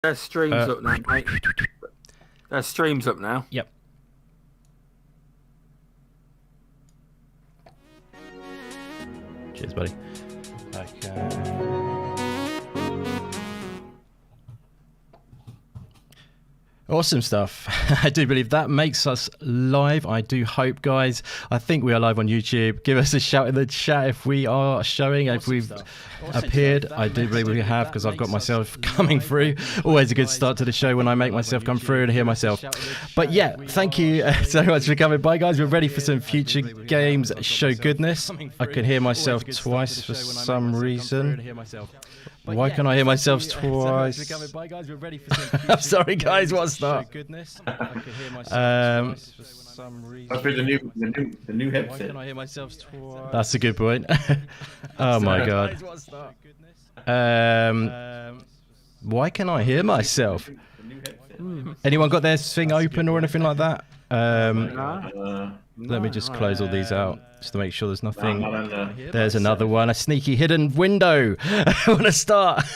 Their stream's up now, mate. Their stream's up now. Yep. Cheers, buddy. Okay. Awesome stuff. I do believe that makes us live. I do hope, guys. I think we are live on YouTube. Give us a shout in the chat if we are showing, if we've appeared. I do believe we have, because I've got myself coming through. Always a good start to the show when I make myself come through and hear myself. But yeah, thank you so much for coming by, guys. We're ready for some future games show goodness. I can hear myself twice for some reason. Why can I hear myself twice? I'm sorry, guys. What's that? Must be the new headset. That's a good point. Oh my god. Why can I hear myself? Anyone got their thing open or anything like that? Let me just close all these out just to make sure there's nothing. There's another one, a sneaky hidden window. I want to start.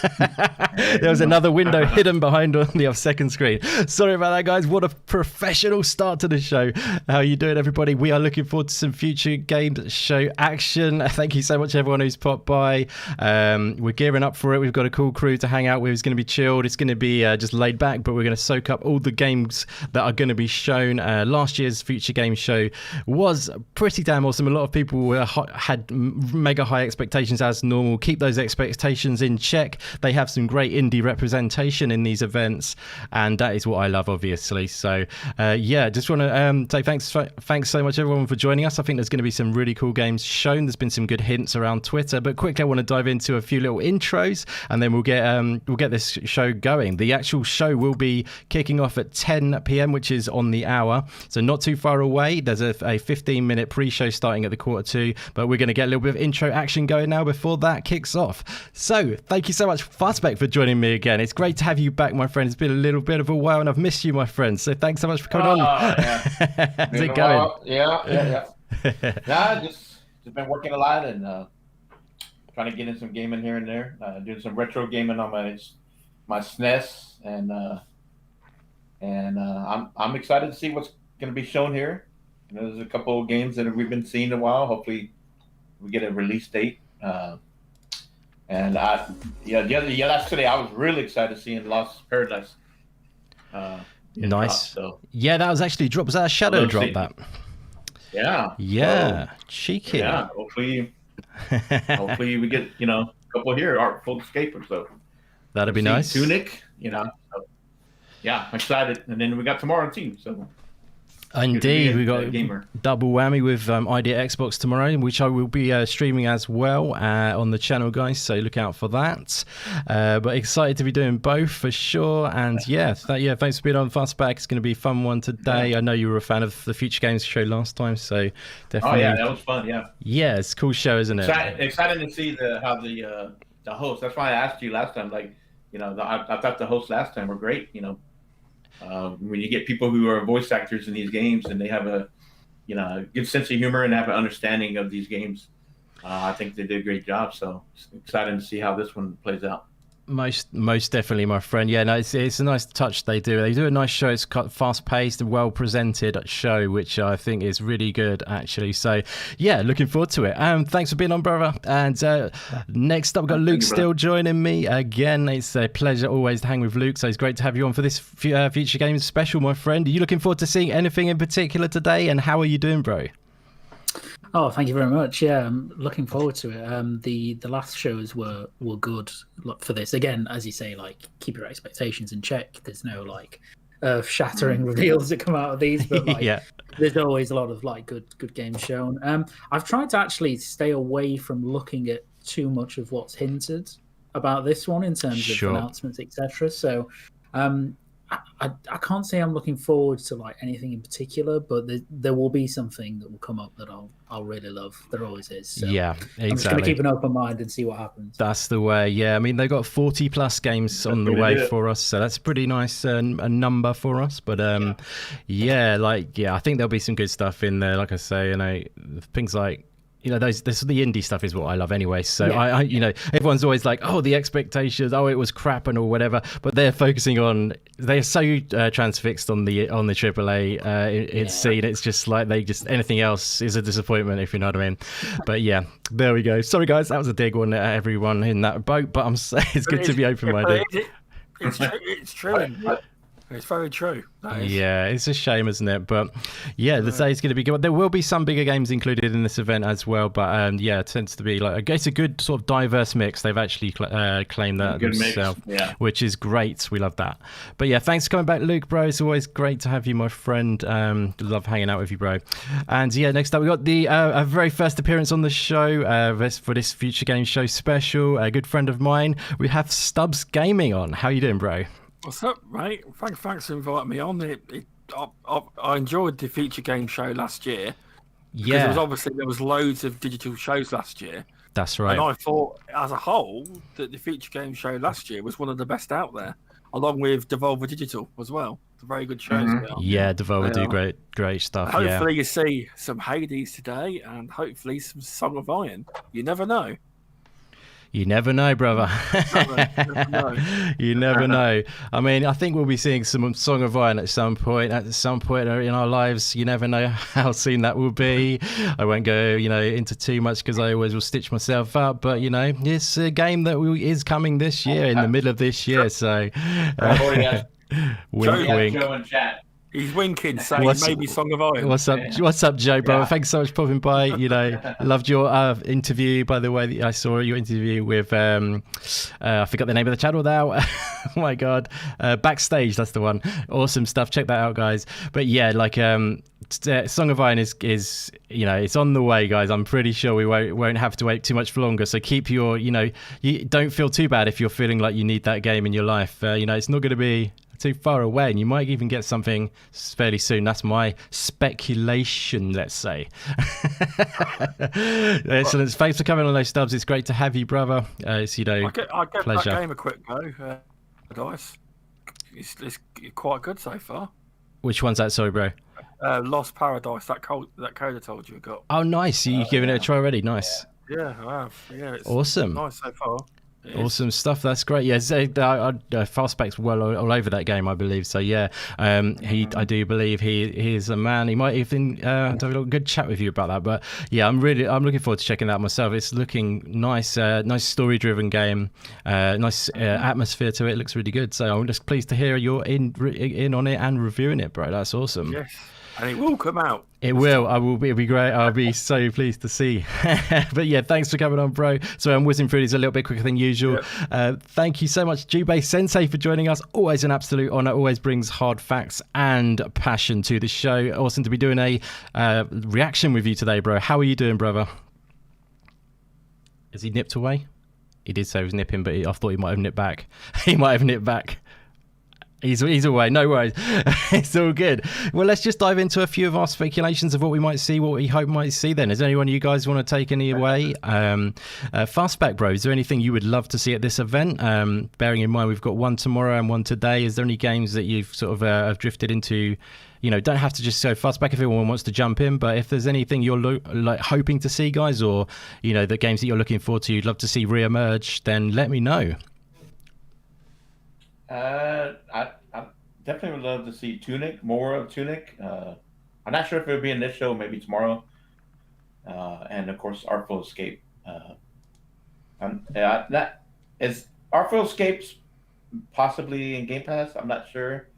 There was another window hidden behind on the second screen. Sorry about that, guys. What a professional start to the show. How are you doing, everybody? We are looking forward to some future games show action. Thank you so much, everyone who's popped by. We're gearing up for it. We've got a cool crew to hang out with. It's going to be chilled. It's going to be just laid back, but we're going to soak up all the games that are going to be shown. Last year's future game show was pretty damn awesome. A lot of people had mega high expectations as normal. Keep those expectations in check. They have some great indie representation in these events, and that is what I love, obviously. So yeah, just want to say thanks so much, everyone, for joining us. I think there's going to be some really cool games shown. There's been some good hints around Twitter, but quickly I want to dive into a few little intros, and then we'll get this show going. The actual show will be kicking off at 10 p.m, which is on the hour, so not too far away. There's a 15-minute pre-show starting at the 1:45, but we're going to get a little bit of intro action going now before that kicks off. So thank you so much, Fastback, for joining me again. It's great to have you back, my friend. It's been a little bit of a while and I've missed you, my friend, so thanks so much for coming on. Yeah. How's it going? Yeah. Just been working a lot and trying to get in some gaming here and there, doing some retro gaming on my SNES, and I'm excited to see what's going to be shown here. You know, there's a couple of games that we've been seeing a while. Hopefully, we get a release date. Yesterday I was really excited seeing Lost Paradise. Nice. Drop, so. Yeah, that was actually dropped. Was that a shadow drop? That. Yeah. Yeah. So, cheeky. Yeah. Hopefully we get a couple here. Artful Escape or so. That'd be nice. Tunic. So, yeah, I'm excited. And then we got tomorrow too. So. Indeed, we got double whammy with Idea Xbox tomorrow, which I will be streaming as well on the channel, guys. So look out for that. But excited to be doing both for sure. And yeah, thanks for being on Fastback. It's going to be a fun one today. Yeah. I know you were a fan of the Future Games show last time, so definitely. Oh yeah, that was fun. Yeah. Yeah, it's a cool show, isn't it? Excited to see how the host. That's why I asked you last time. Like, I thought the hosts last time were great. When you get people who are voice actors in these games and they have a good sense of humor and have an understanding of these games, I think they did a great job. So excited to see how this one plays out. Most definitely, my friend. Yeah, no, it's a nice touch they do. They do a nice show. It's fast paced and well presented show, which I think is really good, actually. So yeah, looking forward to it. Thanks for being on, brother. And next up, we've got Luke Steele joining me again. It's a pleasure always to hang with Luke. So it's great to have you on for this Future Games special, my friend. Are you looking forward to seeing anything in particular today? And how are you doing, bro? Oh, thank you very much. Yeah, I'm looking forward to it. The last shows were good for this. Again, as you say, like, keep your expectations in check. There's no shattering reveals that come out of these, but there's always a lot of good games shown. I've tried to actually stay away from looking at too much of what's hinted about this one in terms of announcements, etc. So I can't say I'm looking forward to anything in particular, but there will be something that will come up that I'll really love. There always is. So yeah, exactly. I'm just going to keep an open mind and see what happens. That's the way. Yeah, I mean, they've got 40+ games on the way for us, so that's pretty nice a number for us. But I think there'll be some good stuff in there. Like I say, things like you know, the indie stuff is what I love anyway. So Yeah. I you know, everyone's always like, oh, the expectations, oh, it was crap and or whatever, but they're focusing on, they're so transfixed on the AAA scene. It's just like anything else is a disappointment, if you know what I mean. But yeah, there we go. Sorry guys, that was a dig on everyone in that boat, but it's good to be open-minded. It's true. It's very true. Yeah, it's a shame, isn't it? But yeah, the day is going to be good. There will be some bigger games included in this event as well. But yeah, it tends to be like, I guess, a good sort of diverse mix. They've actually claimed that themselves, which is great. We love that. But yeah, thanks for coming back, Luke, bro. It's always great to have you, my friend. Love hanging out with you, bro. And yeah, next up we got the our very first appearance on the show for this Future Game Show special. A good friend of mine. We have Stubz Gaming on. How you doing, bro? What's up, mate? Thanks for inviting me on. I enjoyed the Feature Game Show last year. Yeah. There was loads of digital shows last year. That's right. And I thought, as a whole, that the Feature Game Show last year was one of the best out there, along with Devolver Digital as well. It's a very good show as well. Yeah, Devolver do great stuff. Hopefully you see some Hades today, and hopefully some Song of Iron. You never know. You never know, brother. You never know. I mean, I think we'll be seeing some Song of Iron at some point in our lives. You never know how soon that will be. I won't go, into too much because I always will stitch myself up. But it's a game that is coming this year, in the middle of this year. So, wink, wink. Joe in chat. He's winking, saying maybe Song of Iron. What's up, Joe, bro? Yeah. Thanks so much for popping by. Loved your interview, by the way. I saw your interview with, I forgot the name of the channel now. Oh my God. Backstage, that's the one. Awesome stuff. Check that out, guys. But yeah, Song of Iron is it's on the way, guys. I'm pretty sure we won't have to wait too much longer. So keep your, you don't feel too bad if you're feeling like you need that game in your life. It's not going to be too far away, and you might even get something fairly soon. That's my speculation, let's say. Excellent. Thanks for coming on those Stubs. It's great to have you, brother. It's I gave pleasure. that game a quick go. Dice. It's quite good so far. Which one's that? Sorry, bro. Lost Paradise. That code I told you got. Oh, nice. You've given it a try already. Nice. Yeah, I have. Yeah, it's awesome. Nice so far. Awesome stuff. That's great. Yeah, Fastback's well all over that game, I believe. So yeah, I do believe he is a man. He might even have a good chat with you about that. But yeah, I'm looking forward to checking that out myself. It's looking nice, nice story-driven game, nice atmosphere to it. It looks really good. So I'm just pleased to hear you're in on it and reviewing it, bro. That's awesome. Yes. And it will come out. It will. It'll be great. I'll be so pleased to see. But yeah, thanks for coming on, bro. So I'm whizzing through these a little bit quicker than usual. Yep. Thank you so much, Jubei Sensei, for joining us. Always an absolute honor. Always brings hard facts and passion to the show. Awesome to be doing a reaction with you today, bro. How are you doing, brother? Is he nipped away? He did say he was nipping, but I thought he might have nipped back. He might have nipped back. He's away, no worries. It's all good. Well, let's just dive into a few of our speculations of what we might see, what we hope might see then. Is there anyone you guys want to take any away? Fastback, bro, is there anything you would love to see at this event? Bearing in mind we've got one tomorrow and one today, is there any games that you've sort of have drifted into? Don't have to just go Fastback if everyone wants to jump in, but if there's anything you're hoping to see, guys, or, the games that you're looking forward to, you'd love to see re-emerge, then let me know. I definitely would love to see more of Tunic. I'm not sure if it'll be in this show, maybe tomorrow. And of course, Artful Escape. That is Artful Escape's possibly in Game Pass. I'm not sure.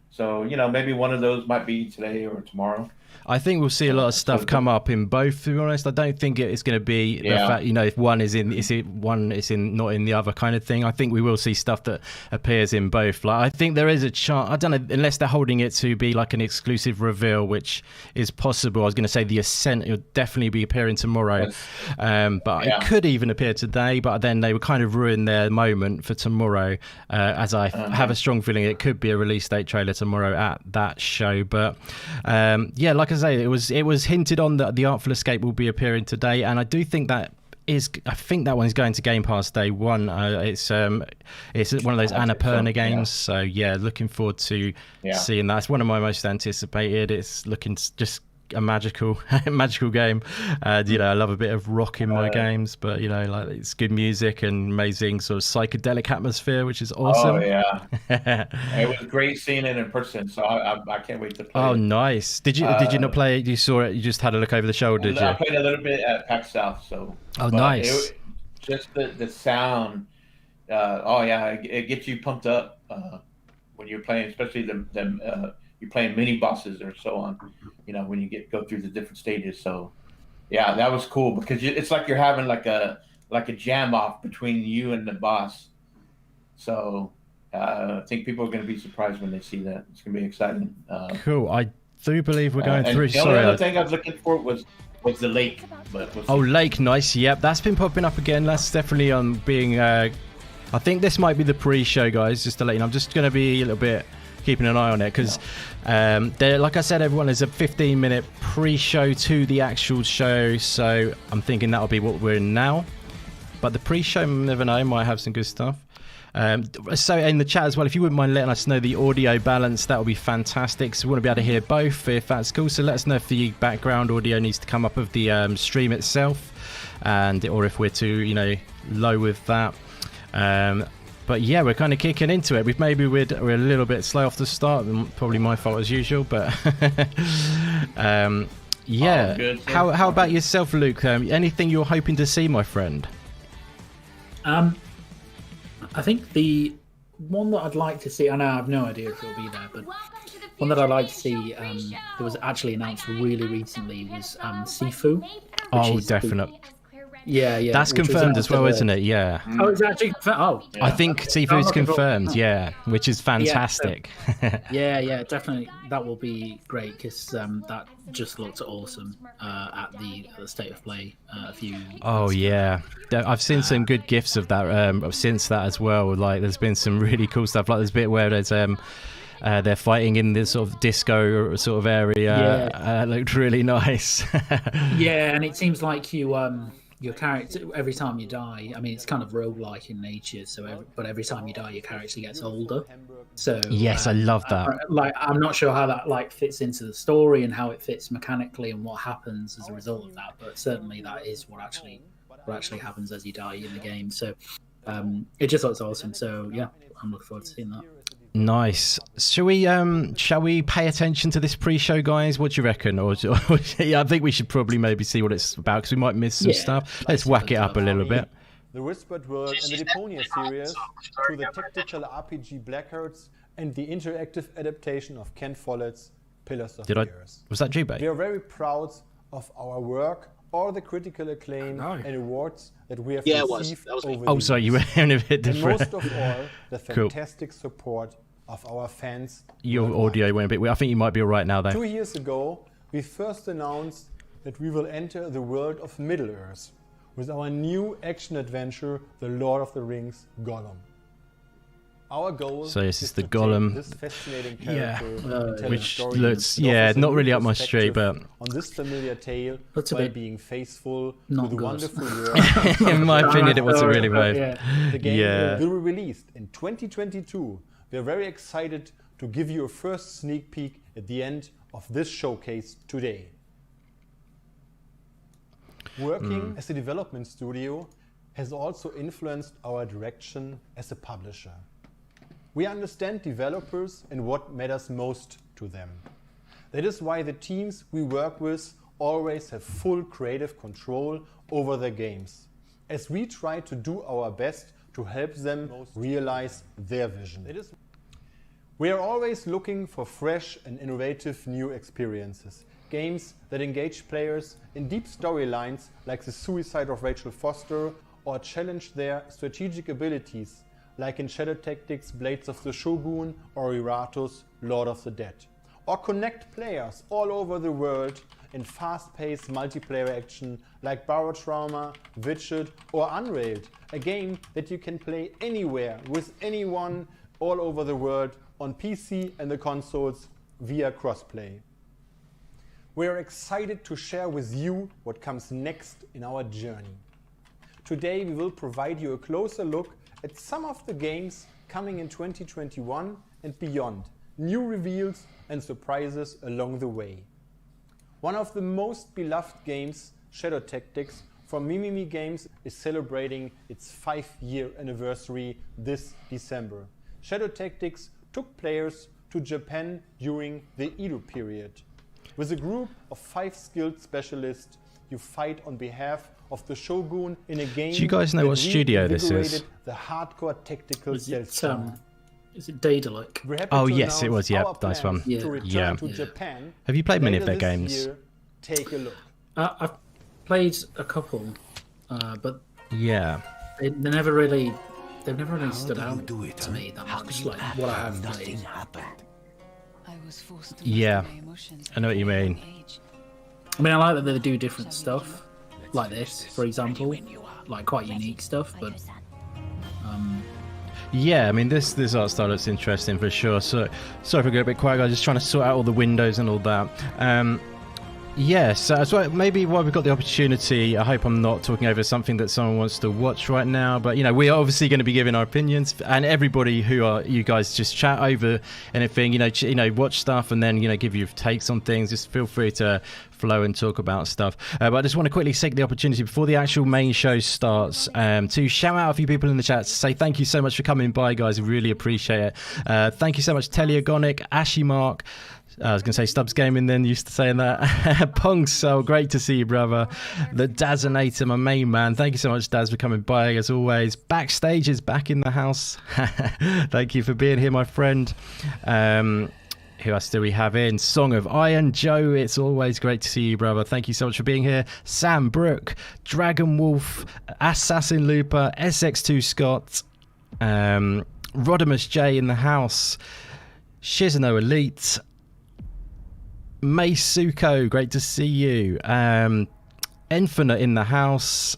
So maybe one of those might be today or tomorrow. I think we'll see a lot of stuff come up in both, to be honest. I don't think it's going to be the fact, if one is in, not in the other kind of thing. I think we will see stuff that appears in both. I think there is a chance, I don't know, unless they're holding it to be like an exclusive reveal, which is possible. I was going to say the Ascent, it'll definitely be appearing tomorrow. Yes. But it could even appear today, but then they would kind of ruin their moment for tomorrow, as I have a strong feeling it could be a release date trailer tomorrow at that show. But like I say, it was hinted on that the Artful Escape will be appearing today, and I do think that one is going to Game Pass day one. It's one of those Annapurna games, so yeah, looking forward to seeing that. It's one of my most anticipated. It's looking just a magical game. You know, I love a bit of rock in my games, but you know, like it's good music and amazing sort of psychedelic atmosphere, which is awesome. Oh yeah, it was great seeing it in person. So I can't wait to play. Oh, it. Nice. Did you not play it? You saw it. You just had a look over the shoulder, did you? I played a little bit at PAX South. So. Oh, nice. Just the sound. Oh yeah, it gets you pumped up when you're playing, especially you're playing mini bosses or so on. You know, when you go through the different stages. So yeah, that was cool because it's like you're having like a jam off between you and the boss. So I think people are going to be surprised when they see that. It's going to be exciting. Cool. I do believe we're going through. The only other thing I was looking for was the lake. But lake, nice. Yep, that's been popping up again. That's definitely being. I think this might be the pre-show, guys. Just to let you know, I'm just going to be a little bit keeping an eye on it because, like I said, everyone is a 15-minute pre-show to the actual show. So I'm thinking that'll be what we're in now. But the pre-show, never know, might have some good stuff. So in the chat as well, if you wouldn't mind letting us know the audio balance, that would be fantastic. So we want to be able to hear both if that's cool. So let us know if the background audio needs to come up of the stream itself, or if we're too low with that. But yeah, we're kind of kicking into it. We're a little bit slow off the start, probably my fault as usual, but yeah. Good, how about yourself, Luke? Anything you're hoping to see, my friend? I think the one that I'd like to see, and I have no idea if it'll be there, but one that I'd like to see that was actually announced really recently was Sifu. Oh, definitely. Yeah. That's confirmed as well, isn't it? Yeah. Oh, it's actually confirmed. Oh. Yeah. I think Sifu is confirmed, yeah, which is fantastic. Yeah, definitely. That will be great because that just looked awesome at the State of Play a few. Oh, yeah. I've seen some good gifs of that since that as well. Like, there's been some really cool stuff. Like, there's a bit where there's they're fighting in this sort of disco sort of area. Yeah. Looked really nice. Yeah, and it seems like your character, every time you die, I mean, it's kind of roguelike in nature, but every time you die, your character gets older. So yes, I love that. I'm not sure how that fits into the story and how it fits mechanically and what happens as a result of that, but certainly that is what actually happens as you die in the game. So it just looks awesome. So yeah, I'm looking forward to seeing that. Nice. Shall we pay attention to this pre-show, guys? What do you reckon? Or yeah, I think we should probably maybe see what it's about because we might miss some stuff. Let's whack it up a little bit. The Whispered World and the Deponia series, to the tactical RPG Blackhearts and the interactive adaptation of Ken Follett's Pillars of the Earth. Was that Jubei? We are very proud of our work, all the critical acclaim and awards that we have received over the years. Oh, sorry, you were in a bit different. And most of all, the fantastic support of our fans. Your audio went a bit weird. I think you might be all right now, though. 2 years ago, we first announced that we will enter the world of Middle-earth with our new action adventure, The Lord of the Rings Gollum. Our goal is the Gollum, this fascinating character, which looks not really up my street, but on this familiar tale by being faithful to the wonderful world. In my opinion, it wasn't really right. The game will be released in 2022. We are very excited to give you a first sneak peek at the end of this showcase today. Working as a development studio has also influenced our direction as a publisher. We understand developers and what matters most to them. That is why the teams we work with always have full creative control over their games, as we try to do our best to help them realize their vision. We are always looking for fresh and innovative new experiences, games that engage players in deep storylines like The Suicide of Rachel Foster, or challenge their strategic abilities like in Shadow Tactics Blades of the Shogun or Iratus Lord of the Dead, or connect players all over the world in fast-paced multiplayer action like Barotrauma, Witched or Unrailed, a game that you can play anywhere with anyone all over the world on PC and the consoles via crossplay. We are excited to share with you what comes next in our journey. Today we will provide you a closer look at some of the games coming in 2021 and beyond, new reveals and surprises along the way. One of the most beloved games, Shadow Tactics, from Mimimi Games, is celebrating its 5-year anniversary this December. Shadow Tactics took players to Japan during the Edo period. With a group of 5 skilled specialists, you fight on behalf of the shogun in a game. Do you guys know what studio this is? The hardcore tactical Is it Daedalic? Oh yes, it was. Yeah, nice one. Yeah. To Japan. Have you played many of Later their this games? year. Take a look. I've played a couple, but Yeah. they've never really stood out to me that much. Like what I have played. Yeah. I know what you mean. I mean, I like that they do different stuff, like this, for example, like quite unique stuff. But Yeah, I mean this art style looks interesting for sure. So sorry if I go a bit quiet, guys. Just trying to sort out all the windows and all that. Yeah, so maybe while we've got the opportunity, I hope I'm not talking over something that someone wants to watch right now, but you know, we are obviously going to be giving our opinions, and everybody who are you guys just chat over anything, you know, watch stuff and then, you know, give your takes on things. Just feel free to flow and talk about stuff. But I just want to quickly take the opportunity before the actual main show starts to shout out a few people in the chat to say thank you so much for coming by, guys. I really appreciate it. Thank you so much, Teleagonic, Ashy Mark. I was going to say Stubz Gaming then, used to saying that. Pong Soul, great to see you, brother. The Dazinator, my main man. Thank you so much, Daz, for coming by, as always. Backstage is back in the house. Thank you for being here, my friend. Who else do we have in? Song of Iron, Joe, it's always great to see you, brother. Thank you so much for being here. Sam Brook, Dragon Wolf, Assassin Looper, SX2 Scott, Rodimus J in the house, Shizano Elite, May Suko, great to see you. Infinite in the house.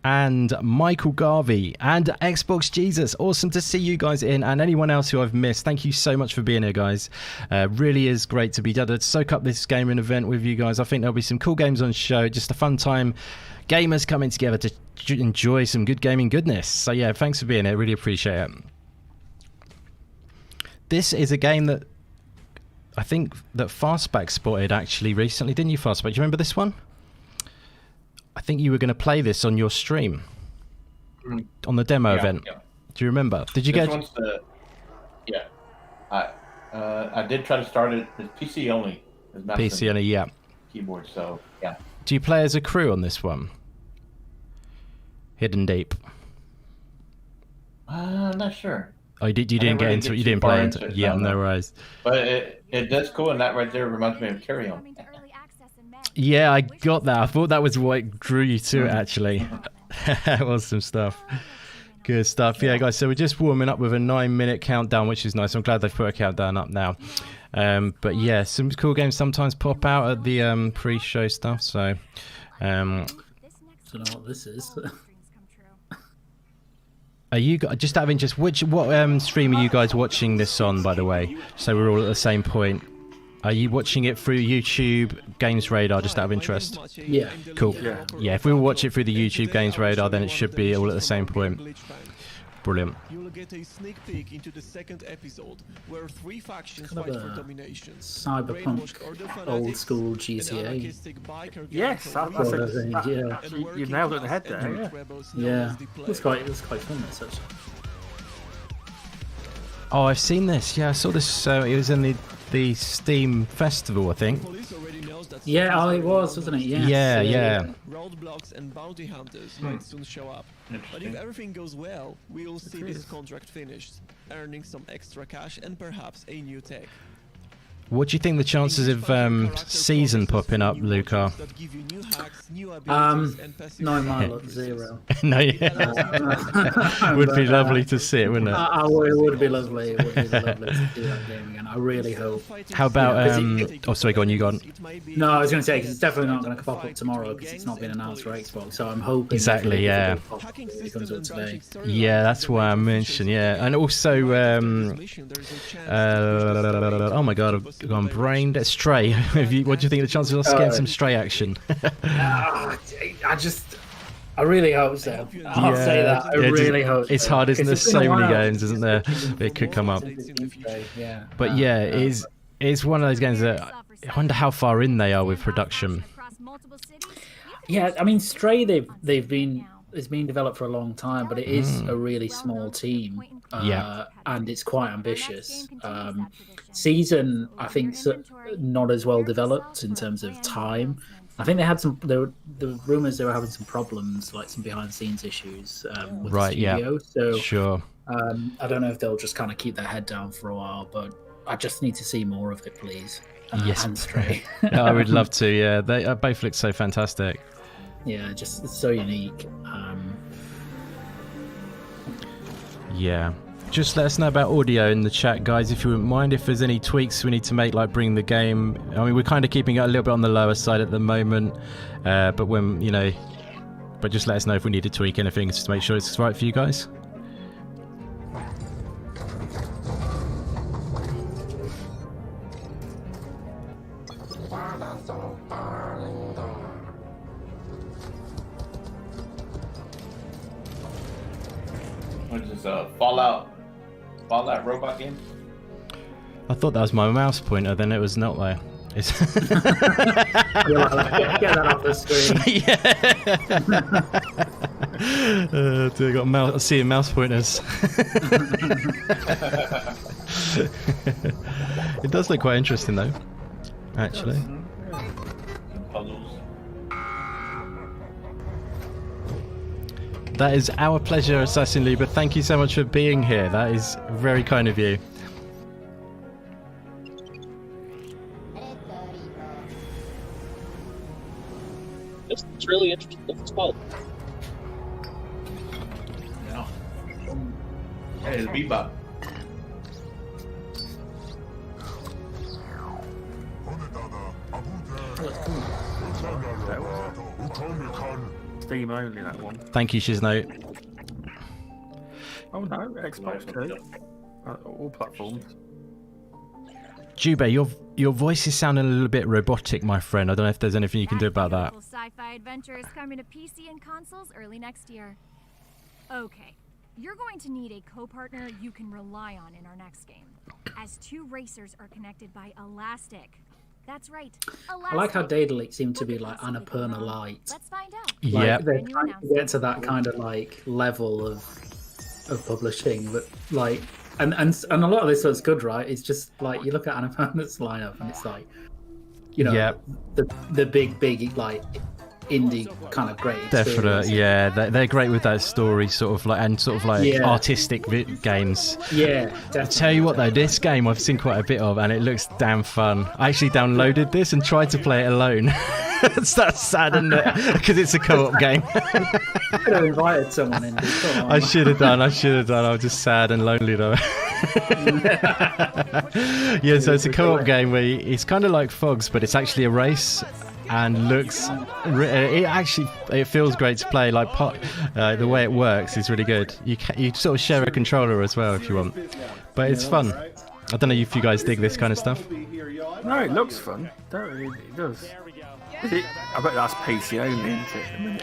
And Michael Garvey and Xbox Jesus. Awesome to see you guys in, and anyone else who I've missed. Thank you so much for being here, guys. Really is great to be able to soak up this gaming event with you guys. I think there'll be some cool games on show. Just a fun time. Gamers coming together to enjoy some good gaming goodness. So yeah, thanks for being here. Really appreciate it. This is a game that I think that Fastback spotted actually recently, didn't you, Fastback? Do you remember this one? I think you were going to play this on your stream, on the demo event. Yeah. Do you remember? Did you get? Yeah, I did try to start it. It's PC only. PC only, yeah. Keyboard, so yeah. Do you play as a crew on this one? Hidden Deep. I'm not sure. Oh, you didn't get into it. You didn't play into it. Yeah, no worries. But it does cool, and that right there reminds me of Carry On. Yeah, I got that. I thought that was what drew you to it, actually. Awesome stuff. Good stuff. Yeah, guys, so we're just warming up with a 9-minute countdown, which is nice. I'm glad they've put a countdown up now. But yeah, some cool games sometimes pop out at the pre-show stuff, so... I don't know what this is. Are you just out of interest? What stream are you guys watching this on? By the way, so we're all at the same point. Are you watching it through YouTube Games Radar? Just out of interest. Yeah. Cool. Yeah. If we watch it through the YouTube Games Radar, then it should be all at the same point. Brilliant. You'll get a sneak peek into the second episode, where 3 factions fight for domination. Cyberpunk, old school GTA. Yes, you nailed it in the head there. Yeah, it's quite fun. This actually. Oh, I've seen this. Yeah, I saw this. It was in the Steam Festival, I think. Yeah, it was, wasn't it? Yes. Yeah. Roadblocks and bounty hunters might soon show up. But if everything goes well, we'll see this contract finished, earning some extra cash and perhaps a new tech. What do you think the chances of season popping up, Luca? No, my luck, 0. No, yeah. Would be lovely to see it, wouldn't it? It would be lovely. It would be lovely to do that game again. I really hope. How about? Oh, sorry, go on. You go on. No, I was going to say, because it's definitely not going to pop up tomorrow because it's not been announced for Xbox. So I'm hoping. Exactly. Yeah. It comes up today. Yeah, that's why I mentioned. Yeah, and also. Oh my God. I've gone brain dead. Stray. What do you think of the chances of us getting some Stray action? I really hope so. I'll say that. I really hope so. It's hard, isn't there? So many games, isn't there? It could come up. Yeah. But yeah, it it's one of those games that I wonder how far in they are with production. Yeah, I mean, Stray, it's been developed for a long time, but it is a really small team. And it's quite ambitious. Season, I think, not as well developed in terms of time. I think they had the rumors they were having some problems, like some behind the scenes issues with the studio. So sure. I don't know if they'll just kind of keep their head down for a while, but I just need to see more of it, please. Yes, and Stray. I would love to. Yeah, they both look so fantastic. Yeah, just it's so unique. Yeah. Just let us know about audio in the chat, guys, if you wouldn't mind. If there's any tweaks we need to make, like bring the game. I mean, we're kind of keeping it a little bit on the lower side at the moment, but when but just let us know if we need to tweak anything just to make sure it's right for you guys. What is this? Fallout robot game? I thought that was my mouse pointer, then it was not there. It's Get that off the screen. I got seeing mouse pointers. It does look quite interesting, though. Actually. Puzzles. That is our pleasure, Assassin Lieber. Thank you so much for being here. That is very kind of you. It's really interesting. It's called. Yeah. Hey, it's Bebop. Steam only, that one. Thank you, Shiznote. Oh no, Xbox too. All platforms. Jubei, your voice is sounding a little bit robotic, my friend. I don't know if there's anything you can do about that. Sci-fi adventure is coming to PC and consoles early next year. Okay, you're going to need a co-partner you can rely on in our next game, as two racers are connected by elastic. That's right. I like how Daedalic seemed to be like Annapurna Light. Let's find out. Yeah. They're trying to get to that kind of like level of publishing, but like, and a lot of this was good, right? It's just like you look at Annapurna's lineup, and it's like, the big like indie kind of great. Definitely, yeah. They're great with that story sort of like artistic games. Yeah, definitely. I tell you what though, this game I've seen quite a bit of, and it looks damn fun. I actually downloaded this and tried to play it alone. That's sad, isn't it? Because it's a co-op game. I could have invited someone in. I should have done. I was just sad and lonely though. Yeah, so it's a co-op game where it's kind of like Fogs, but it's actually a race. And looks, it feels great to play. Like the way it works is really good. You sort of share a controller as well if you want, but it's fun. I don't know if you guys dig this kind of stuff. No, it looks fun. It does. I bet that's PC only, isn't it?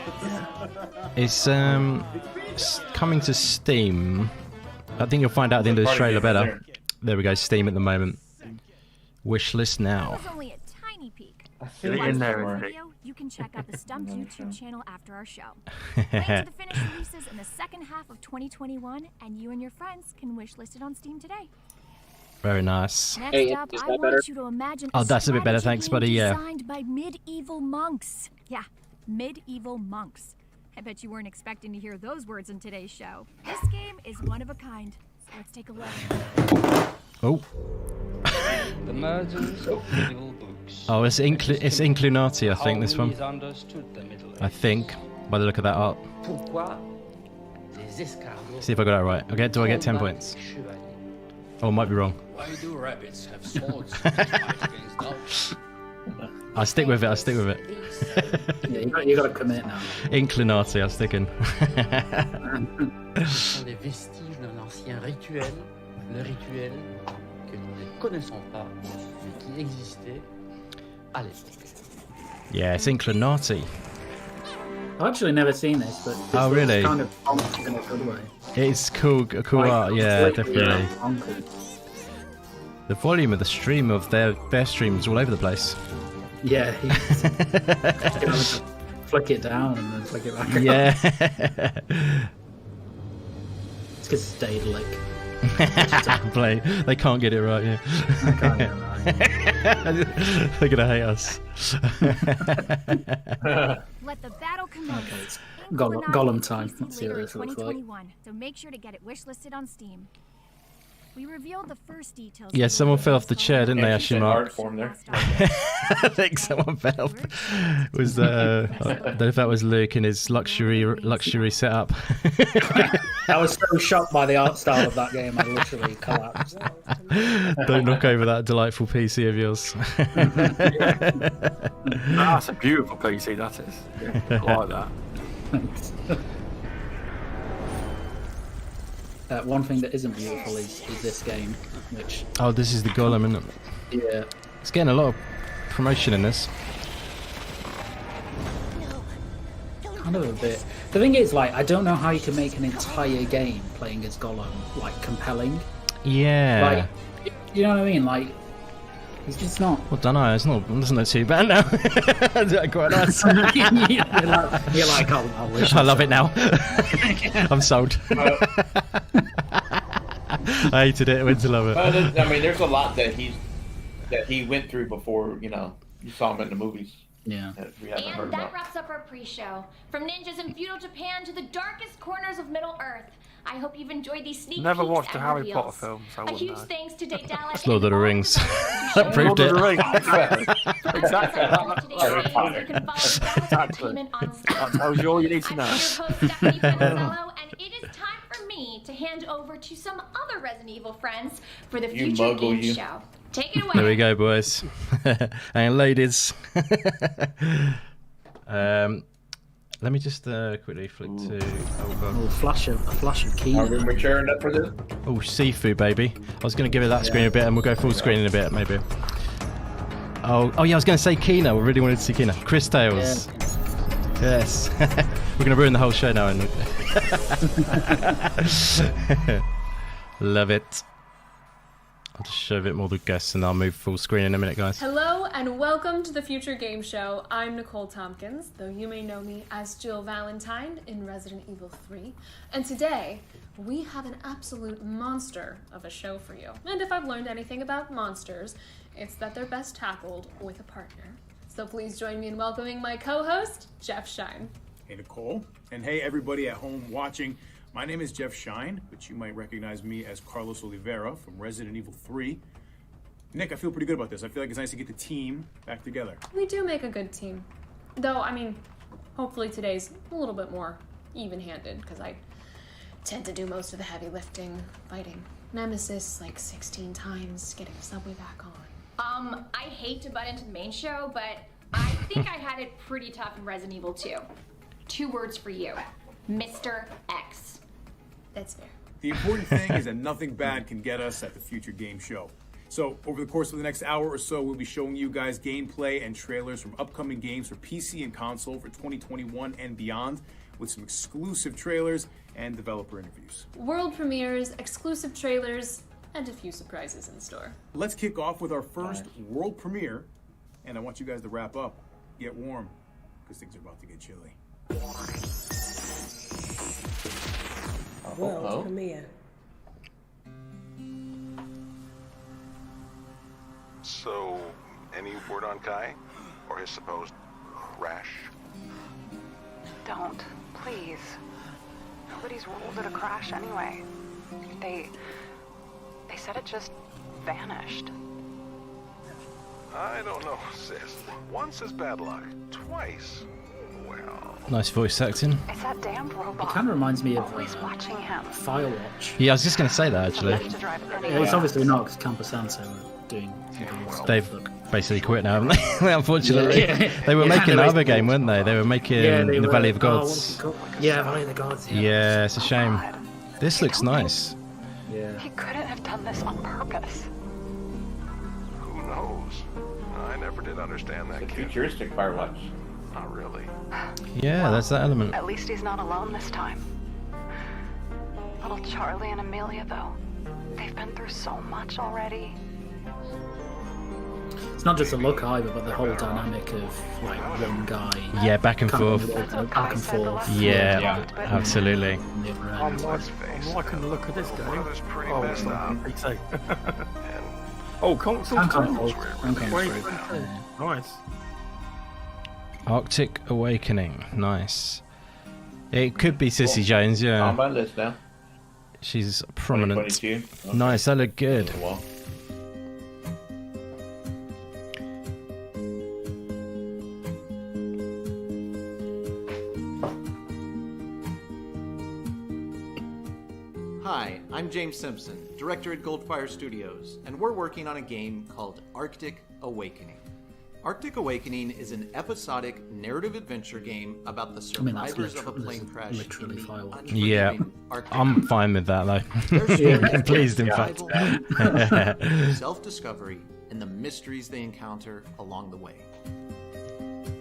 Yeah. It's coming to Steam. I think you'll find out at the end of the trailer better. There we go, Steam at the moment. Wishlist now. Get it in there, isn't it? You can check out the Stubz YouTube channel after our show. Wait to the finished releases in the second half of 2021, and you and your friends can wishlist it on Steam today. Very nice. Next up, I want you to imagine that's a bit better, thanks, buddy. Yeah. Designed by medieval monks. Yeah, medieval monks. I bet you weren't expecting to hear those words in today's show. This game is one of a kind. So let's take a look. Oh. The murders of medieval books. Oh, it's Inclinati, I think, this one. I think, by the look of that art. See if I got that right. Okay, do I get 10 points? Oh, I might be wrong. Why do rabbits have swords? I'll stick with it. Yeah, you got to commit now. Inclinati, I'll stick in. Les vestiges d'un ancien rituel, le rituel que nous ne connaissons pas, mais qui existait à l'époque. Yeah, it's Inclinati. I've actually never seen this, but oh really? Kind of in a good way. It's cool art, yeah, definitely. The volume of the stream of their streams all over the place. Yeah, flick it down and then flick it back up. Yeah. It's because it's Daedalic. Play. They can't get it right, yeah. I can't get it right. They're gonna hate us. Let the battle commence. Okay, it's Gollum time. Let's see what Later this looks like. 2021, so make sure to get it wishlisted on Steam. We revealed the first details. Yeah, someone fell off the chair, didn't they, actually, Mark? Form there. I think someone fell off. Was I don't know if that was Luke in his luxury setup. I was so shocked by the art style of that game, I literally collapsed. Don't knock over that delightful PC of yours. That's a beautiful PC, that is. Yeah, I like that. Thanks. One thing that isn't beautiful is this game, which... Oh, this is the Golem, isn't it? Yeah. It's getting a lot of promotion in this. Kind of a bit. The thing is, like, I don't know how you can make an entire game playing as Gollum, like, compelling. Yeah. Like, you know what I mean? Like, it's just not... Well, don't know. It doesn't look too bad now. Quite nice. you're like, oh, I wish I love it now. I'm sold. I hated it. I went to love it. I mean, there's a lot that he went through before, you saw him in the movies. Yeah. We haven't heard And that about. wraps up our pre-show. From ninjas in feudal Japan to the darkest corners of Middle Earth. I hope you've enjoyed these sneak Never peeks watched a and Harry reveals. Potter film, so I A wouldn't huge know. thanks to Daedalic. It's Lord of the Rings. That proved Lord of the it. Rings. Exactly. That tells you all you need to know. I'm your host, Stephanie Panizello, and it is time for me to hand over to some other Resident Evil friends for the future game show. Take it away. There we go, boys and ladies. Let me just quickly flick to. Oh god. Oh, a flash of key. Are we maturing up for this? Oh, Sifu, baby. I was going to give it that screen a bit, and we'll go full screen in a bit, maybe. Oh yeah, I was going to say Kina. We really wanted to see Kina. Cris Tales. Yeah. Yes. We're going to ruin the whole show now. Love it. I'll just show a bit more of the guests, and I'll move full screen in a minute, guys. Hello and welcome to the Future Game Show. I'm Nicole Tompkins, though you may know me as Jill Valentine in Resident Evil 3. And today, we have an absolute monster of a show for you. And if I've learned anything about monsters, it's that they're best tackled with a partner. So please join me in welcoming my co-host, Jeff Shine. Hey, Nicole. And hey, everybody at home watching. My name is Jeff Shine, but you might recognize me as Carlos Oliveira from Resident Evil 3. Nick, I feel pretty good about this. I feel like it's nice to get the team back together. We do make a good team. Though, I mean, hopefully today's a little bit more even-handed, because I tend to do most of the heavy lifting, fighting Nemesis like 16 times, getting the subway back on. I hate to butt into the main show, but I think I had it pretty tough in Resident Evil 2. 2 words for you. Mr. X. That's fair. The important thing is that nothing bad can get us at the Future Game Show. So, over the course of the next hour or so, we'll be showing you guys gameplay and trailers from upcoming games for PC and console for 2021 and beyond, with some exclusive trailers and developer interviews. World premieres, exclusive trailers, and a few surprises in store. Let's kick off with our first world premiere, and I want you guys to wrap up, get warm, because things are about to get chilly. World premiere. So, any word on Kai? Or his supposed crash? Don't, please. Nobody's ruled it a crash anyway. They said it just vanished. I don't know, sis. Once is bad luck. Twice, well... Nice voice acting. It's that damn robot. It kind of reminds me of always watching him. Firewatch. Yeah, I was just going to say that, actually. It's obviously not, because Campo Santo are doing stuff. They've basically quit now, haven't they? Unfortunately. They were making another game, weren't they? They were making the Valley of the Gods. Valley of the Gods. Yeah, it's a shame. This looks nice. Yeah. He couldn't have done this on purpose. Who knows? I never did understand that kid. Futuristic Firewatch. Not really. Yeah, that's that element. At least he's not alone this time. Little Charlie and Amelia, though, they've been through so much already. It's not just the look either, but the whole dynamic of like one guy. Yeah, back and forth. Back and forth. Yeah, absolutely. I'm liking the look of this game. PC. Oh, console. Nice. Arctic Awakening, nice. It could be Sissy Jones, yeah. On my list now. She's prominent. 2022. Nice, that looked good. Hi, I'm James Simpson, director at Goldfire Studios, and we're working on a game called Arctic Awakening. Arctic Awakening is an episodic narrative adventure game about the survivors of a plane crash. Yeah, I'm fine with that though. I'm pleased, in fact. Self-discovery and the mysteries they encounter along the way.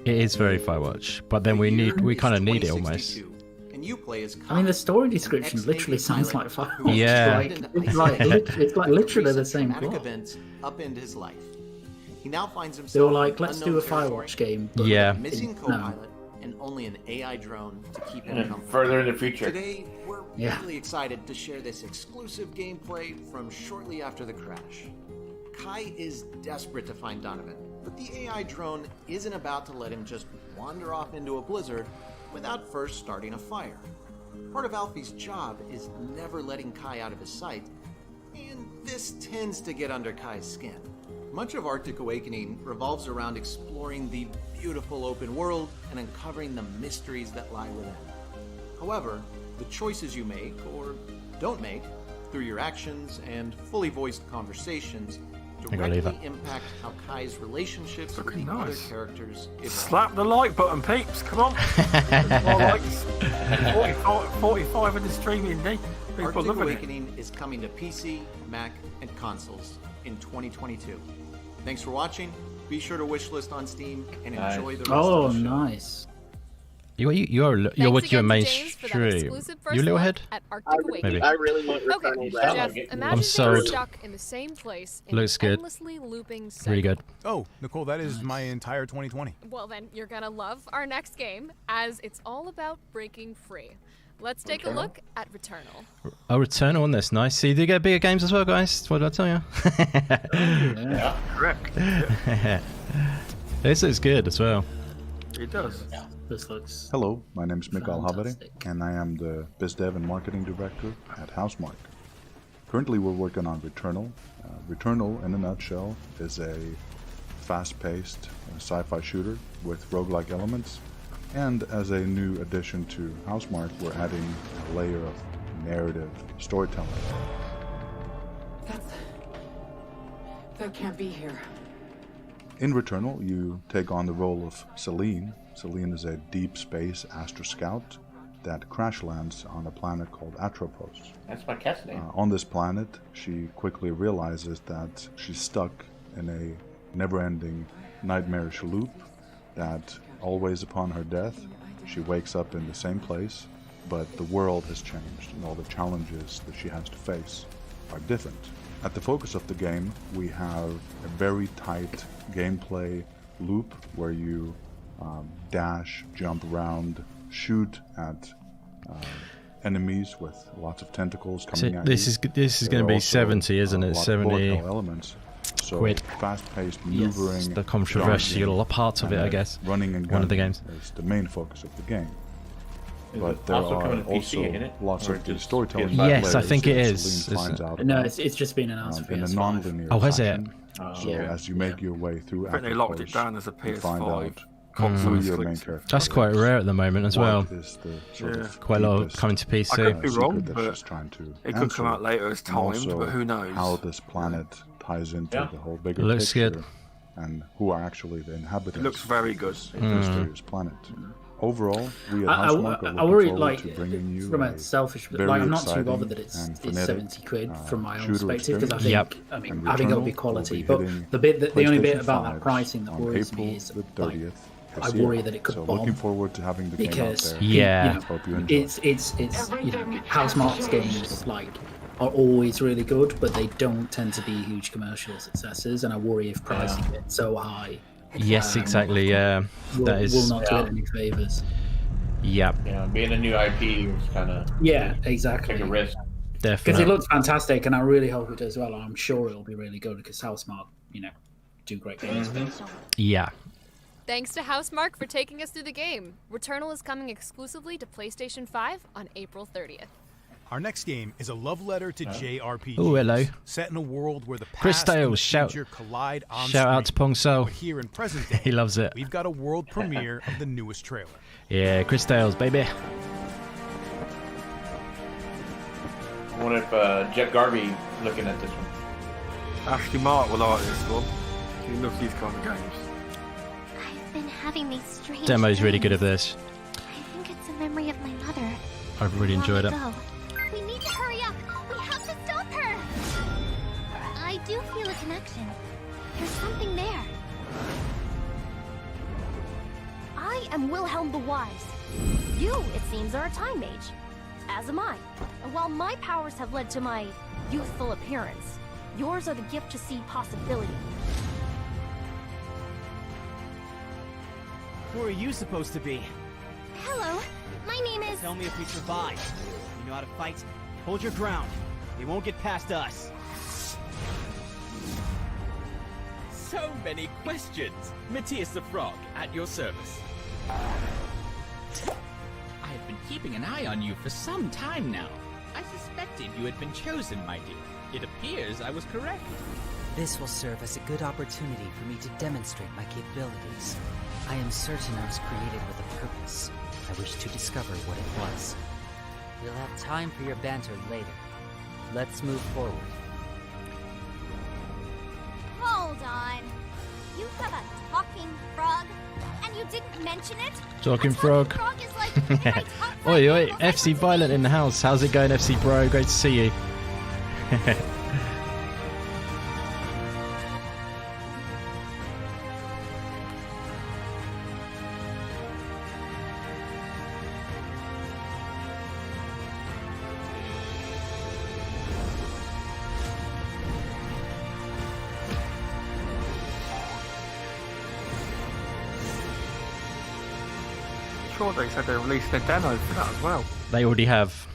It is very Firewatch, but then we kind of need it almost. And you play as I mean, the story description literally sounds like Firewatch. Yeah. It's like literally the same plot. Events upend his life. He now finds himself. They were like, let's do a Firewatch game. But yeah. Missing co-pilot and only an AI drone to keep him comfortable. Further in the future. Today, we're really excited to share this exclusive gameplay from shortly after the crash. Kai is desperate to find Donovan, but the AI drone isn't about to let him just wander off into a blizzard without first starting a fire. Part of Alfie's job is never letting Kai out of his sight, and this tends to get under Kai's skin. Much of Arctic Awakening revolves around exploring the beautiful open world and uncovering the mysteries that lie within. However, the choices you make, or don't make, through your actions and fully voiced conversations directly impact how Kai's relationships with the other characters evolve. Slap the like button, peeps. Come on. 45 in the streaming day. Arctic Awakening is coming to PC, Mac, and consoles in 2022. Thanks for watching. Be sure to wishlist on Steam and enjoy the rest of the show. Nice. You're with your mainstream. You little head? Maybe. I really want Okay, Jeff, imagine I'm sold. stuck in the same place in Looks an good. endlessly looping Really good. Oh, Nicole, that is my entire 2020. Well, then you're gonna love our next game, as it's all about breaking free. Let's take a look at Returnal. Oh, Returnal on this. Nice. See, they get bigger games as well, guys. What did I tell you? Yeah, correct. This is good as well. It does. Yeah, this looks. Hello, my name is Mikael Havere, and I am the BizDev and Marketing Director at Housemarque. Currently, we're working on Returnal. Returnal, in a nutshell, is a fast-paced sci-fi shooter with roguelike elements. And as a new addition to Housemarque, we're adding a layer of narrative storytelling. That can't be here. In Returnal, you take on the role of Celine. Celine is a deep space astro scout that crash lands on a planet called Atropos. That's my cat's name. On this planet, she quickly realizes that she's stuck in a never-ending nightmarish loop that always upon her death, she wakes up in the same place, but the world has changed and all the challenges that she has to face are different. At the focus of the game, we have a very tight gameplay loop where you dash, jump around, shoot at enemies with lots of tentacles coming at you. This is going to be 70, isn't it? 70 elements. So quid. Fast-paced maneuvering. Yes, the controversial part of it, I guess. Running and one of the gunning games is the main focus of the game. Is but it there also are coming to PC, also isn't it? lots Or of the just storytelling. PS5? Yes, I think it is. Celine finds out No, about, it's just been announced for in a PS5. non-linear Oh, has it? fashion. So as you make your way through, I think they locked it down as a you find PS5 out console who your main exclusive. character That's quite rare at the moment as well. What is the sort of Quite a lot deepest, coming to PC. I could be wrong, secret that but she's trying to it could come answer, out later as and timed, also but who knows? how this planet ties into the whole bigger Looks picture good. and who are actually the inhabitants. It looks very good. Of the mysterious planet. Overall, we at I Housemarque are I worry, looking like, forward to bringing you from a a selfish, very like, I'm not too exciting bothered that it's and frenetic, 70 quid from my own shooter perspective, because I experience. think, I mean, And having got to Returnal be will quality, be but hitting the only bit PlayStation about that 5s pricing that on worries April me is, the like, 30th I this year. worry that it could So bomb. looking forward to having the game out Because there. Yeah. you know, Hope you enjoy. it's you know, Housemarque's games, like, are always really good, but they don't tend to be huge commercial successes. And I worry if pricing it so high. Yes, exactly. Yeah, will not do it any favors. Yeah. Yeah, being a new IP is kind of exactly. Take a risk. Because Definitely. it looks fantastic, and I really hope it does well. I'm sure it'll be really good because Housemarque, do great games. Yeah. Thanks to Housemarque for taking us through the game. Returnal is coming exclusively to PlayStation 5 on April 30th. Our next game is a love letter to JRPGs. Oh, hello. Set in a world where the Cris past and the Tales, future collide on shout out to screen. Pongso. But here in present day, He loves it. We've got a world premiere of the newest trailer. Yeah, Cris Tales, baby. I wonder if Jeff Garvey looking at this one. Ashley Mark will like this one. He loves these kind of games. I've been having these strange Demo's really good at dreams. this. I think it's a memory of my mother. I've really enjoyed it. We need to hurry up. We have to stop her. I do feel a connection. There's something there. I am Wilhelm the Wise. You, it seems, are a time mage. As am I. And while my powers have led to my youthful appearance, yours are the gift to see possibility. Who are you supposed to be? Hello, my name is... Tell me if we survive. You know how to fight? Hold your ground. They won't get past us. So many questions. Matthias the Frog, at your service. I have been keeping an eye on you for some time now. I suspected you had been chosen, my dear. It appears I was correct. This will serve as a good opportunity for me to demonstrate my capabilities. I am certain I was created with a purpose. I wish to discover what it was. We'll have time for your banter later. Let's move forward. Hold on. You have a talking frog? And you didn't mention it? Talking frog. Frog is like... Oi, oi, FC Violent in the house. How's it going, FC Bro? Great to see you. Sure, they said they released their demo for that as well. They already have.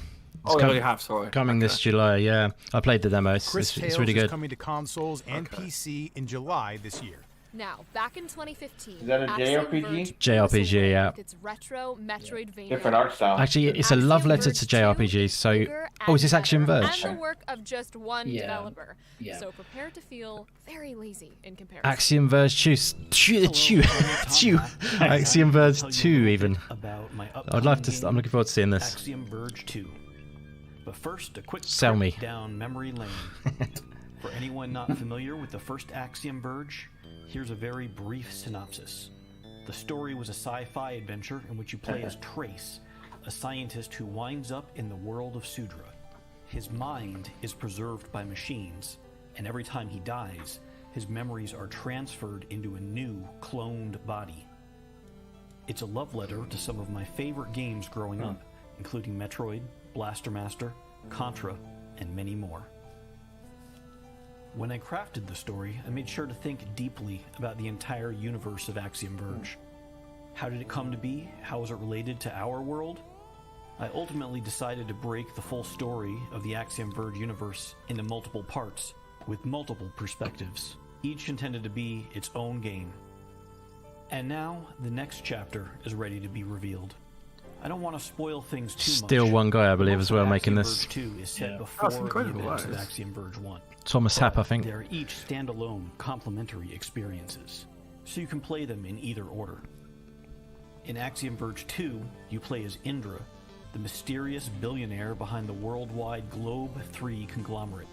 Oh, they already have, sorry. Coming this July, yeah. I played the demo. Cris It's really Tales is good. coming to consoles and PC in July this year. Now, back in 2015, Is that a Axiom JRPG? Verge JRPG, yeah. with its retro Metroidvania. Different art style. Actually, it's a love letter to JRPGs. So, oh, is this Axiom Verge? And the work of just one Yeah. developer. Yeah. So prepare to feel very lazy in comparison. Axiom Verge 2. Axiom Verge 2, even. I'd love to. I'm looking forward to seeing this. Axiom Verge 2. But first, a quick Sell me. trip down memory lane. For anyone not familiar with the first Axiom Verge, here's a very brief synopsis. The story was a sci-fi adventure in which you play as Trace, a scientist who winds up in the world of Sudra. His mind is preserved by machines, and every time he dies, his memories are transferred into a new, cloned body. It's a love letter to some of my favorite games growing up, including Metroid, Blaster Master, Contra, and many more. When I crafted the story, I made sure to think deeply about the entire universe of Axiom Verge. How did it come to be? How was it related to our world? I ultimately decided to break the full story of the Axiom Verge universe into multiple parts, with multiple perspectives, each intended to be its own game. And now, the next chapter is ready to be revealed. I don't want to spoil things too much. Still one guy, I believe, as well, Most of making Axiom this. Verge 2 is set before That's incredible, the events that of is. Axiom Verge 1. Thomas Happ, I think. They're each standalone, complementary experiences, so you can play them in either order. In Axiom Verge 2, you play as Indra, the mysterious billionaire behind the worldwide Globe 3 conglomerate.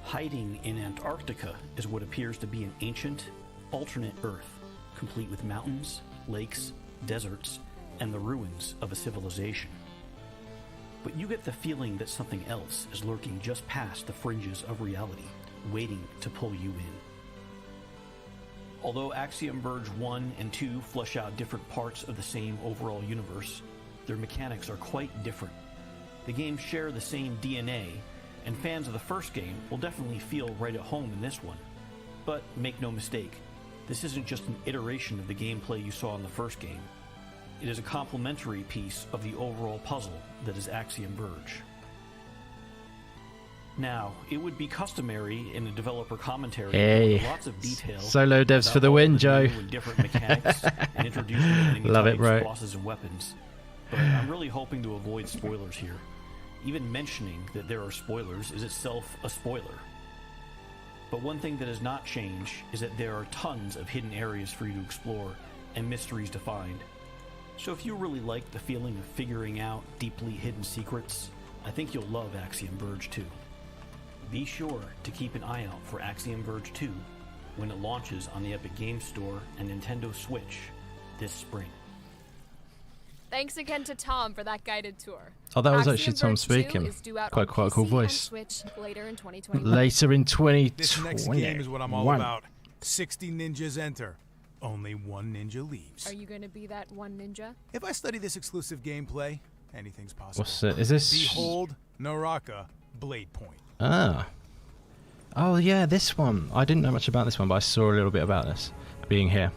Hiding in Antarctica is what appears to be an ancient, alternate Earth, complete with mountains, lakes, deserts, and the ruins of a civilization. But you get the feeling that something else is lurking just past the fringes of reality, waiting to pull you in. Although Axiom Verge 1 and 2 flesh out different parts of the same overall universe, their mechanics are quite different. The games share the same DNA, and fans of the first game will definitely feel right at home in this one. But make no mistake, this isn't just an iteration of the gameplay you saw in the first game. It is a complementary piece of the overall puzzle that is Axiom Verge. Now, it would be customary in a developer commentary with lots of details. Solo devs for the win, Joe. Different mechanics and introducing enemy Love it, types, bro. bosses, and weapons. But I'm really hoping to avoid spoilers here. Even mentioning that there are spoilers is itself a spoiler. But one thing that has not changed is that there are tons of hidden areas for you to explore and mysteries to find. So if you really like the feeling of figuring out deeply hidden secrets, I think you'll love Axiom Verge 2. Be sure to keep an eye out for Axiom Verge 2 when it launches on the Epic Games Store and Nintendo Switch this spring. Thanks again to Tom for that guided tour. Oh, that was Axiom actually Tom Verge 2 speaking. is due out Quite on a cool PC voice. and Switch later in 2020. Later in 2020. This next game is what I'm all about. 60 ninjas enter. Only one ninja leaves. Are you going to be that one ninja? If I study this exclusive gameplay, anything's possible. What's it? Is this? Behold, Naraka Bladepoint. Ah. Oh yeah, this one. I didn't know much about this one, but I saw a little bit about this being here.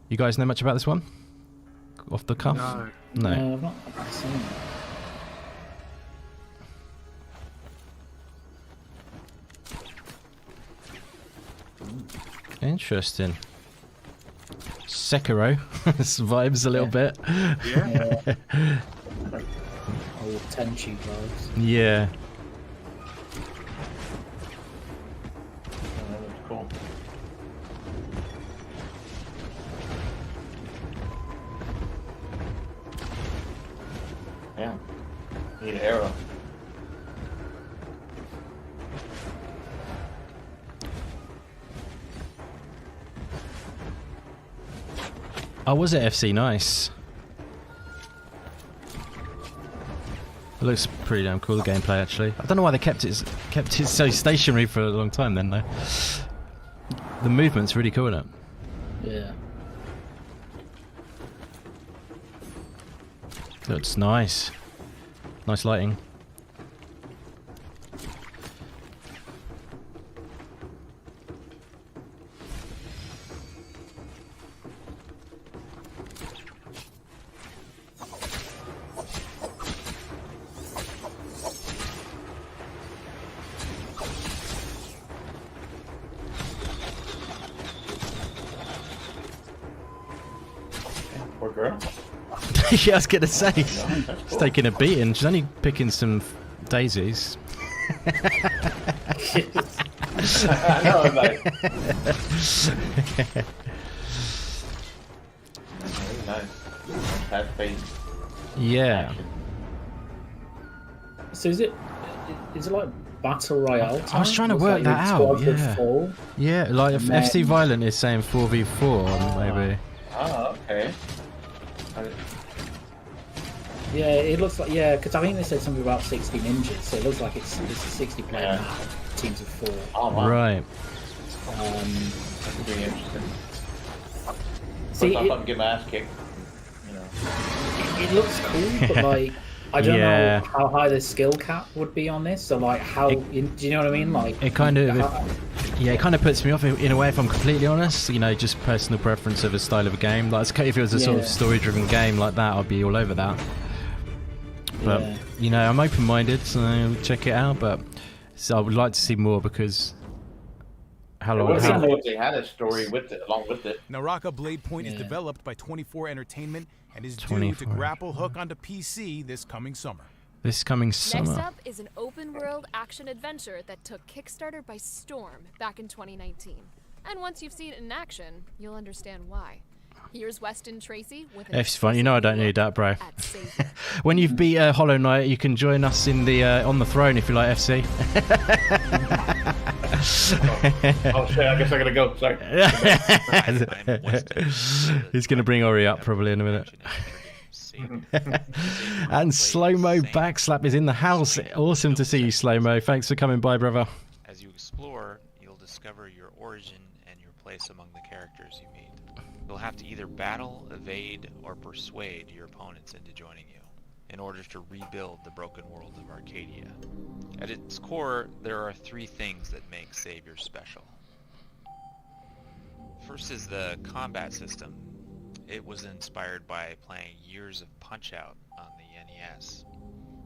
You guys know much about this one? Off the cuff? No, No. I've not seen it. Interesting. Sekiro vibes a little bit. Yeah. Old Tenchi vibes. Yeah. That's cool. Yeah. Need an arrow. Oh, was it FC? Nice. It looks pretty damn cool, the gameplay, actually. I don't know why they kept it so stationary for a long time then, though. The movement's really cool, isn't it? Yeah. Looks nice. Nice lighting. Poor girl. Yeah, I was gonna say, she's taking a beating. She's only picking some daisies. I know, I'm like. Nice. Fast pace. Yeah. So is it like battle royale? I was trying to work that out. Yeah. Yeah, like if FC Violent is saying 4v4, maybe. Oh, okay. Yeah, it looks like, yeah, because I think they said something about 60 ninjas, so it looks like it's a 60 player map, teams of 4. Oh, wow. Right. That could be interesting. See, Put up and get my ass kicked. You know. It looks cool, but like, I don't know how high the skill cap would be on this. So like, do you know what I mean? Like, it kind of, it kind of puts me off in a way. If I'm completely honest, you know, just personal preference of a style of a game. Like, if it was a sort of story-driven game like that, I'd be all over that. But you know, I'm open-minded, so check it out. But I would like to see more because how long? If they had a story with it, along with it. Naraka Bladepoint is developed by 24 Entertainment and is due to grapple hook onto PC this coming summer. This coming summer. Next up is an open-world action-adventure that took Kickstarter by storm back in 2019. And once you've seen it in action, you'll understand why. Here's Weston Tracy with an It's fine. You know I don't need that, bro. When you've beat Hollow Knight, you can join us in the on the throne if you like FC. Oh shit! I guess I gotta go. Sorry. He's gonna bring Ori up probably in a minute. And Slow-Mo Backslap is in the house. Awesome to see you, Slow-Mo. Thanks for coming by, brother. As you explore, you'll discover your origin and your place among the characters you meet. You'll have to either battle, evade, or persuade your opponents into joining you. in order to rebuild the broken world of Arcadia. At its core, there are 3 things that make Savior special. First is the combat system. It was inspired by playing years of Punch-Out on the NES.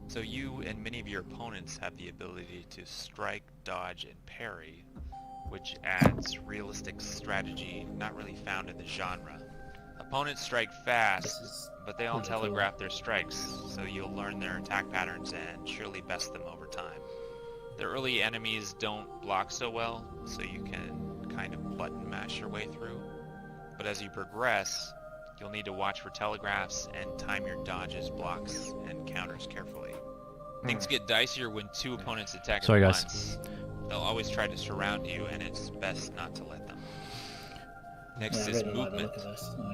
So you and many of your opponents have the ability to strike, dodge, and parry, which adds realistic strategy not really found in the genre. Opponents strike fast, but they all telegraph their strikes, so you'll learn their attack patterns and surely best them over time. The early enemies don't block so well, so you can kind of button mash your way through. But as you progress, you'll need to watch for telegraphs and time your dodges, blocks, and counters carefully. Things get dicier when 2 opponents attack at once. They'll always try to surround you, and it's best not to let them. Next is movement.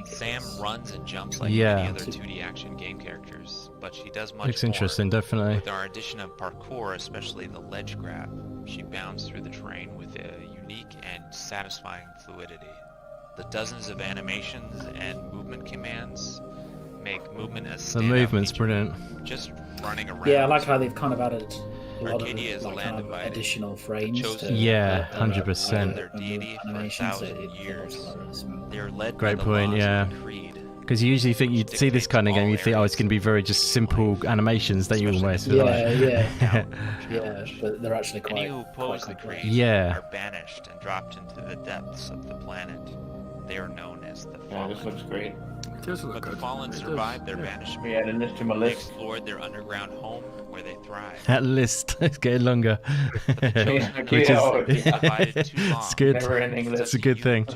Sam runs and jumps like any other 2D action game characters, but she does much Looks more. interesting, definitely. With our addition of parkour, especially the ledge grab, she bounds through the terrain with a unique and satisfying fluidity. The dozens of animations and movement commands make movement a standout. The movement's feature. brilliant. Just running around. Yeah, I like how they've kind of added a lot Arcadia is of a like, land kind of divided. additional frames. To, 100%. Their deity for 1,000 years. They're led Great by the point, laws yeah. of the creed. Because you usually think you'd see this kind of game, you think, oh, it's going to be very just simple animations, don't you almost? Yeah, but they're actually quite. Any who oppose the creed are banished and dropped into the depths of the planet. They are known as the Fallen. Yeah, this looks great. But the Fallen survived their banishment. We added this to my They list. explored their underground home where they thrive. That list is getting longer. Which is, it's good. It's a good thing.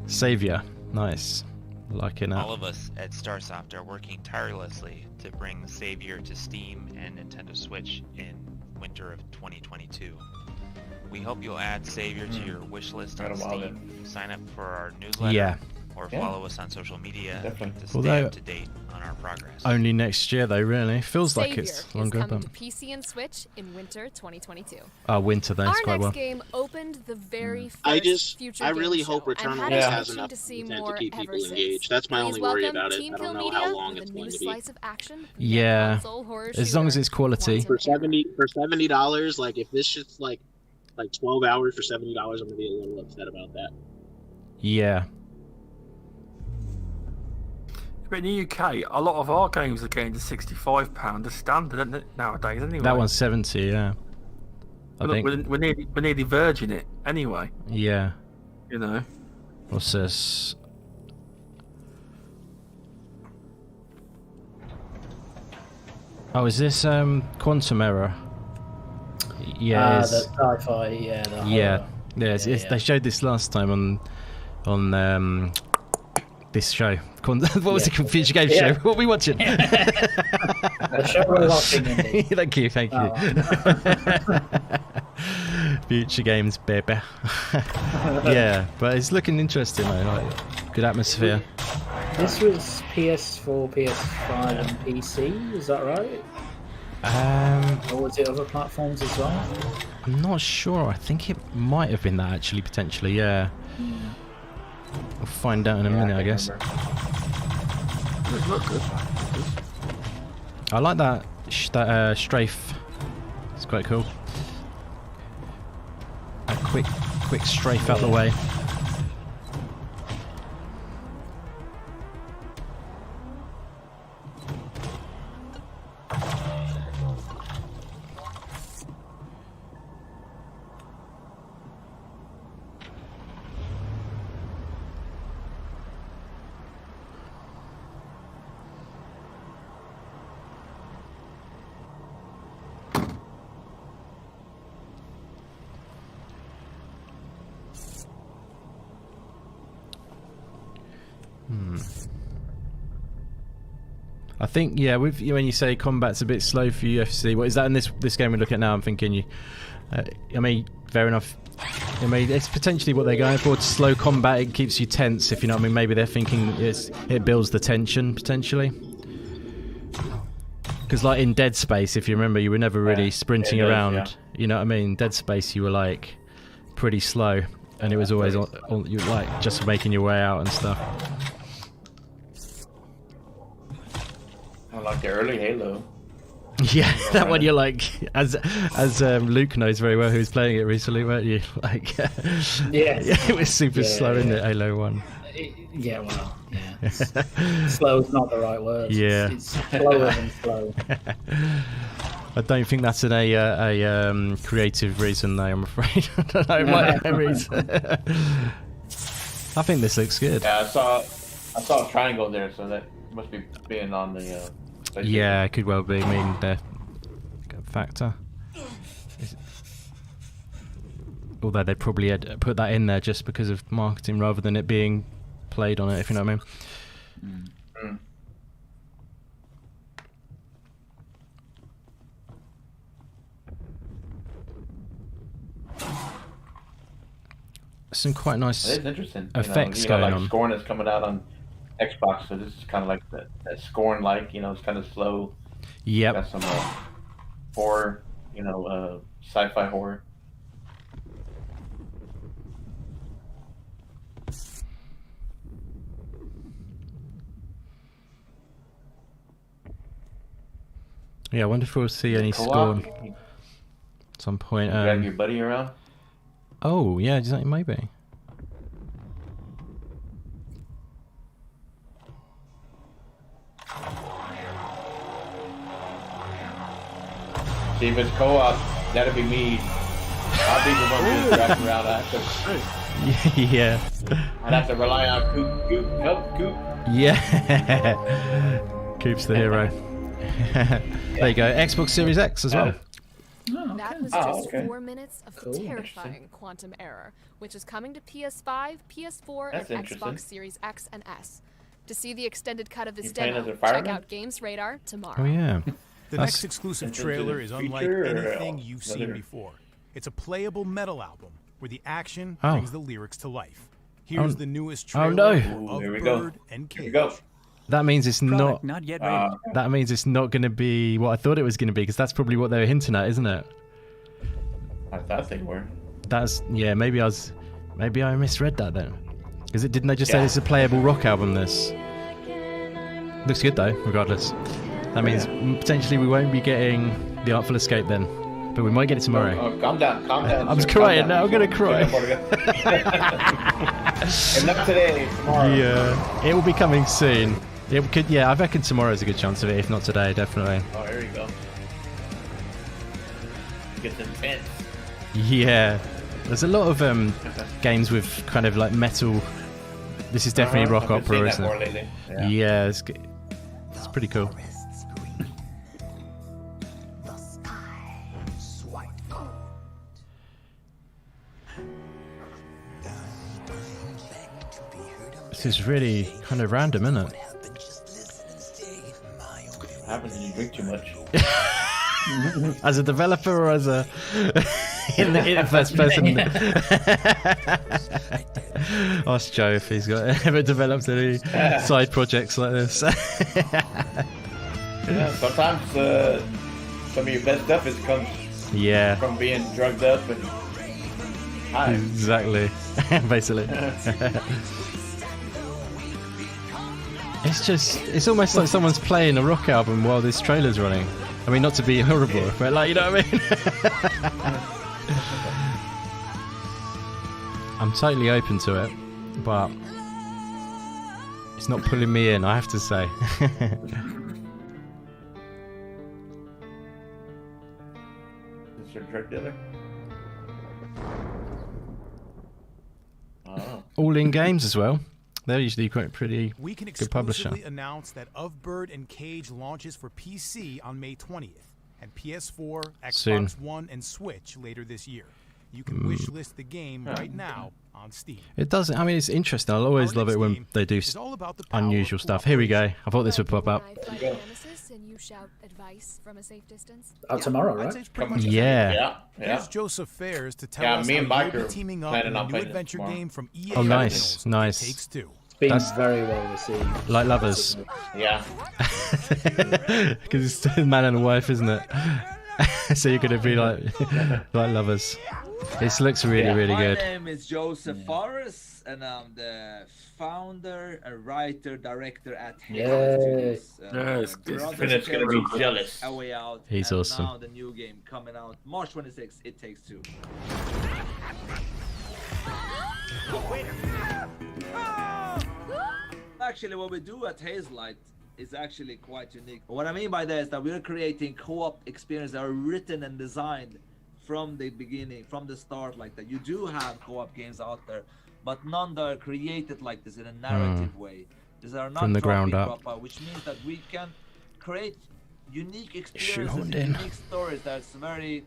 Savior, nice. Liking it. All of us at Starsoft are working tirelessly to bring Savior to Steam and Nintendo Switch in winter of 2022. We hope you'll add Savior to your wish list on Steam, sign up for our newsletter, or follow us on social media to stay up to date on our progress. Only next year though, really. Feels like it's longer. Savior is coming to PC and Switch in winter 2022. Oh, winter then, it's Our quite next well. game opened the very first future I really game hope show Returnal and had has a enough to see content more to keep ever people since. engaged. That's my Please only worry welcome about it. Team I don't Kill know how Media long with it's a going new to be. slice of action. Yeah, console horror as long as it's quality. For $70, like if this shit's like 12 hours for $70, I'm gonna be a little upset about that. Yeah. But in the UK, a lot of our games are getting to £65 as standard, isn't it, nowadays? Anyway, That one's 70, yeah. I Look, think. we're nearly verging it anyway. Yeah. You know. What's this? Oh, is this Quantum Error? Yeah. The sci-fi, yeah. The horror. It's, they showed this last time on this show. What was it? Future Game Show. What are we watching? The show we're watching. Thank you. Future Games, baby. Yeah, but it's looking interesting though. Like, good atmosphere. This was PS4, PS5, and PC. Is that right? Or was it other platforms as well? I'm not sure. I think it might have been that actually, potentially. Yeah. We'll find out in a minute, I guess. Look good. I like that strafe. It's quite cool. A quick strafe out the way. I think with when you say combat's a bit slow for UFC, what is that in this game we look at now? I'm thinking I mean, fair enough. I mean, it's potentially what they're going for. Slow combat, it keeps you tense. If you know what I mean, maybe they're thinking it builds the tension potentially. Because like in Dead Space, if you remember, you were never really sprinting around. Yeah. You know what I mean? Dead Space, you were like pretty slow, and it was always you were like just making your way out and stuff. Like the early Halo. Yeah, that one you're like, as Luke knows very well, who's playing it recently, weren't you? Like, yeah, it was super slow, isn't it? Halo 1. Yeah, well, yeah. Slow is not the right word. Yeah, it's slower than slow. I don't think that's a creative reason, though. I'm afraid. I don't know. It might be a reason. I think this looks good. Yeah, I saw a triangle there, so that must be being on the. Yeah, it could well be. I mean, the factor. Although they probably had put that in there just because of marketing rather than it being played on it, if you know what I mean. Mm. Some quite nice It is interesting. effects you know, going like on. Scorn is coming out on Xbox, so this is kind of like that Scorn-like. It's kind of slow. Yep. Got some horror, sci-fi horror. Yeah, I wonder if we'll see any Scorn at some point. You have your buddy around? Oh, yeah, maybe. See, if it's co-op, that'd be me. I'll be the one who's driving around. Yeah. I'd have to rely on Coop. Help, Coop. Yeah. Coop's the hero. There you go. Xbox Series X as well. That was just 4 minutes of terrifying quantum error, which is coming to PS5, PS4, That's and interesting. Xbox Series X and S. To see the extended cut of this playing demo, as a fireman? check out Games Radar tomorrow. Oh, yeah. The next exclusive trailer is unlike anything you've seen before. It's a playable metal album where the action brings the lyrics to life. Here's the newest trailer of Bird and Cage. That means it's not. Not yet ready. That means it's not going to be what I thought it was going to be, because that's probably what they were hinting at, isn't it? I thought they were. Maybe I misread that then, because didn't they just say this is a playable rock album? This looks good though, regardless. That means potentially we won't be getting the Artful Escape then, but we might get it tomorrow. Oh, calm down. I'm just crying now. I'm gonna cry. And not today, tomorrow. Yeah, it will be coming soon. It could. Yeah, I reckon tomorrow's a good chance of it. If not today, definitely. Oh, here you go. Gets intense. Yeah, there's a lot of games with kind of like metal. This is definitely rock I've been opera, seeing isn't that it? more lately. Yeah, it's pretty cool. This is really kind of random, isn't it? What happens when you drink too much? As a developer or as a in the first person? Ask Joe if he's ever developed any side projects like this. Yeah, sometimes some of your best stuff comes from being drugged up and high. Exactly. Basically. It's almost like someone's playing a rock album while this trailer's running. I mean, not to be horrible, but like, you know what I mean? I'm totally open to it, but it's not pulling me in, I have to say. Is your drug dealer? Oh. All in games as well. They're usually quite pretty We can good publisher. exclusively announce that Of Bird and Cage launches for PC on May 20th, and PS4, Xbox Soon. One, and Switch later this year. You can wishlist the game right now on Steam. It does. I mean, it's interesting. I'll always love it when they do unusual stuff. Here we go. I thought this would pop up. And you shout advice from a safe distance. Tomorrow, I'd right? say it's pretty much Yeah. Here's Joseph Fares to tell us me and how Mike you'll are be teaming up planning in a on new playing this adventure tomorrow. game from EA. Oh, nice, Originals, nice. It Takes Two. Been That's- very well received. Like lovers. Yeah. Because it's a man and a wife, isn't it? So you're gonna be like lovers. This looks really good. My name is Joseph Forrest, and I'm the founder, and writer, director at Yes. It's gonna be jealous. A Way Out. He's and awesome. Now the new game coming out March 26th. It Takes Two. Actually, what we do at Hazelight is actually quite unique. What I mean by that is that we're creating co-op experiences that are written and designed from the beginning, from the start, like that. You do have co-op games out there, but none that are created like this in a narrative way. These are not From the ground up. which means that we can create unique experiences, unique stories. That's very.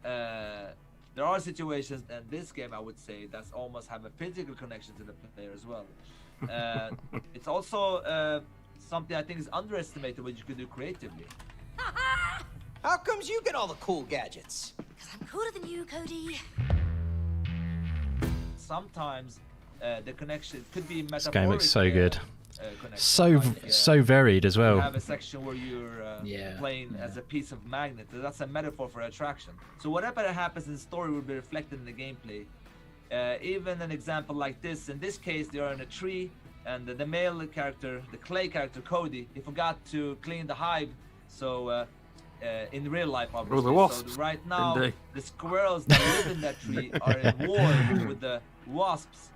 There are situations in this game, I would say, that's almost have a physical connection to the player as well. It's also something I think is underestimated what you can do creatively. How comes you get all the cool gadgets? I'm cooler than you, Cody. Sometimes the connection could be metaphorical. This game looks so good. So varied as well. You have a section where you're playing as a piece of magnet. That's a metaphor for attraction. So whatever happens in the story will be reflected in the gameplay. Even an example like this. In this case, they are in a tree, and the male character, the clay character Cody, he forgot to clean the hive. So in real life, obviously. the wasps. So right now, Indeed. the squirrels that live in that tree are in war with the wasps.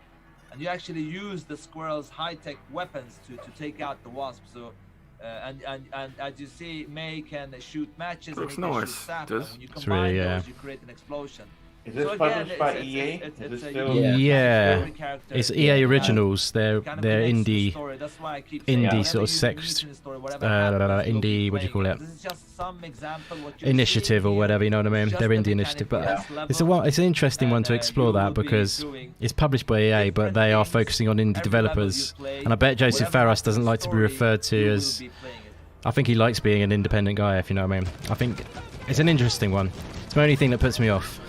And you actually use the squirrels' high-tech weapons to take out the wasps. So, and as you see, May can shoot matches. Looks and he can nice. shoot sap, It and does. when you It's combine really, those, you create an explosion. Is this So published again, by it's- EA? it's- Is it's it a still? Yeah, character. it's EA Originals. They're Kind of connects to the indie, story. That's why I keep saying indie whenever sort of you sex, meet in the story, whatever happens, you'll be indie. What do you call playing. it? This is just some example what you're Initiative seeing or whatever, you know what I mean? Just They're the indie mechanic initiative, for but this it's it's an interesting one to explore that because it's published by EA, but they are focusing on indie developers. And I bet Joseph Faras doesn't like to be referred to as. I think he likes being an independent guy, if you know what I mean. I think it's an interesting one. It's the only thing that puts me off.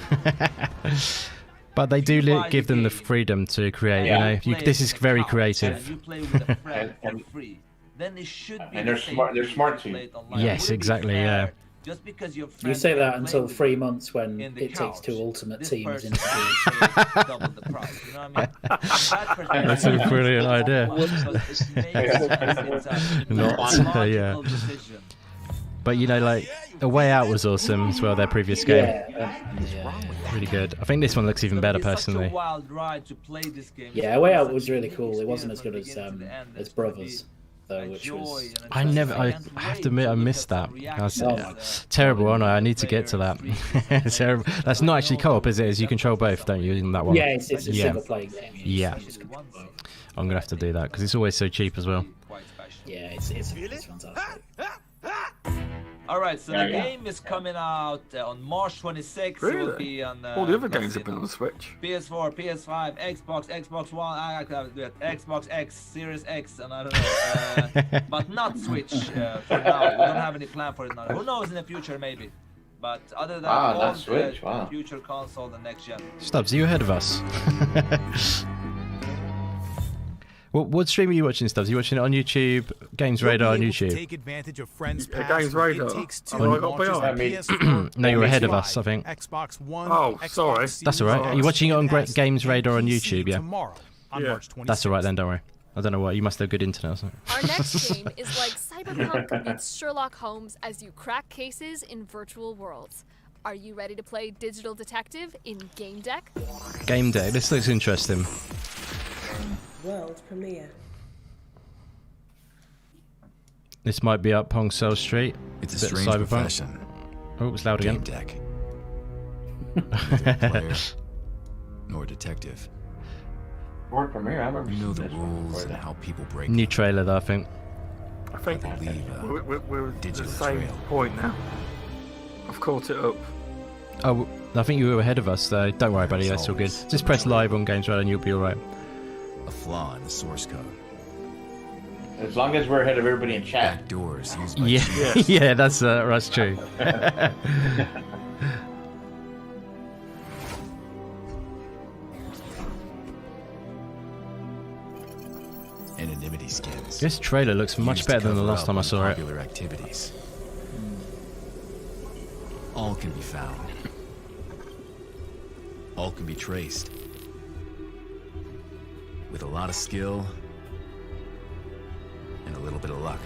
But they do give them the freedom to create. Yeah. You know, this is very creative. And you play with a friend for free. Then it should be And they're the same smart. They're thing smart to too. play it online. Yes, Would it be exactly, fair yeah. Just because your You friend say that can until play with 3 you months when in the It Takes Two couch, Ultimate this Team is person introduced. pays double the price. You know what I mean? That's a brilliant idea. Not, yeah. But you know, like A Way Out was awesome as well. Their previous game, really good. I think this one looks even better personally. Wild ride to play this game. Yeah, A Way Out was really cool. It wasn't as good as Brothers, though, which was. I have to admit, I missed that. That's terrible, aren't I? I need to get to that. It's terrible. That's not actually co-op, is it? Is you control both, don't you, in that one? Yeah, it's a single player game. Yeah. I'm gonna have to do that because it's always so cheap as well. Yeah, it's fantastic. All right, so the game is coming out on March 26th. It will Really? be on All the other games have been on the Switch. PS4, PS5, Xbox, Xbox One, Xbox X, Series X, and I don't know, but not Switch for now. We don't have any plan for it now. Who knows in the future, maybe. But other than all not the Switch. Wow. future console, the next gen. Stubz, are you ahead of us? What stream are you watching, Stubz? Are you watching it on YouTube? Games Radar on YouTube? Take advantage of friends Games Radar. It Takes Two Oh, I got launches behind. on PS4, No, you're ahead of PS5, us, I think. Xbox One, Oh, Xbox sorry. That's all right. Are you Series watching it on X, Games Radar on and YouTube? PC Yeah. tomorrow on March 26th. That's all right then. Don't worry. I don't know what. You must have good internet or something. Our next game is like Cyberpunk meets Sherlock Holmes as you crack cases in virtual worlds. Are you ready to play Digital Detective in Gamedec? Gamedec. This looks interesting. World premiere. This might be up Hong Sell Street. It's a Bit strange Cyberpunk. profession. Oh, it's loud again. Gamedec. Neither player nor detective. World premiere. I remember. You know the this one rules before and that. how people break New trailer though, I think. I think I believe, we're at the digital same trail. point now. I've caught it up. Oh, I think you were ahead of us though. Don't worry, buddy. That's all good. Just press live on Games Radar and you'll be all right. a flaw in the source code. As long as we're ahead of everybody in chat. Backdoors used by Yeah, cheaters. yeah, that's true. Anonymity skins. This trailer looks much used to better than the cover last up time I on saw it. popular activities. All can be found. All can be traced. With a lot of skill and a little bit of luck.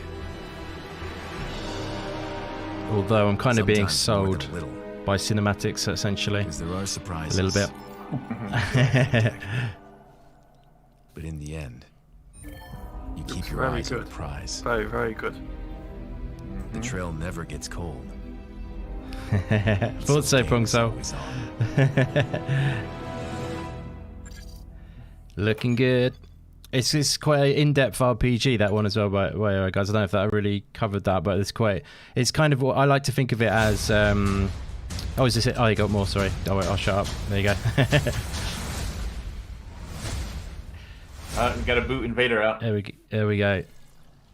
Although I'm kind of being Sometimes more than sold little. by cinematics, essentially. Because there are surprises. A little bit. But in the end, you keep Looks your very eyes on good. the prize. Very, very good. The trail never gets cold. Thought so, Pungsol. Looking good. It's quite an in-depth RPG, that one as well, by the way, guys. I don't know if that really covered that, but it's kind of what I like to think of it as. Oh, is this it? Oh, you got more, sorry. Oh, wait, I'll shut up. There you go. We got to boot Invader out. There we go.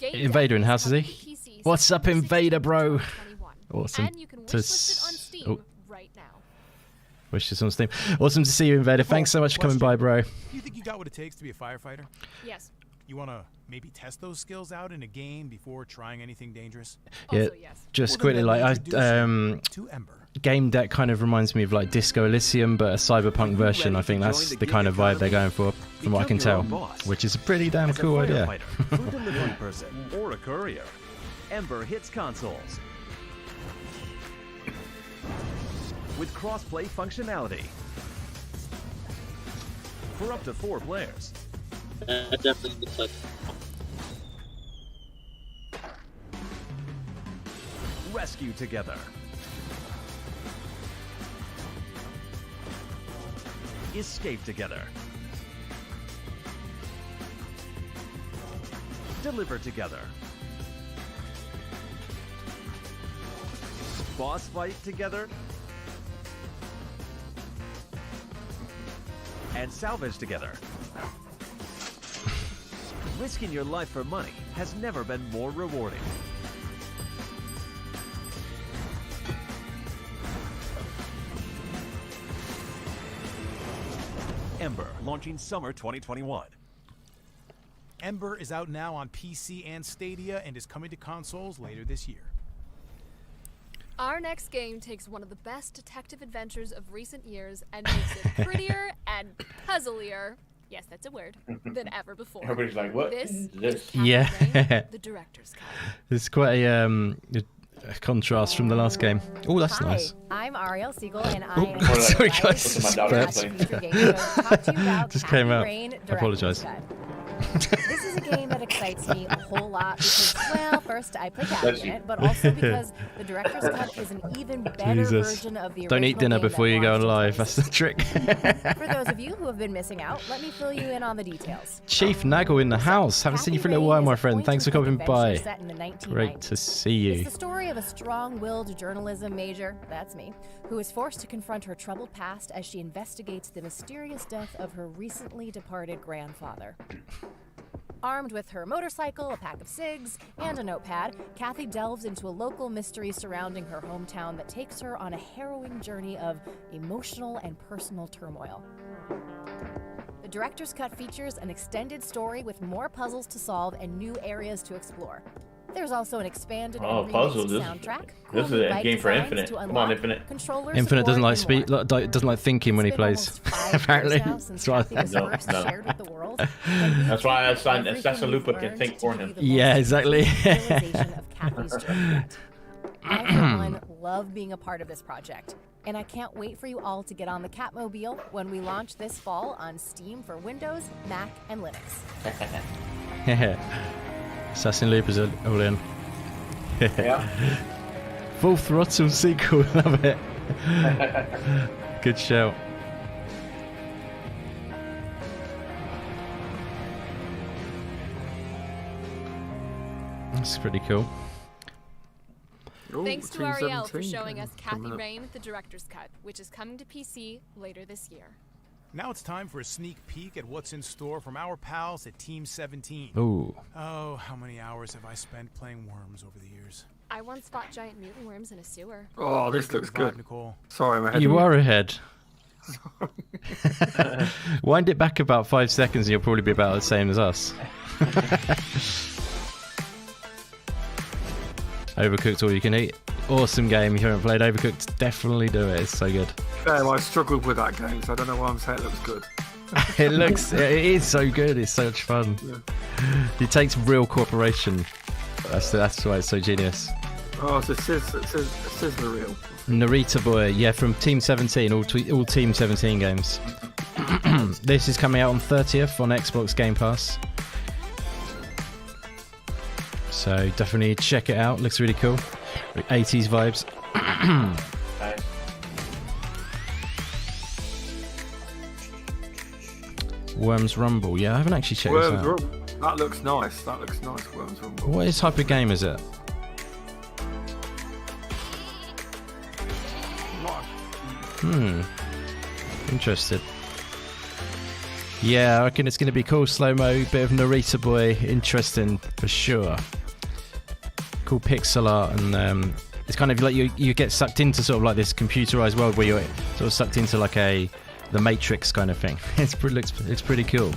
Invader in house, is he? What's up, Invader, bro? Awesome. And you can wishlist it on Steam right now. Wish this on Steam. Awesome to see you, Invader. Thanks so much for coming by, bro. Do you think you got what it takes to be a firefighter? Yes. You want to maybe test those skills out in a game before trying anything dangerous? Yeah, just quickly, like Gamedec kind of reminds me of like Disco Elysium, but a cyberpunk version. I think that's the kind of vibe they're going for, from what I can tell, which is a pretty damn cool idea. Food delivery person, or a courier. Ember hits consoles with cross-play functionality for up to 4 players. Definitely looks like. Rescue together. Escape together. Deliver together. Boss fight together. And salvage together. Risking your life for money has never been more rewarding. Ember, launching summer 2021. Ember is out now on PC and Stadia and is coming to consoles later this year. Our next game takes one of the best detective adventures of recent years and makes it prettier and puzzlier, yes, that's a word, than ever before. Everybody's like, what This is this? Yeah. the director's cut. It's quite a contrast from the last game. Oh, that's Hi, nice. I'm Ariel Siegel, and I am Sorry, excited guys. to be your next feature game show to talk to you about Just Kathy came out. Rain, I Director's apologise. Cut. This is a game that excites me a whole lot because, well, first I play Kathy in it, but also because the Director's Cut is an even better Jesus. version of the Don't eat original dinner game before that you go launched in live. That's the trick. For those of you who have been missing out, let me fill you in on the details. Chief Nagel in the house. Haven't seen you for a little while, my friend. Thanks for coming by. Set in the 1990s. Great to see It's you. the story of a strong-willed journalism major, that's me, who is forced to confront her troubled past as she investigates the mysterious death of her recently departed grandfather. Armed with her motorcycle, a pack of cigs, and a notepad, Kathy delves into a local mystery surrounding her hometown that takes her on a harrowing journey of emotional and personal turmoil. The Director's Cut features an extended story with more puzzles to solve and new areas to explore. There's also an expanded and puzzles. remixed soundtrack. This is a game for Infinite. Come on, Infinite. Infinite doesn't like speak, doesn't like thinking when he plays. Apparently, that's why. That's why I signed Sassalupa can think for him. Yeah, exactly. I, for one, love being a part of this project, and I can't wait for you all to get on the Catmobile when we launch this fall on Steam for Windows, Mac, and Linux. Assassin Loop is all in. Yeah. Full throttle sequel, love it. Good shout. That's pretty cool. Thanks to Ariel for 17 showing us coming Kathy up. Rain, the Director's Cut, which is coming to PC later this year. Now it's time for a sneak peek at what's in store from our pals at Team 17. Ooh. Oh, how many hours have I spent playing Worms over the years? I once fought giant mutant worms in a sewer. Oh, this looks good. Nicole. Sorry, I'm ahead. You are ahead. Wind it back about 5 seconds and you'll probably be about the same as us. Overcooked all you can eat. Awesome game. If you haven't played Overcooked, definitely do it. It's so good. Yeah, I struggled with that game, so I don't know why I'm saying it looks good. It is so good. It's so much fun. Yeah. It takes real cooperation. That's why it's so genius. Oh, it's a sizzler reel. Narita Boy, yeah, from Team 17, all Team 17 games. This is coming out on 30th on Xbox Game Pass. So definitely check it out. Looks really cool. 80s vibes. Worms Rumble. Yeah, I haven't actually checked this out. That looks nice. Worms Rumble. What type of game is it? Interested. Yeah, I reckon it's going to be cool. Slow-mo, bit of Narita Boy. Interesting for sure. Cool pixel art, and it's kind of like you get sucked into sort of like this computerized world where you're sort of sucked into like the Matrix kind of thing. It's pretty cool.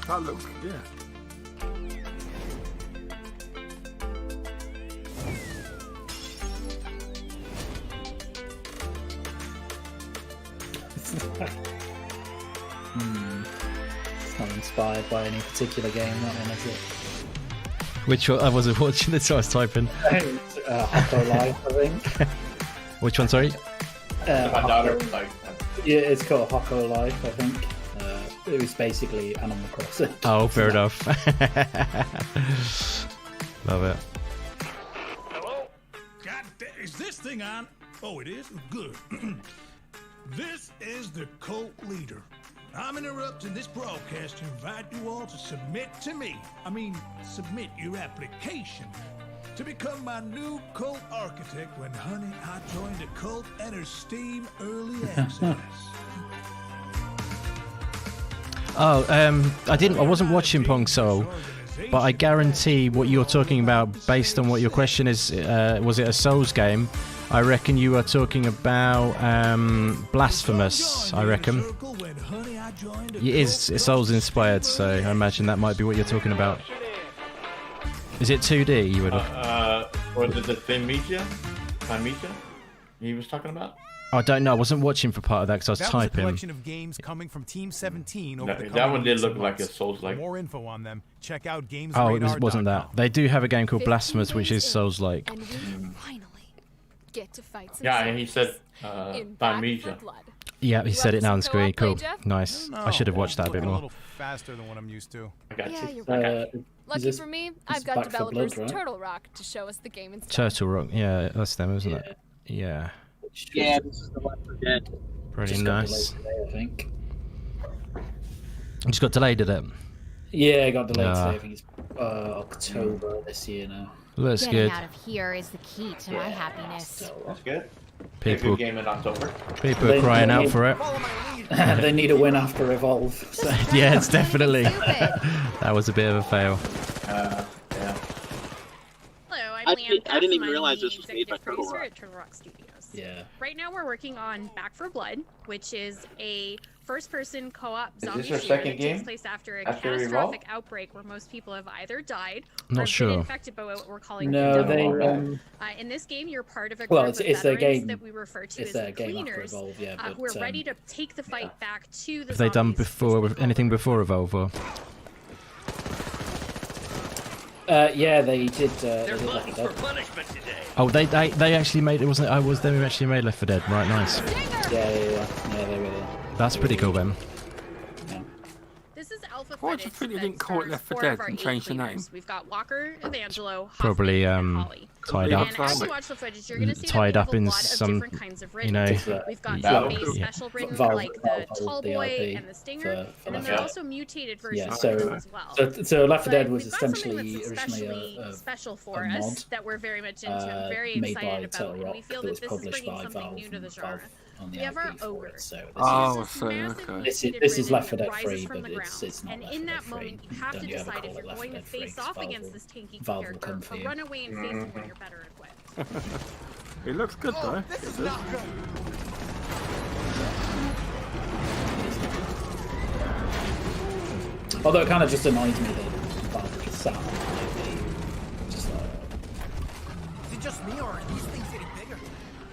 That looks, yeah. It's not inspired by any particular game, that one, is it? Which one? I wasn't watching this, so I was typing. Hoko Life, I think. Which one, sorry? My daughter like. Yeah, it's called Hoko Life, I think. It was basically Animal Crossing. Oh, fair enough. Love it. Hello? God damn, is this thing on? Oh, it is? Good. This is the cult leader. I'm interrupting this broadcast to invite you all to submit your application to become my new cult architect when, honey, I joined a cult enters Steam Early Access. Oh, I wasn't watching Pong Soul, but I guarantee what you're talking about, based on what your question is, was it a Souls game? I reckon you are talking about Blasphemous, I reckon. It is Souls inspired, so I imagine that might be what you're talking about. Is it 2D you would Was it the Thymesia he was talking about? I don't know. I wasn't watching for part of that because I was typing. That was a collection of games coming from Team 17 over the that one did look like a Souls-like. For more info on them, check out games. Oh, it wasn't that. They do have a game called Blasphemous, which is Souls-like. And we finally get to fight some and he said Thymesia. Yeah, he said it now on screen. Cool. Nice. I should have watched that a bit A more. little faster than what I'm used to. I got you. You're right. Lucky for me, I've got developers Turtle Rock to show us the game instead. Turtle Rock, yeah, that's them, isn't it? Yeah. Yeah, this is the one for Dead. Pretty nice. Today, I think. It just got delayed, did it? Yeah, it got delayed today. I think it's October this year now. Looks Getting good. out of here is the key to my happiness. That's good. People game in October. People are crying out for it. They need a win after Evolve. So. Yeah, it's definitely. That was a bit of a fail. Yeah. Hello, I'm Leanne. I didn't even realize this was made by Turtle Rock. At Turtle Rock Studios. Yeah. Right now we're working on Back 4 Blood, which is a first-person co-op zombie this your shooter second that game? takes place after a After catastrophic Evolve? outbreak where most people have either died Not or sure. been infected by what we're calling No, the they. devil. In this game, you're part of a group Well, of it's their veterans game. that we refer to It's as their the game after cleaners, Evolve, yeah. But, who are ready to take the fight back to the Have they done zombies. before anything before Evolve? Or? Yeah, they did. They did Left 4 Dead. punishment today. Oh, they actually made it. Wasn't it? I was them who actually made Left 4 Dead. Right, nice. Yeah, they were there. That's pretty cool, then. This is Alpha Why do you footage think you that didn't call it stars Left 4 4 Dead of our and 8 change the name? cleaners. We've got Walker, Evangelo, Probably Hoffman, and Holly. tied up. And as you watch the footage, you're going to see Tied that up we in have a lot of some, different kinds of you know. rigs. We've got some base special rigs like the Tall Boy and the Stinger, and then there are also mutated versions of them as well. So Left 4 Dead was We've got something essentially that's originally especially special for a us mod, that we're very much into and very made by excited about, Turtle and we Rock feel that that was this is published bringing by something Valve new to the and genre. on the We have our IP for ogre. it. So This is Left 4 Dead rises 3, from but the it's not and Left 4 in Dead that 3. moment, you have to Don't you ever decide call if it you're Left going 4 to Dead 3, face 'cause off Valve against will- this tanky Valve will character come for or you. run away and face him when you're better equipped. It looks good though. Although it kind of just annoys me that Valve just sat on it. Just like, Is it just me or are these things getting bigger?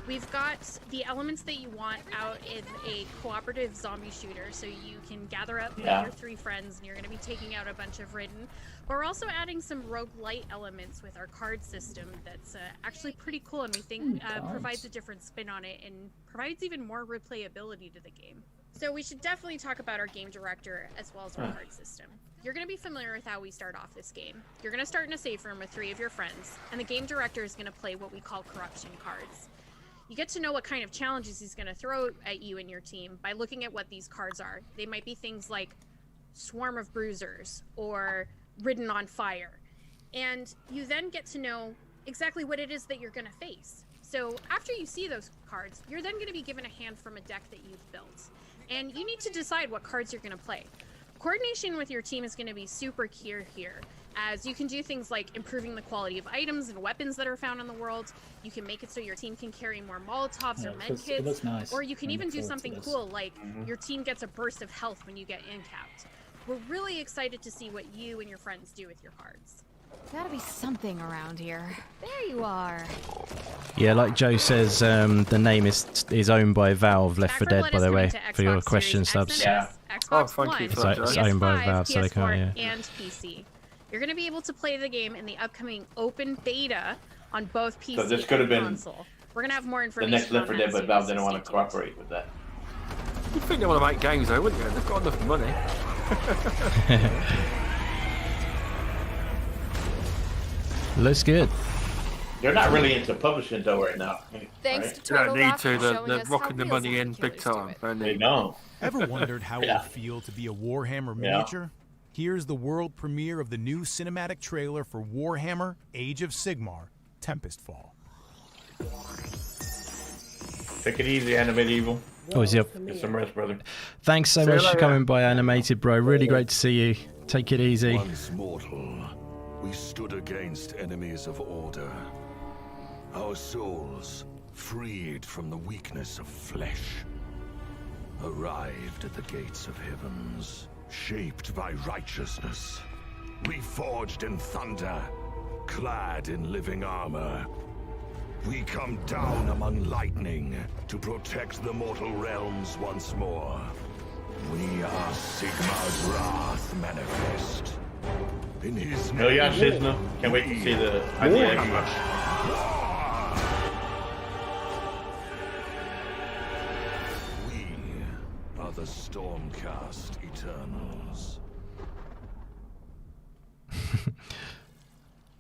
We've got the elements that you want out in a cooperative zombie shooter, so you can gather up with your 3 friends and you're going to be taking out a bunch of Ridden. But we're also adding some roguelite elements with our card system that's actually pretty cool, and we think provides a different spin on it and provides even more replayability to the game. So we should definitely talk about our game director as well as our card system. You're going to be familiar with how we start off this game. You're going to start in a safe room with 3 of your friends, and the game director is going to play what we call corruption cards. You get to know what kind of challenges he's going to throw at you and your team by looking at what these cards are. They might be things like Swarm of Bruisers or Ridden on Fire. And you then get to know exactly what it is that you're going to face. So after you see those cards, you're then going to be given a hand from a deck that you've built. And you need to decide what cards you're going to play. Coordination with your team is going to be super key here, as you can do things like improving the quality of items and weapons that are found in the world. You can make it so your team can carry more Molotovs or med kits, nice. or you can even do forward to something this. cool like your team gets a burst of health when you get incapped. We're really excited to see what you and your friends do with your cards. Gotta be something around here. There you are. Yeah, like Joe says, the name is owned by Valve, Left 4 Dead, by the way, for your question, Stubz. Xbox One, It's owned by Valve, so they can't, PS4, and PC. You're going to be able to play the game in the upcoming open beta on both PC So this could have and been console. We're going to have more The information next Left 4 on Dead, that but soon, Valve so didn't want stay to tuned. cooperate with that. You'd think they want to make games though, wouldn't you? They've got enough money. Looks good. They're not really into publishing though right now. Thanks right? to Turtle They don't need Rock to. for showing They're us rocking how the money real in zombie big killers do time. it. Don't They don't. Ever wondered how it Yeah. would feel to be a Warhammer Yeah. miniature? Here's the world premiere of the new cinematic trailer for Warhammer Age of Sigmar, Tempest Fall. Take it easy, Animated Evil. Oh, is he up? Get some rest, brother. Thanks so much for coming by, Animated Bro. Really great to see you. Take it easy. Once mortal, we stood against enemies of order. Our souls, freed from the weakness of flesh, arrived at the gates of heavens, shaped by righteousness. We forged in thunder, clad in living armor. We come down among lightning to protect the mortal realms once more. We are Sigmar's wrath manifest. In his Hell yeah, Shizna. Can't wait to see the idea. We are the Stormcast Eternals.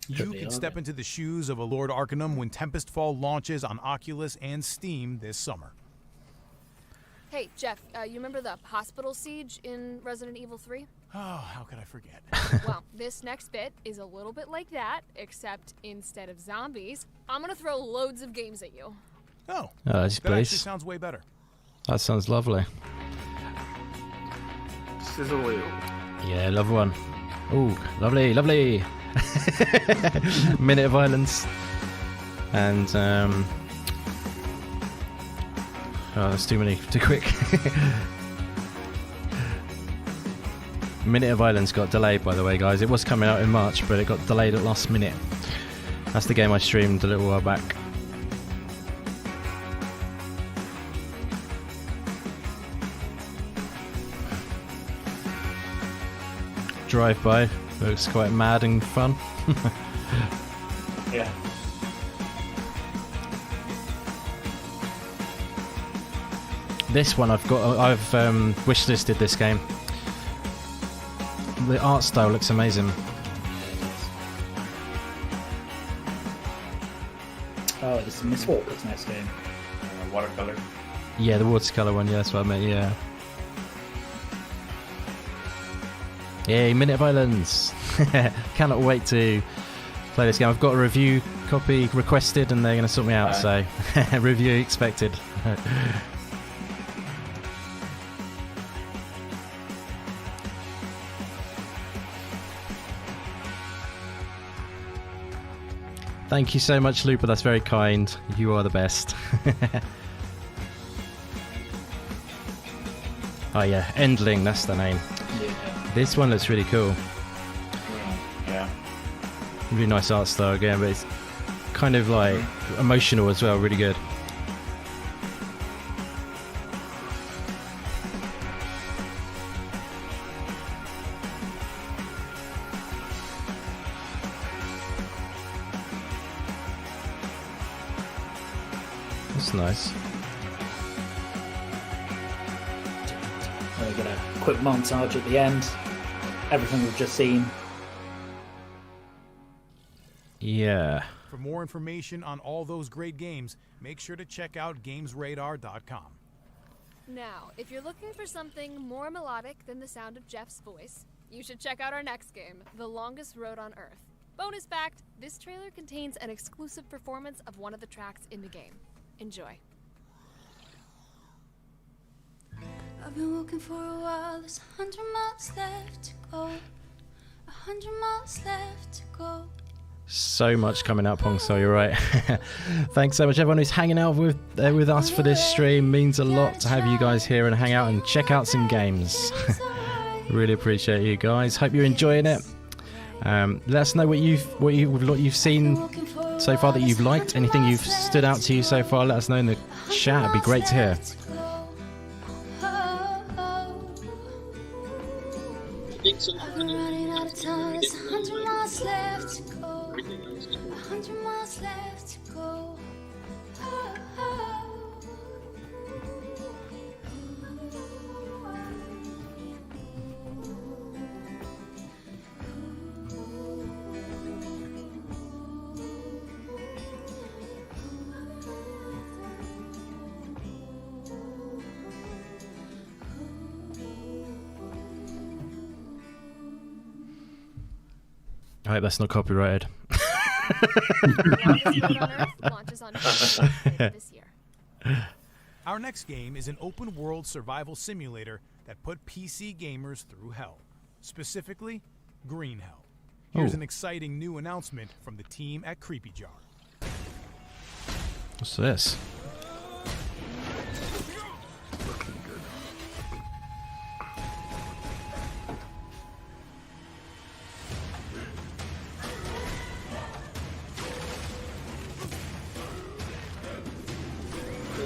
You can step into the shoes of a Lord Arcanum when Tempest Fall launches on Oculus and Steam this summer. Hey, Jeff, you remember the hospital siege in Resident Evil 3? Oh, how could I forget? Well, this next bit is a little bit like that, except instead of zombies, I'm gonna throw loads of games at you. Oh, yes, that actually please. sounds way better. That sounds lovely. Sizzle wheel. Yeah, love one. Ooh, lovely, lovely. Minute of Violence. And, oh, that's too many, too quick. Minute of Violence got delayed, by the way, guys. It was coming out in March, but it got delayed at last minute. That's the game I streamed a little while back. Drive-by looks quite mad and fun. Yeah. This one I've wishlisted this game. The art style looks amazing. Oh, this is what this next game. Watercolor. Yeah, the watercolor one. Yeah, that's what I meant. Yeah. Yay, Minute of Violence. Cannot wait to play this game. I've got a review copy requested and they're going to sort me out, so review expected. Thank you so much, Looper. That's very kind. You are the best. Oh yeah, Endling, that's the name. Yeah. This one looks really cool. Yeah. Really nice art style again, but it's kind of like emotional as well, really good. That's nice. We get a quick montage at the end. Everything we've just seen. Yeah. For more information on all those great games, make sure to check out GamesRadar.com. Now, if you're looking for something more melodic than the sound of Jeff's voice, you should check out our next game, The Longest Road on Earth. Bonus fact, this trailer contains an exclusive performance of one of the tracks in the game. Enjoy. I've been walking for a while, there's 100 miles left to go. 100 miles left to go. So much coming out, Pong, so you're right. Thanks so much everyone who's hanging out with us for this stream. Means a lot to have you guys here and hang out and check out some games. Really appreciate you guys. Hope you're enjoying it. Let us know what you've seen so far that you've liked. Anything you've stood out to you so far, let us know in the chat. It'd be great to hear. I'm running out of time, there's 100 miles left to go. 100 miles left to go. I hope that's not copyrighted. Our next game is an open-world survival simulator that put PC gamers through hell. Specifically, green hell. Here's an exciting new announcement from the team at Creepy Jar. What's this?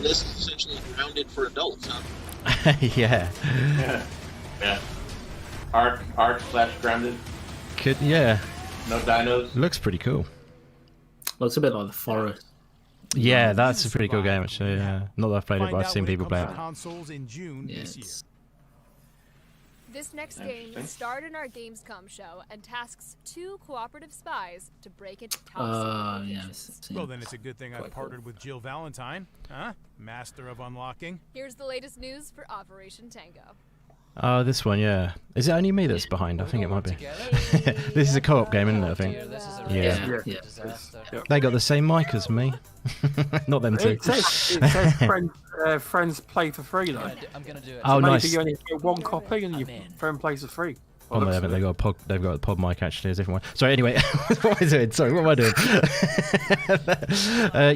This is essentially grounded for adults, huh? Yeah. Yeah. Arc/grounded. Could yeah. No dinos. Looks pretty cool. Looks a bit like The Forest. Yeah, that's a pretty cool game actually. Yeah. Not that I've played it, but I've seen people play it. Consoles in June this year. This next game starred in our Gamescom show and tasks 2 cooperative spies to break into top secret locations. Well, then it's a good thing I partnered with Jill Valentine, huh? Master of unlocking. Here's the latest news for Operation Tango. Oh, this one, yeah. Is it only me that's behind? I think it might be. This is a co-op game, isn't it, I think? Yeah. They got the same mic as me. Not them two. It says friends play for free, though. I'm gonna do it. Oh, so nice. maybe you only get one copy and your friend plays for free. Oh, no, they haven't. They've got a pod mic, actually, a different one. Sorry, anyway. What am I doing? Sorry, what am I doing?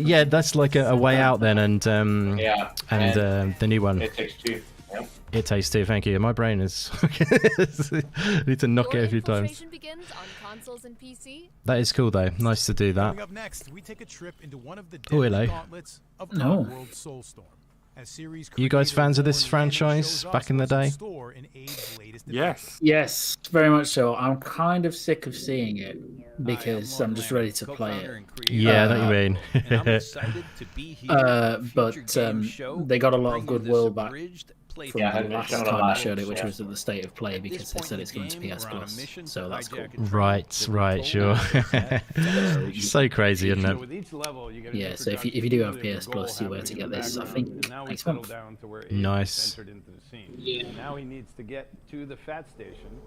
Yeah, that's like a way out then, and the new one. It Takes Two. Yep. It Takes Two, thank you. My brain is... I need to knock it a few times. Begins on consoles and PC. That is cool, though. Nice to do that. Coming up next, we take a trip into one of the hello. gauntlets of Oddworld Soulstorm. You guys fans of this franchise back in the day? Yes, very much so. I'm kind of sick of seeing it because I'm just ready to play it. Yeah, I know what you mean. But they got a lot of goodwill back from the last time I showed it, which was at the State of Play, because they said it's going to PS Plus, so that's cool. Right, sure. So crazy, isn't it? Yeah, so if you do have PS Plus, you're able to get this, I think, next month. Nice. Now he needs to get to the fat station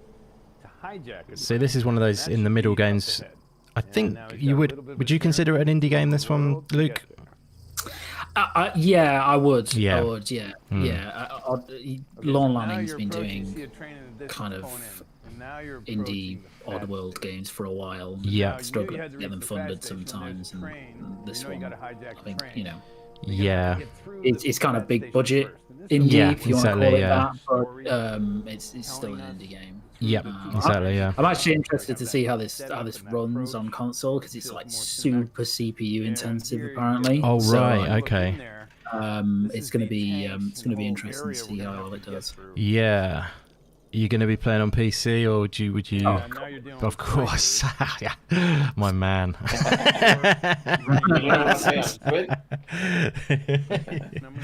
to hijack it. See, this is one of those in the middle games. I think you would you consider it an indie game, this one, Luke? Yeah, I would. Yeah. I would. Yeah. Yeah. Lawn Lanning's been doing kind of indie Oddworld games for a while. Yeah. Struggle to get them funded sometimes, and this one, I think, you know. Yeah. It's kind of big budget indie, if you want to call it that, but it's still an indie game. Yeah, exactly. Yeah. I'm actually interested to see how this runs on console, because it's like super CPU intensive apparently. Oh right, okay. It's gonna be interesting to see how well it does. Yeah. Are you going to be playing on PC, or would you? Of course. Yeah. My man.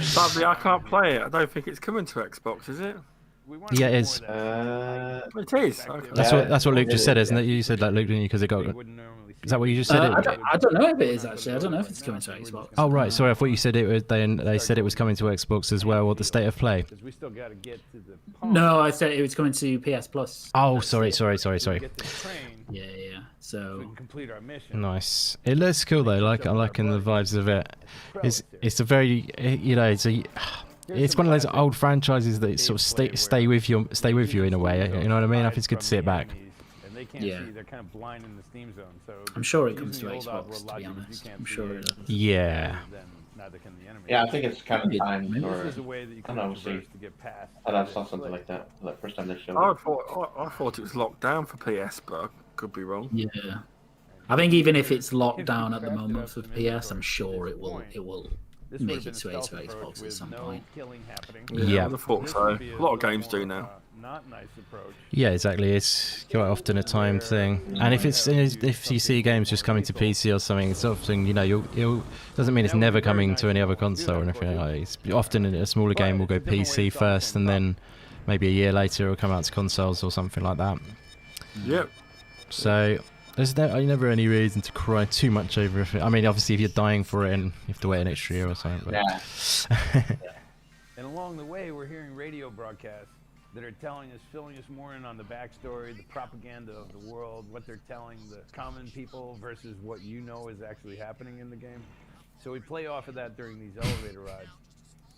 Sadly, I can't play it. I don't think it's coming to Xbox, is it? Yeah, it is. It is. Okay. That's what Luke just said, isn't it? You said that, Luke, didn't you? Because it got. Is that what you just said? I don't know if it is actually. I don't know if it's coming to Xbox. Oh right, sorry. I thought you said it was. They said it was coming to Xbox as well. Or the state of play. No, I said it was coming to PS Plus. Oh, sorry. Yeah. So complete our mission. Nice. It looks cool though. I'm liking the vibes of it. It's a very it's one of those old franchises that sort of stay with you in a way. You know what I mean? I think it's good to see it back. Yeah. They're kind of blind in the Steam zone. So I'm sure it comes to Xbox, to be honest. I'm sure it does. Yeah. Yeah, I think it's kind of time for, I don't know, we'll see. I saw something like that the first time they showed it. I thought it was locked down for PS, but I could be wrong. Yeah. I think even if it's locked down at the moment for PS, I'm sure it will make its way to Xbox at some point. Yeah, I thought so. A lot of games do now. Yeah, exactly. It's quite often a time thing, and if you see games just coming to PC or something, it's often you'll doesn't mean it's never coming to any other console or anything like that. It's often a smaller game will go PC first, and then maybe a year later it'll come out to consoles or something like that. Yep. So there's never any reason to cry too much over it. I mean, obviously if you're dying for it and you have to wait an extra year or something. But... Yeah. And along the way, we're hearing radio broadcasts that are filling us more in on the backstory, the propaganda of the world, what they're telling the common people versus what you know is actually happening in the game. So we play off of that during these elevator rides.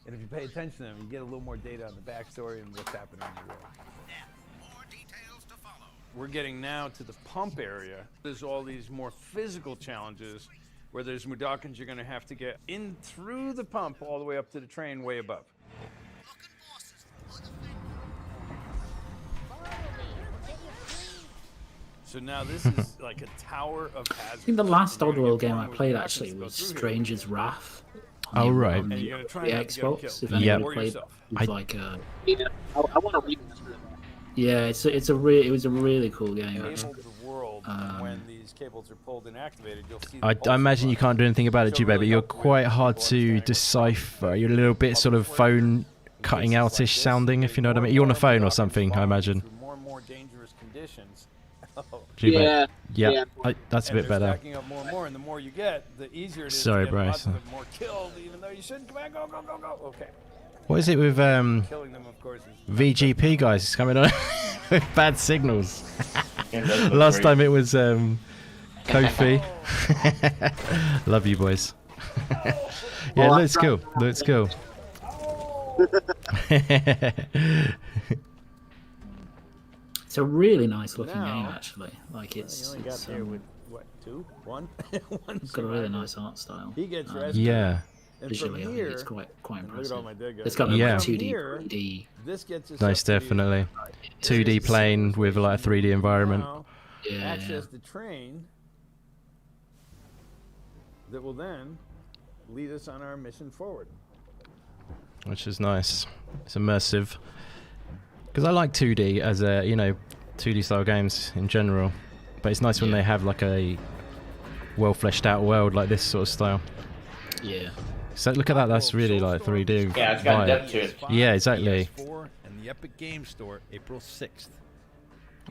And if you pay attention to them, you get a little more data on the backstory and what's happening in the world. We're getting now to the pump area. There's all these more physical challenges where there's Mudokons you're going to have to get in through the pump all the way up to the train way above. So now this is like a tower of hazards. I think the last Oddworld game I played actually was Stranger's Wrath. Oh right. The Xbox. If anyone played, I want to read this. Yeah, it was a really cool game. When these cables are pulled and activated, you'll see I imagine you can't do anything about it, Jubei, but you're quite hard to decipher. You're a little bit sort of phone cutting out-ish sounding, if you know what I mean. You're on a phone or something, I imagine. More and more dangerous conditions. Jubei. Yeah. That's a bit better. Stacking up more and more, and the more you get, the easier it is Sorry, to get Bryce. more killed, even though you shouldn't. Come on, go. Okay. What is it with VGP guys? It's coming on with bad signals. Last time it was Kofi. Love you, boys. Yeah, looks cool. Looks cool. It's a really nice looking game, actually. Like it's with what, 2, 1? It's got a really nice art style. He gets yeah. Visually, I think it's quite impressive. It's got like 2D, 3D. Nice, definitely. 2D plane with like a 3D environment. Access the train that will then lead us on our mission forward. Which is nice. It's immersive. Because I like 2D as a 2D style games in general, but it's nice when they have like a well fleshed out world like this sort of style. Yeah. So look at that. That's really like 3D. Yeah, it's got depth to it. Yeah, exactly. PS4 and the Epic Game Store April 6th.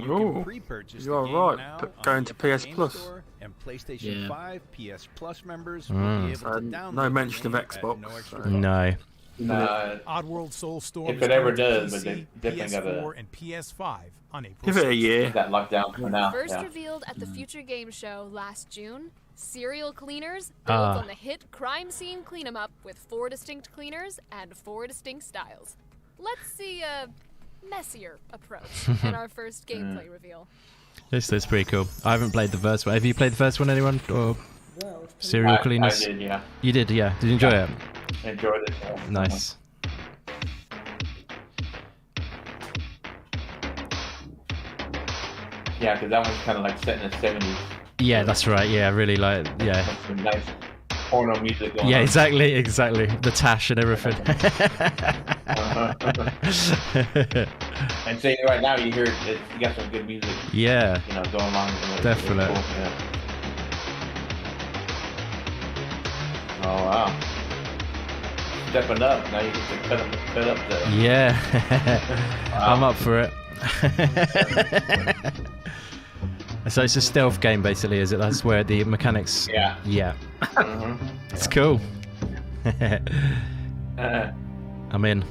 Oh, you are right. Going to PS Plus. And PlayStation 5 PS Plus members will be able to download no mention of Xbox. No. Oddworld Soulstorm. If it ever does, but they definitely got PS4 and PS5 on April. Give it a year. That lockdown for now. First revealed at the Future Game Show last June, Serial Cleaners builds on the hit crime scene clean 'em up with 4 distinct cleaners and 4 distinct styles. Let's see messier approach and our first gameplay reveal. This is pretty cool. I haven't played the first one. Have you played the first one, anyone? Or Serial Cleaners? I did, yeah. You did, yeah. Did you enjoy it? Enjoyed it. Nice. Yeah, because that one's kind of like set in the 70s. Yeah, that's right. Yeah, really like, yeah. Some nice porno music going on. Yeah, exactly. The tash and everything. And saying right now, you hear you got some good music. Yeah. You know, going along. Definitely. Cool. Yeah. Oh wow. Stepping up. Now you get to cut up the. Yeah. Wow. I'm up for it. So it's a stealth game, basically, is it? That's where the mechanics. Yeah. Yeah. Mm-hmm. It's cool. I'm in.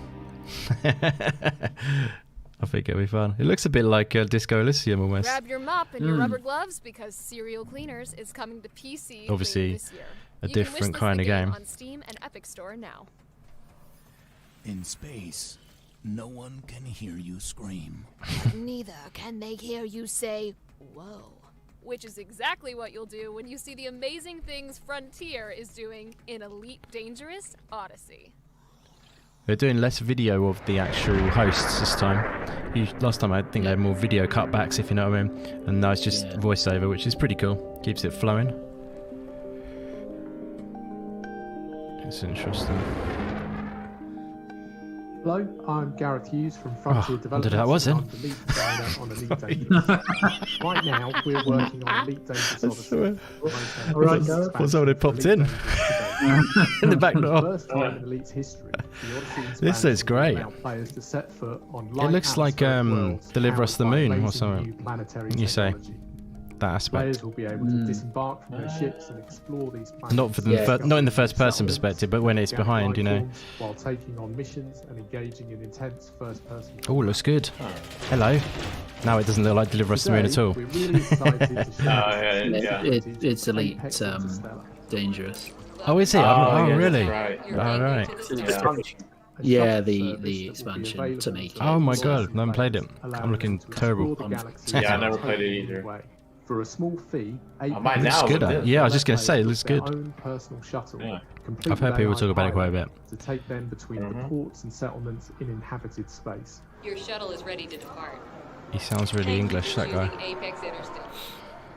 I think it'll be fun. It looks a bit like Disco Elysium almost. Grab your mop and your rubber gloves because Serial Cleaners is coming to PC Obviously, this year. a different kind of game. On Steam and Epic Store now. In space, no one can hear you scream. Neither can they hear you say, whoa. Which is exactly what you'll do when you see the amazing things Frontier is doing in Elite Dangerous Odyssey. They're doing less video of the actual hosts this time. Last time I think they had more video cutbacks, if you know what I mean. And now it's just voiceover, which is pretty cool. Keeps it flowing. It's interesting. Hello, I'm Gareth Hughes from Frontier Development. That was him. I'm the lead designer on Elite Dangerous. Right now, we're working on Elite Dangerous Odyssey. All right, Gareth. Thought someone had popped in in the back door. First time in Elite's history, the Odyssey This is great. players to set foot on It looks like Deliver Us the Moon or something. You say that aspect. Players will be able to disembark from their ships and explore these planets. Not for not in the first person perspective, but when it's behind, you know. While taking on missions and engaging in intense first person. Oh, looks good. Hello. Now it doesn't look like Deliver Us the Moon at all. We're really excited to share It's Elite Dangerous. Oh, is it? Oh, really? Right. All right. Yeah, the expansion to make it. Oh my god, I haven't played it. I'm looking terrible. Yeah, I never played it either. For a small fee, It looks good. Yeah, I was just going to say, it looks good. I've heard people talk about it quite a bit. To take them between the ports and settlements in inhabited space. Your shuttle is ready to depart. He sounds really English, that guy. Apex Interstate.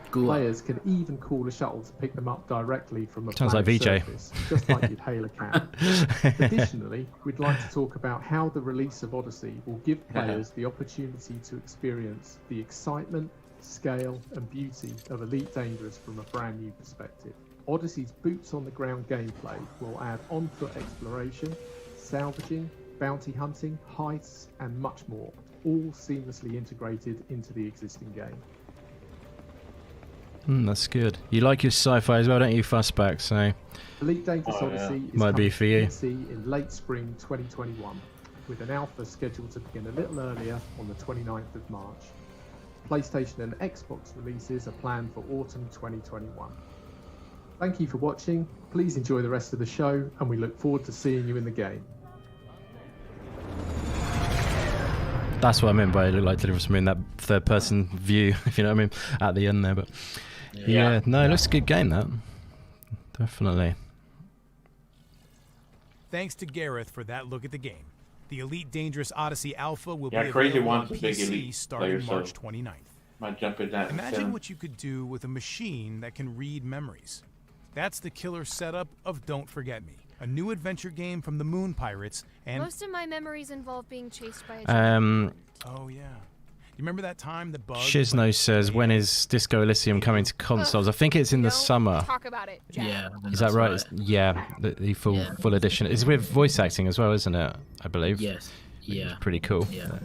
Players can even call a shuttle to pick them up directly from a Sounds like VJ. surface, just like you'd hail a cab. Additionally, we'd like to talk about how the release of Odyssey will give players the opportunity to experience the excitement, scale and beauty of Elite Dangerous from a brand new perspective. Odyssey's boots on the ground gameplay will add on-foot exploration, salvaging, bounty hunting, heists and much more, all seamlessly integrated into the existing game. That's good. You like your sci-fi as well, don't you, Fastback? So Elite Dangerous Odyssey is might be for you. PC in late spring 2021, with an alpha scheduled to begin a little earlier on the 29th of March. PlayStation and Xbox releases are planned for autumn 2021. Thank you for watching. Please enjoy the rest of the show, and we look forward to seeing you in the game. that's what I meant by it looked like Deliver Us the Moon, that third-person view, if you know what I mean, at the end there. But yeah, no, it looks a good game, that. Definitely. Thanks to Gareth for that look at the game. The Elite Dangerous Odyssey Alpha will be Crazy available on wants a big PC Elite starting player, March so 29th. Might jump in that. Imagine what you could do with a machine that can read memories. That's the killer setup of Don't Forget Me, a new adventure game from the Moon Pirates. And most of my memories involve being chased by a oh yeah. You remember that time the bug? Shizno says, when is Disco Elysium coming to consoles? I think it's in the summer. Talk about it, Jack. Yeah. Is that right? Yeah, the full edition. It's with voice acting as well, isn't it? I believe. Yes. Yeah. Pretty cool. Yeah.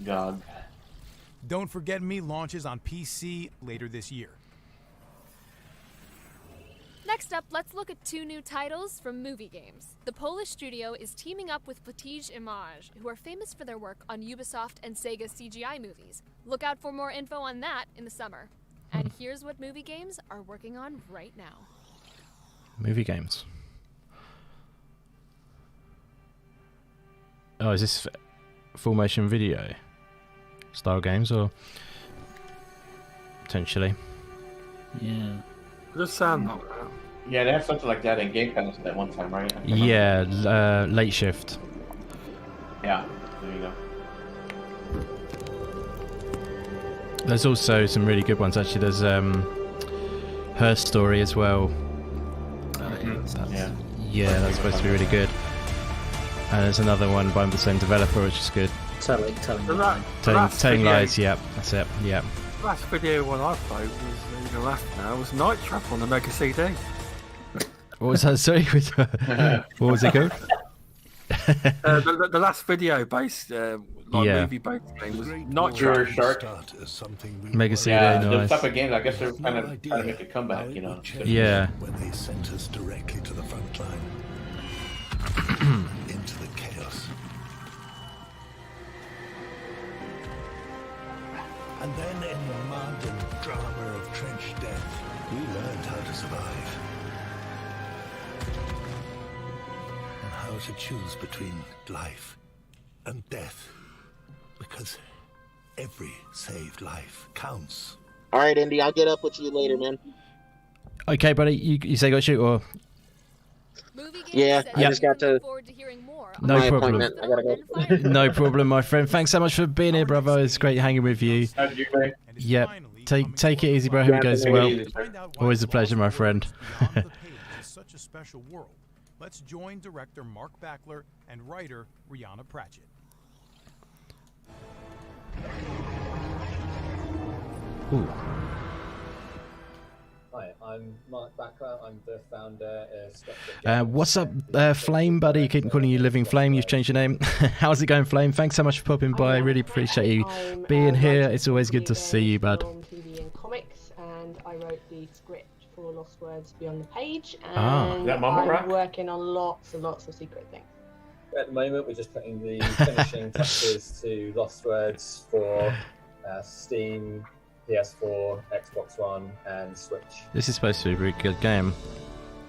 GOG. Don't Forget Me launches on PC later this year. Next up, let's look at 2 new titles from movie games. The Polish studio is teaming up with Montage Image, who are famous for their work on Ubisoft and Sega CGI movies. Look out for more info on that in the summer. And here's what movie games are working on right now. Movie games. Oh, is this full motion video style games or potentially? Yeah. It does sound like that. Yeah, they have something like that in Game Panel at one time, right? Yeah, Late Shift. Yeah, there you go. There's also some really good ones actually. There's Her Story as well. Yeah, that's supposed to be really good. And there's another one by the same developer, which is good. Telling Lies, yeah, that's it, yeah. The last video one I played was the last now was Night Trap on the Mega CD. What was that? Sorry, what was it called? The last video based, movie based game was Night Trap. Mega CD, yeah, nice. those type of games, I guess they're kind of trying to make a comeback, you know. Yeah. When they sent us directly to the front line. Into the chaos. And then in the mud and drama of trench death, we learned how to survive. And how to choose between life and death. Because every saved life counts. All right, Indy, I'll get up with you later, man. Okay, buddy, you say go shoot or? Yeah, I just got to. No problem. I gotta go. No problem, my friend. Thanks so much for being here, brother. It's great hanging with you. Yep. Take it easy, bro. Hope it goes well. Always a pleasure, my friend. Such a special world. Let's join director Mark Backler and writer Rihanna Pratchett. Ooh. Hi, I'm Mark Backler. I'm the founder of Stubz Gaming. What's up, Flame, buddy? I keep calling you Living Flame. You've changed your name. How's it going, Flame? Thanks so much for popping by. I really appreciate you being here. It's always good to see you, bud. TV and comics, and I wrote the script for Lost Words Beyond the Page, and I'm working on lots and lots of secret things. At the moment, we're just putting the finishing touches to Lost Words for Steam, PS4, Xbox One, and Switch. This is supposed to be a really good game.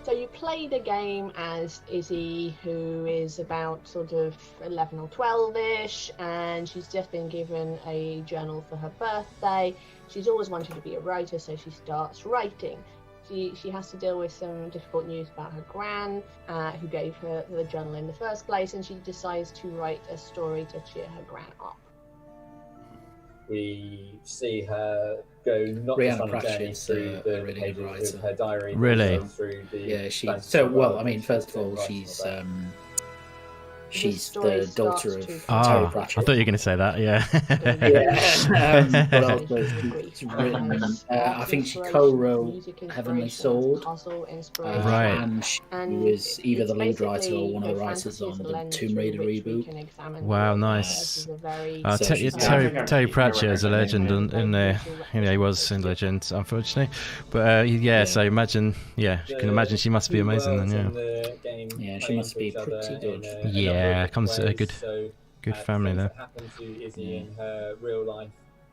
So you play the game as Izzy, who is about sort of 11 or 12-ish, and she's just been given a journal for her birthday. She's always wanted to be a writer, so she starts writing. She has to deal with some difficult news about her gran, who gave her the journal in the first place, and she decides to write a story to cheer her gran up. We see her go not just on a journey through the really pages of her diary, really? but through the I mean, first of all, she's the daughter of Terry Pratchett. I thought you were going to say that, yeah. But also she's written, I think she co-wrote Heavenly Sword, right. And she was either the lead writer or one of the writers on the Tomb Raider reboot. Wow, nice. Terry Pratchett is a legend in there. You know, he was in Legend, unfortunately. But so imagine, you can imagine she must be amazing then, yeah. Yeah, she must be pretty good. Yeah, comes to a good family there. That happened to Izzy in her real life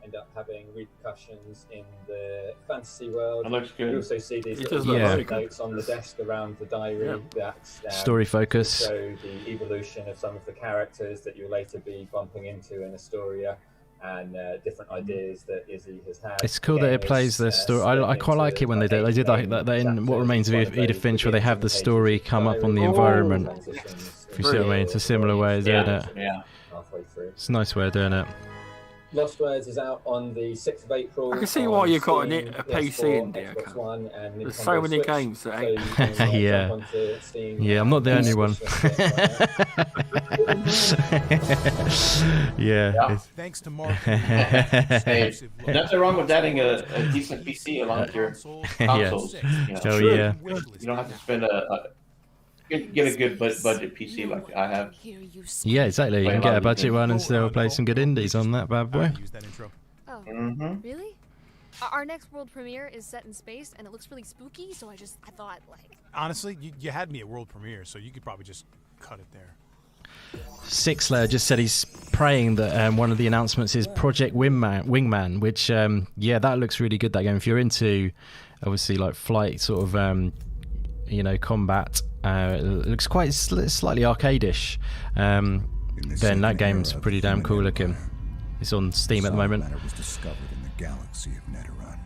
end up having repercussions in the fantasy world. That looks good. You also see these notes on the desk around the diary that story focus. show the evolution of some of the characters that you'll later be bumping into in Astoria, and different ideas that Izzy has had. It's cool that it plays the story. I quite like it when they do. They did like that in What Remains of Edith Finch, where they have the story come up on the environment. If you see what I mean, it's a similar way of doing it. Yeah. Halfway through. It's a nice way of doing it. Lost Words is out on the 6th of April. I can see why you've got a PC in there. There's so many games that ain't. Yeah, I'm not the only one. Yeah. Thanks to Mark. Hey, nothing wrong with adding a decent PC along with your consoles. Yeah. You don't have to spend Get a good budget PC like I have. Yeah, exactly. You can get a budget one and still play some good indies on that bad boy. Oh, really? Our next world premiere is set in space, and it looks really spooky. So I thought, like, honestly, you had me at world premiere, so you could probably just cut it there. Sixlayer just said he's praying that one of the announcements is Project Wingman, which yeah, that looks really good. That game, if you're into obviously like flight sort of you know, combat, it looks quite slightly arcade-ish. Then that game's pretty damn cool looking. It's on Steam at the moment. Matter was discovered in the galaxy of Neteron.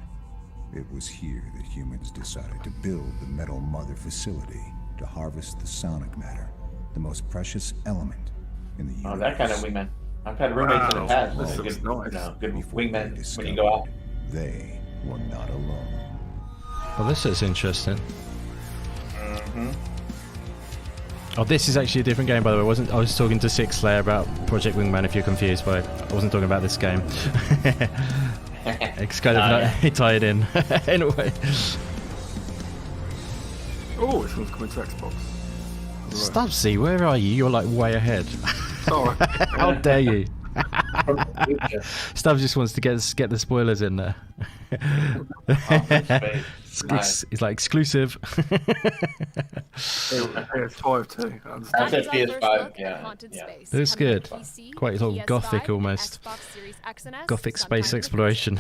It was here that humans decided to build the Metal Mother facility to harvest the sonic matter, the most precious element in the universe. Oh, that kind of wingman. I've had roommates in the past. Good wingman when you go out. They were not alone. Oh, this is interesting. Oh, this is actually a different game, by the way. I was talking to Sixlayer about Project Wingman, if you're confused, but I wasn't talking about this game. It's kind of tied in in a way. Oh, this one's coming to Xbox. Stubzy, where are you? You're like way ahead. Sorry. How dare you? Stubbs just wants to get the spoilers in there. It's like exclusive. PS5 too. I said PS5. Yeah. It's good. Quite sort of gothic almost. Gothic space exploration.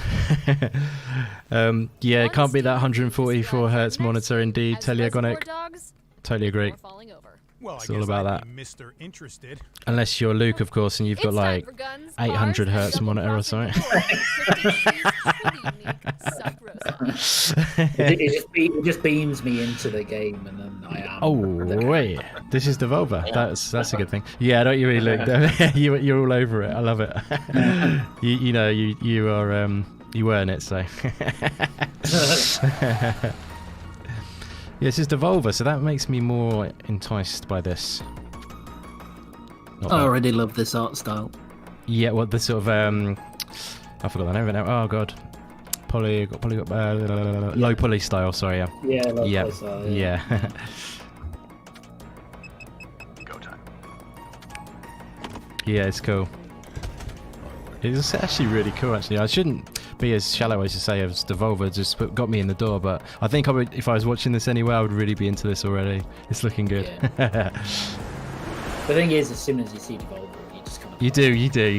Yeah, can't beat that 144 hertz monitor indeed. Teleagonic. Totally agree. Well, it's all about that. Mr. Interested. Unless you're Luke, of course, and you've got like 800 hertz monitor or something. it just beams me into the game, and then I am. Oh wait, this is Devolver. That's a good thing. Yeah, don't you really, Luke? You're all over it. I love it. you know you are you earn it. So. Yeah, this is Devolver, so that makes me more enticed by this. I already love this art style. Yeah, what the sort of I forgot the name of it now. Oh god, low poly style. Sorry, yeah. Yeah, low poly style. Yeah. Go time. Yeah, it's cool. It's actually really cool. Actually, I shouldn't be as shallow as you say as Devolver just got me in the door, but I think I would, if I was watching this anyway, I would really be into this already. It's looking good. Yeah. The thing is, as soon as you see Devolver, you just kind of you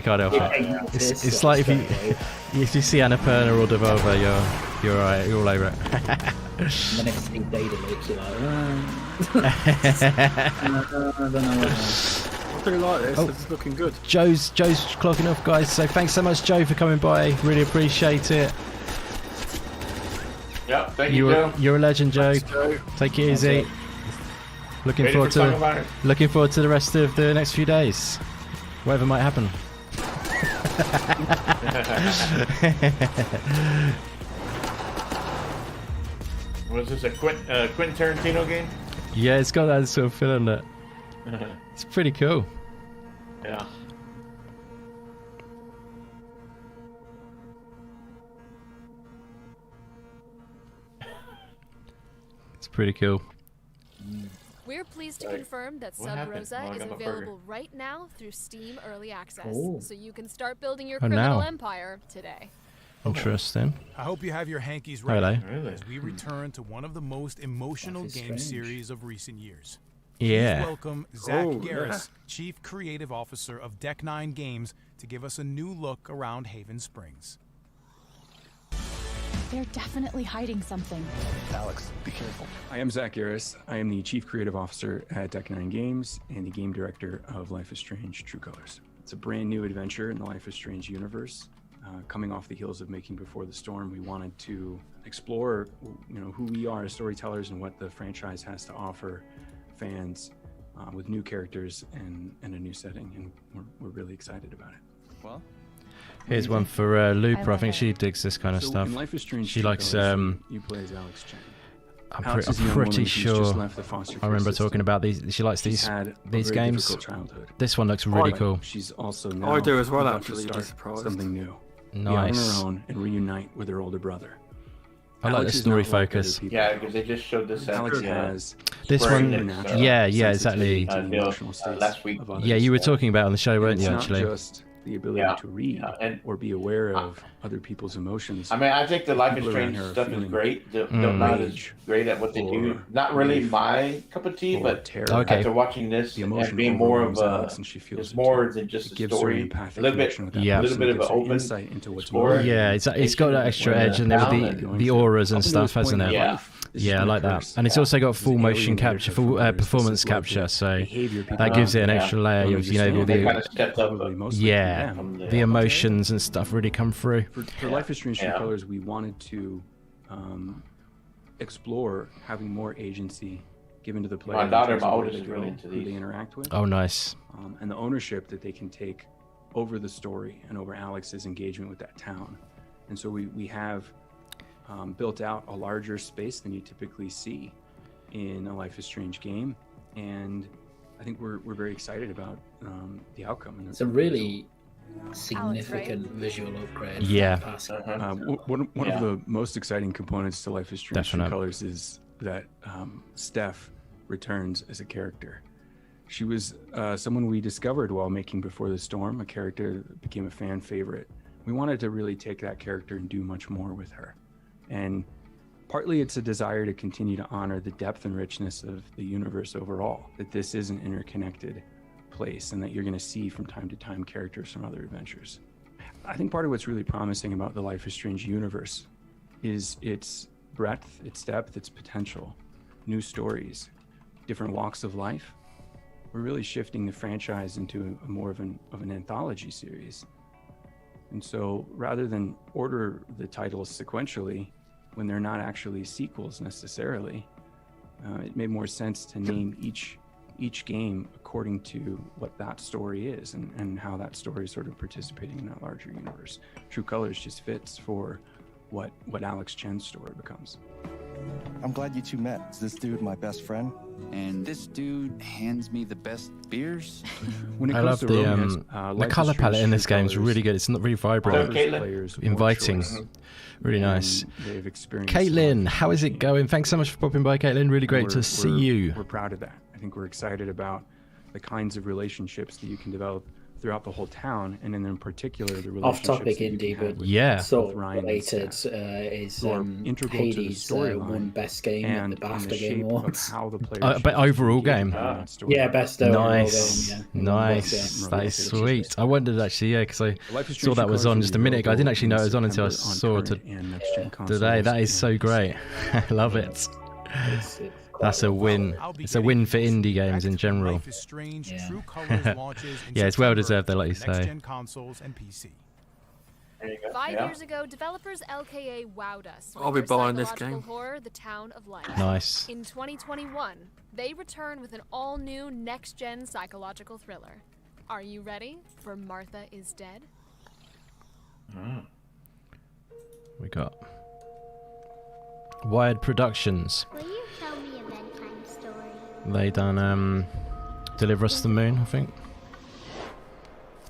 can't help it. It's like if you see Annapurna or Devolver, you're alright, you're all over it. And then if you see Data Leak, you're like, I don't know. I do like this. It's looking good. Joe's clocking off, guys. So thanks so much, Joe, for coming by. Really appreciate it. Yeah, thank you, Joe. You're a legend, Joe. Thanks, Joe. Take it easy. Looking forward to the rest of the next few days. Whatever might happen. Was this a Quentin Tarantino game? Yeah, it's got that sort of feel in it. It's pretty cool. Yeah. It's pretty cool. We're pleased to confirm that Sub Rosa is available right now through Steam Early Access, so you can start building your criminal empire today. Interesting. I hope you have your hankies ready as we return to one of the most emotional game series of recent years. Yeah. Please welcome Zach Garris, Chief Creative Officer of Deck 9 Games, to give us a new look around Haven Springs. They're definitely hiding something. Alex, be careful. I am Zach Garris. I am the Chief Creative Officer at Deck 9 Games and the Game Director of Life is Strange: True Colors. It's a brand new adventure in the Life is Strange universe. Coming off the heels of Making Before the Storm, we wanted to explore, who we are as storytellers and what the franchise has to offer fans with new characters and a new setting, and we're really excited about it. Well, here's one for Looper. I think she digs this kind of stuff. In Life is Strange, she likes. You play as Alex Chang. I'm pretty sure I remember talking about these. She likes these games. This one looks really cool. She's also now I do as well, about actually. to start something new. Nice. Be on her own and reunite with her older brother. I like the Alex is story not like other focus. people. Yeah, because they just showed this. Alex has This one, supernatural yeah, sensitivity exactly. to the emotional states last week. of others. Yeah, you were talking about it on the show, weren't It's you? not Actually, just the ability to read or be aware of other people's emotions. I mean, I think the Life is People around Strange here are stuff is feeling great. They're not as great at what they do. Not really my cup of tea, but after watching this and being more of a, it's more than just a story. A little bit, a little bit of an open insight into what's story. yeah, it's got that extra edge and the auras and stuff, hasn't it? Yeah, I like that. And it's also got full motion capture, full performance capture, so that gives it an extra layer of, you know, all the emotions and stuff really come through. For Life is Strange True Colors, we wanted to explore having more agency given to the player. My daughter, in terms my of where oldest, they is really go, into who these. they interact with. Oh, nice. And the ownership that they can take over the story and over Alex's engagement with that town. And so we have built out a larger space than you typically see in a Life is Strange game, and I think we're very excited about the outcome. And it's a really significant visual upgrade. Yeah. One of the most exciting components to Life is Strange True Colors is that Steph returns as a character. She was someone we discovered while making Before the Storm, a character that became a fan favorite. We wanted to really take that character and do much more with her. And partly it's a desire to continue to honor the depth and richness of the universe overall, that this is an interconnected place and that you're going to see from time to time characters from other adventures. I think part of what's really promising about the Life is Strange universe is its breadth, its depth, its potential, new stories, different walks of life. We're really shifting the franchise into more of an anthology series. And so rather than order the titles sequentially, when they're not actually sequels necessarily, it made more sense to name each game according to what that story is and how that story is sort of participating in that larger universe. True Colors just fits for what Alex Chen's story becomes. I'm glad you two met. Is this dude my best friend? And this dude hands me the best beers? I love the color palette in this game is really good. It's not really vibrant, inviting, really nice. Caitlin, how is it going? Thanks so much for popping by, Caitlin. Really great to see you. We're proud of that. I think we're excited about the kinds of relationships that you can develop throughout the whole town, and in particular the relationships off-topic indie, but sort of related is Hades won Best Game at the BAFTA Game Awards. But overall game. Yeah, best overall nice. game. Yeah. Nice. That is sweet. I wondered actually, yeah, because I saw that was on just a minute ago. I didn't actually know it was on until I saw it today. That is so great. I love it. That's a win. It's a win for indie games in general. Yeah, it's well deserved though, like you say. 5 years ago, developers LKA wowed us. I'll be buying this game. Horror, The Town of Life. Nice. In 2021, they return with an all-new next-gen psychological thriller. Are you ready for Martha is Dead? We got Wired Productions. Will you tell me a bedtime story? They done Deliver Us the Moon, I think.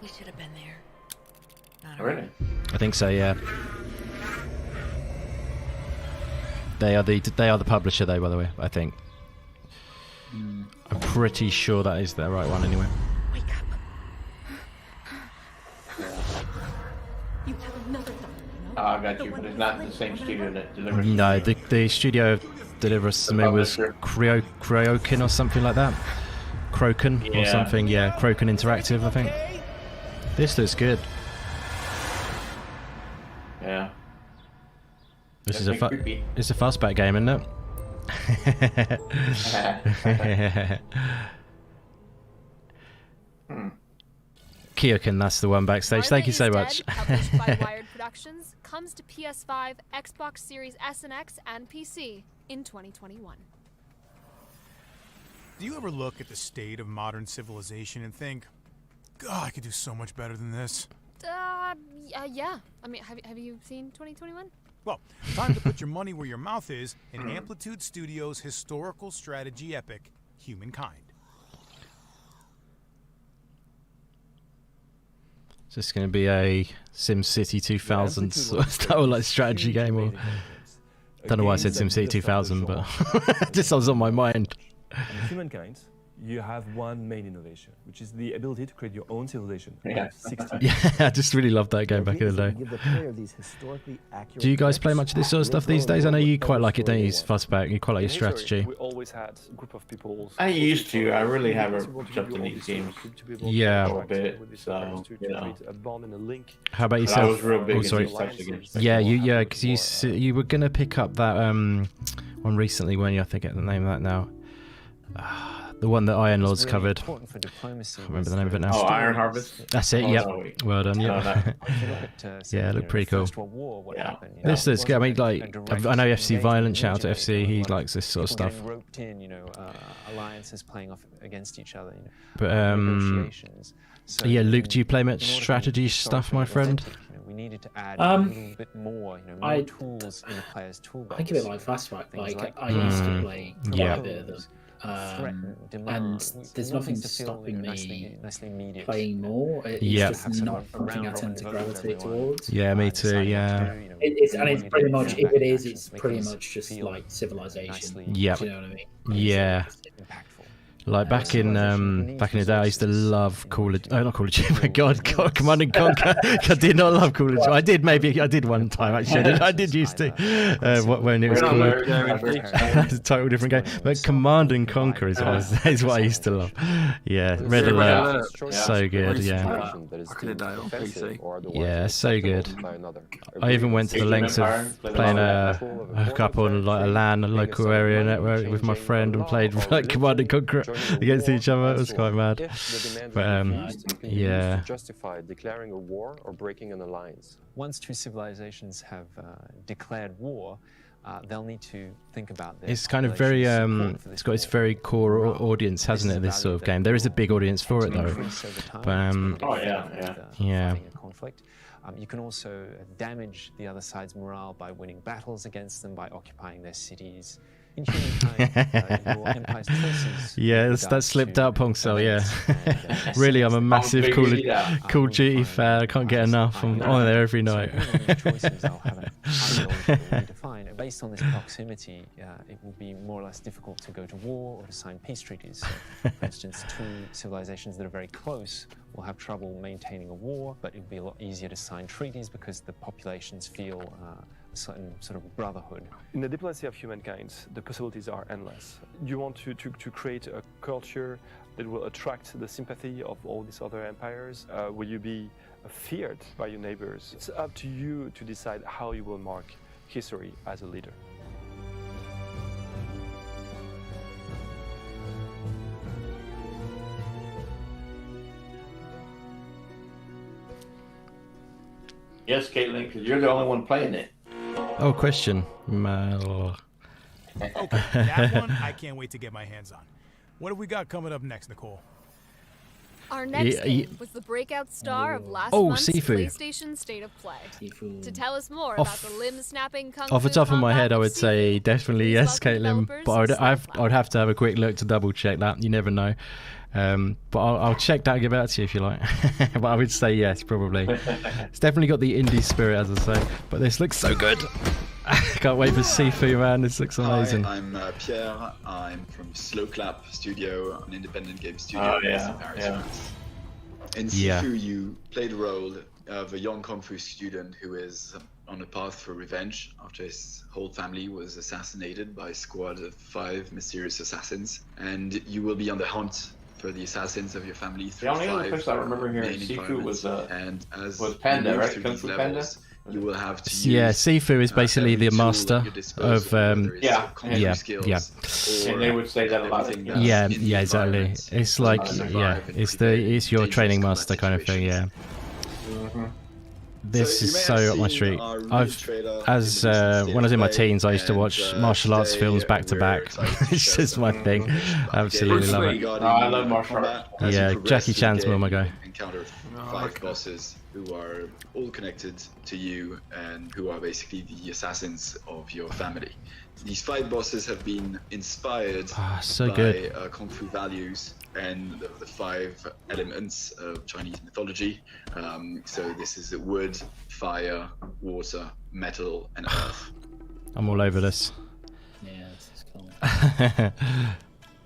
We should have been there. Really? I think so, yeah. They are the publisher though, by the way, I think. I'm pretty sure that is the right one anyway. Wake up. You have another thought. Oh, I got you, but it's not the same studio that delivers. No, the studio Deliver Us the Moon was Cryokin or something like that. Croken or something, yeah. Croken Interactive, I think. This looks good. Yeah. This is it's a Fastback game, isn't it? Kyokin, that's the one backstage. Thank you so much. Published by Wired Productions, comes to PS5, Xbox Series S and X, and PC in 2021. Do you ever look at the state of modern civilization and think, God, I could do so much better than this? Yeah. I mean, have you seen 2021? Well, time to put your money where your mouth is in Amplitude Studios' historical strategy epic, Humankind. Is this going to be a SimCity 2000 style like strategy game? Or? Don't know why I said SimCity 2000, but just was on my mind. In Humankind, you have one main innovation, which is the ability to create your own civilization. Yeah, I just really loved that game back in the day. Do you guys play much of this sort of stuff these days? I know you quite like it, don't you, Fastback? You quite like your strategy. We always had a group of people. I used to. I really haven't jumped in these games. Yeah. A bit, so, you know. How about yourself? I was real big oh, sorry. into types of games. Yeah, because you were gonna pick up that one recently, weren't you? I forget the name of that now. The one that Iron Lords covered. I can't remember the name of it now. Oh, Iron Harvest? That's it, yep. No, well done, yeah. Yeah, it looked pretty cool. Yeah. This is good. I mean, like, I know FC Violent, shout out to FC, he likes this sort of stuff. Roped in, you know, alliances playing off against each other, you know. But, yeah, Luke, do you play much strategy stuff, my friend? We needed to add a little bit more, you know, more tools in the player's toolbox. I think of it like Fastback. Like I used to play quite a bit of them. And there's nothing stopping me playing more. It's just not something I tend to gravitate towards. Yeah, me too. Yeah. It's pretty much, if it is, it's pretty much just like Civilization. Yeah. Do you know what I mean? Yeah. Like back in the day, I used to love Call of Duty. God, Command and Conquer. I did not love Call of Duty. I did one time actually. I did used to when it was called. It's a totally different game. But Command and Conquer is what I used to love. Yeah, Red Alert, so good. Yeah. Yeah, so good. I even went to the lengths of playing a hookup on like a LAN, a local area network with my friend, and played like Command and Conquer against each other. It was quite mad. But yeah. Justify declaring a war or breaking an alliance. Once two civilizations have declared war, they'll need to think about this. It's kind of very it's got its very core audience, hasn't it, this sort of game? There is a big audience for it though. But yeah. Conflict. You can also damage the other side's morale by winning battles against them, by occupying their cities. In Humankind, your empire's choices. Yeah, that slipped out, Pongcell. Yeah, really, I'm a massive Call of Duty fan. I can't get enough. I'm on there every night. Based on this proximity, it will be more or less difficult to go to war or to sign peace treaties. So, for instance, two civilizations that are very close will have trouble maintaining a war, but it will be a lot easier to sign treaties because the populations feel a certain sort of brotherhood. In the diplomacy of Humankind, the possibilities are endless. You want to create a culture that will attract the sympathy of all these other empires. Will you be feared by your neighbors? It's up to you to decide how you will mark history as a leader. Yes, Caitlin, because you're the only one playing it. Oh, question. Okay, that one I can't wait to get my hands on. What have we got coming up next, Nicole? Our next game was the breakout star of last month's Sifu. PlayStation State of Play. To tell us more about the limb-snapping kung fu Off the top of my head, I would combat, say definitely yes, Caitlin. But I'd have to have a quick look to double check that. You never know. But I'll check that and get back to you if you like. But I would say yes, probably. It's definitely got the indie spirit, as I say. But this looks so good. Can't wait for Sifu, man. This looks amazing. Hi, I'm Pierre. I'm from Slow Clap Studio, an independent game studio based in Paris, France. In Sifu, you play the role of a young kung fu student who is on a path for revenge after his whole family was assassinated by a squad of 5 mysterious assassins, and you will be on the hunt for the assassins of your family through the only other person I remember here in Sifu was Panda, right? Kung Fu Panda. You will have to Sifu is basically the master of And they would say that a lot. Yeah, exactly. It's like it's your training master kind of thing. Yeah. This is so up my street. When I was in my teens, I used to watch martial arts films back to back. It's just my thing. Absolutely love it. I love martial arts. Yeah, Jackie Chan's my guy. Encounter 5 bosses who are all connected to you and who are basically the assassins of your family. These 5 bosses have been inspired by Kung Fu values and the 5 elements of Chinese mythology. So this is wood, fire, water, metal, and earth. I'm all over this. Yeah, this is cool.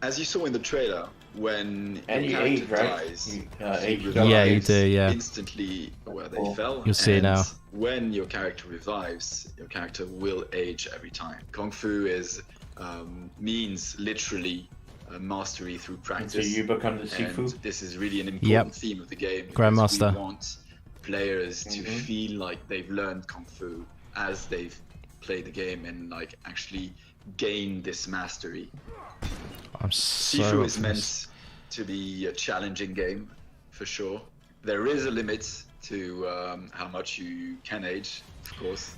As you saw in the trailer, when And your you character age, right? dies, age he Yeah, you revives do, yeah. instantly where they fell. You'll see and now. When your character revives, your character will age every time. Kung Fu is means literally mastery through practice. So you become the and Sifu? this is really an important theme of the game. because Grandmaster. We want players to feel like they've learned Kung Fu as they've played the game and like actually gain this mastery. I'm so Sifu up is for meant this. to be a challenging game, for sure. There is a limit to how much you can age, of course,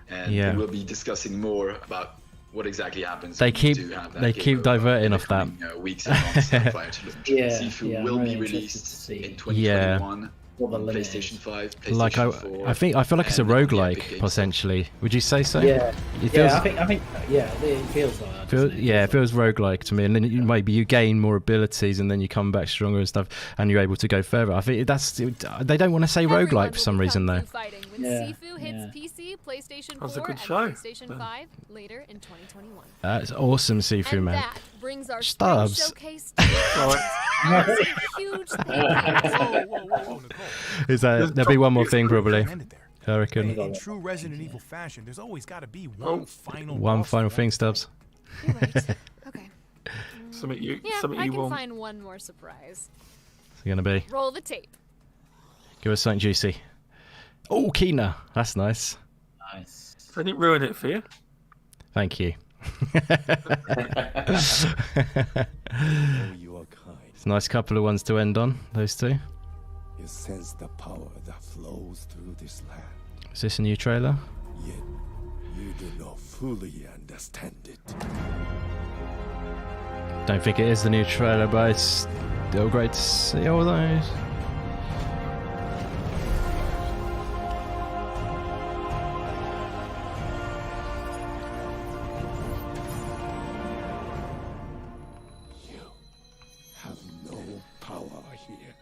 and Yeah. we'll be discussing more about what exactly happens. They when you keep do have that they game keep over diverting in the off that. coming, weeks and months prior to launch. Sifu will be released in 2021 what the on limit PlayStation is. 5, PlayStation Like 4. I feel like it's a and on the Epic roguelike Games potentially. Would you say so? Yeah, It feels, yeah. I think, yeah, it feels like that. doesn't it? yeah, it feels roguelike to me. And then maybe you gain more abilities, and then you come back stronger and stuff, and you're able to go further. I think they don't want to say roguelike for some reason though. Fighting when Yeah, Sifu hits PC, PlayStation 4, That was a good and show. PlayStation 5 later in 2021. That's awesome, Sifu, And man. that brings our spring Stubz. showcase to a huge thank you. Is that there'll be one more thing probably? I reckon. In true Resident Evil fashion, there's always got to be one final One boss final fight. thing, Stubz. You're right. Okay. Something you, Yeah, something I you can want. find one more surprise. What's it gonna be? Roll the tape. Give us something juicy. Oh, Kina. That's nice. Nice. They didn't ruin it for you. Thank you. Oh, you are kind. It's a nice couple of ones to end on, those two. You sense the power that flows through this land, Is this a new trailer? yet you do not fully understand it. Don't think it is the new trailer, but it's still great to see all those. Have no power here.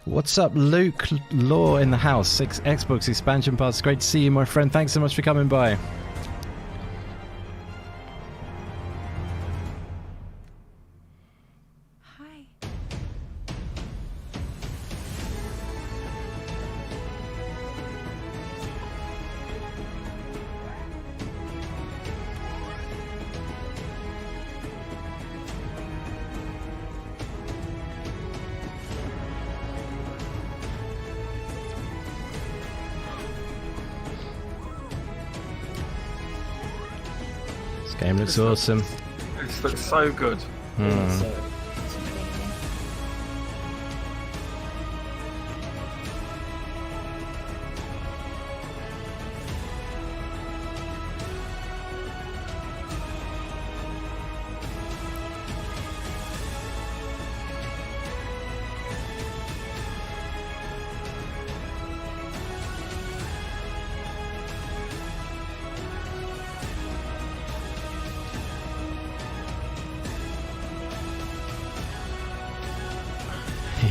What's up, Luke Law in the house? Xbox expansion pass. Great to see you, my friend. Thanks so much for coming by. This game looks awesome. It looks so good. Hmm.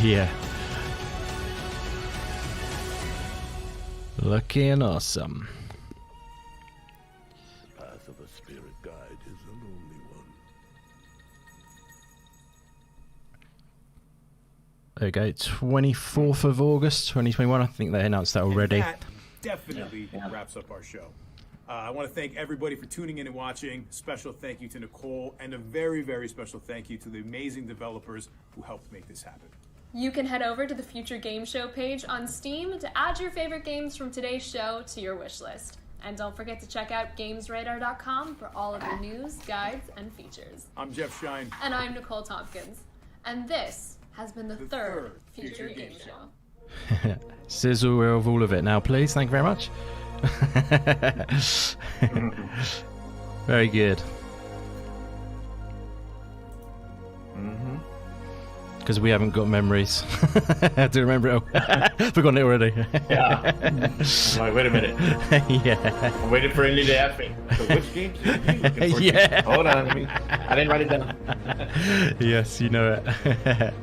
Yeah. Looking awesome. The path of a spirit guide is a lonely one. There we go. 24th of August, 2021. I think they announced that already. That definitely wraps up our show. I want to thank everybody for tuning in and watching. Special thank you to Nicole, and a very, very special thank you to the amazing developers who helped make this happen. You can head over to the Future Game Show page on Steam to add your favorite games from today's show to your wish list. And don't forget to check out GamesRadar.com for all of the news, guides, and features. I'm Jeff Shine. And I'm Nicole Tompkins. And this has been the third Future Game Show. Sizzle of all of it now, please. Thank you very much. Very good. Because we haven't got memories. I have to remember it all. Forgotten it already. Yeah. I'm like, wait a minute. Yeah. I'm waiting for Indy to ask me. So which games are you looking for? Yeah. Hold on. I didn't write it down. Yes, you know it.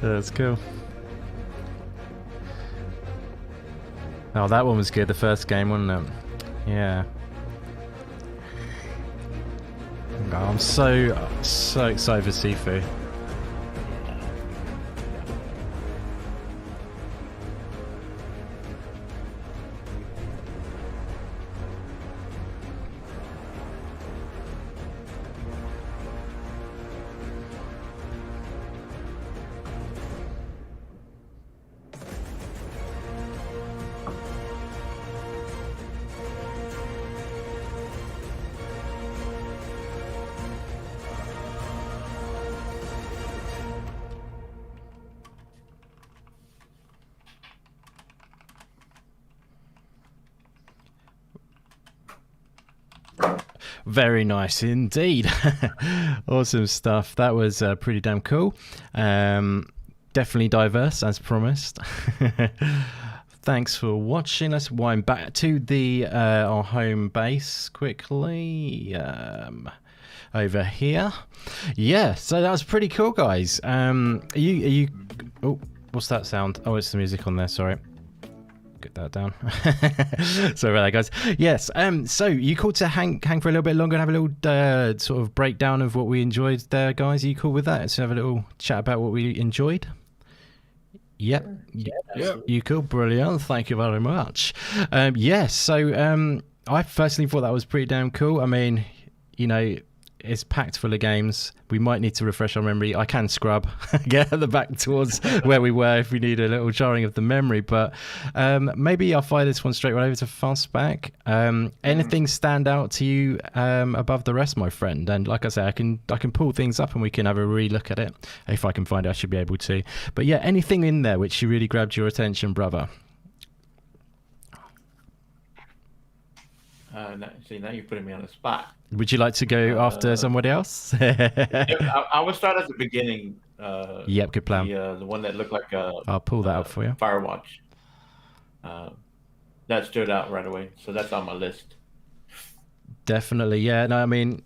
That's cool. Oh, that one was good. The first game, wasn't it? Yeah. Oh, I'm so excited for Sifu. Very nice indeed. Awesome stuff. That was pretty damn cool. Definitely diverse as promised. Thanks for watching. Let's wind back to the our home base quickly. Over here. Yeah, so that was pretty cool, guys. Are you oh, what's that sound? Oh, it's the music on there, sorry. Get that down. Sorry about that, guys. Yes. So you called to hang for a little bit longer and have a little sort of breakdown of what we enjoyed there, guys. Are you cool with that? Let's have a little chat about what we enjoyed. Yep. Yeah. You cool? Brilliant. Thank you very much. Yes. So I personally thought that was pretty damn cool. I mean, you know, it's packed full of games. We might need to refresh our memory. I can scrub, get the back towards where we were if we need a little jarring of the memory. But maybe I'll fire this one straight right over to Fastback. Anything stand out to you above the rest, my friend? And like I say, I can pull things up and we can have a re-look at it. If I can find it, I should be able to. But yeah, anything in there which really grabbed your attention, brother? Now you're putting me on the spot. Would you like to go after somebody else? I would start at the beginning. Yep, good plan. The one that looked like I'll pull that up for you. Firewatch. That stood out right away, so that's on my list. Definitely, yeah. No, I mean,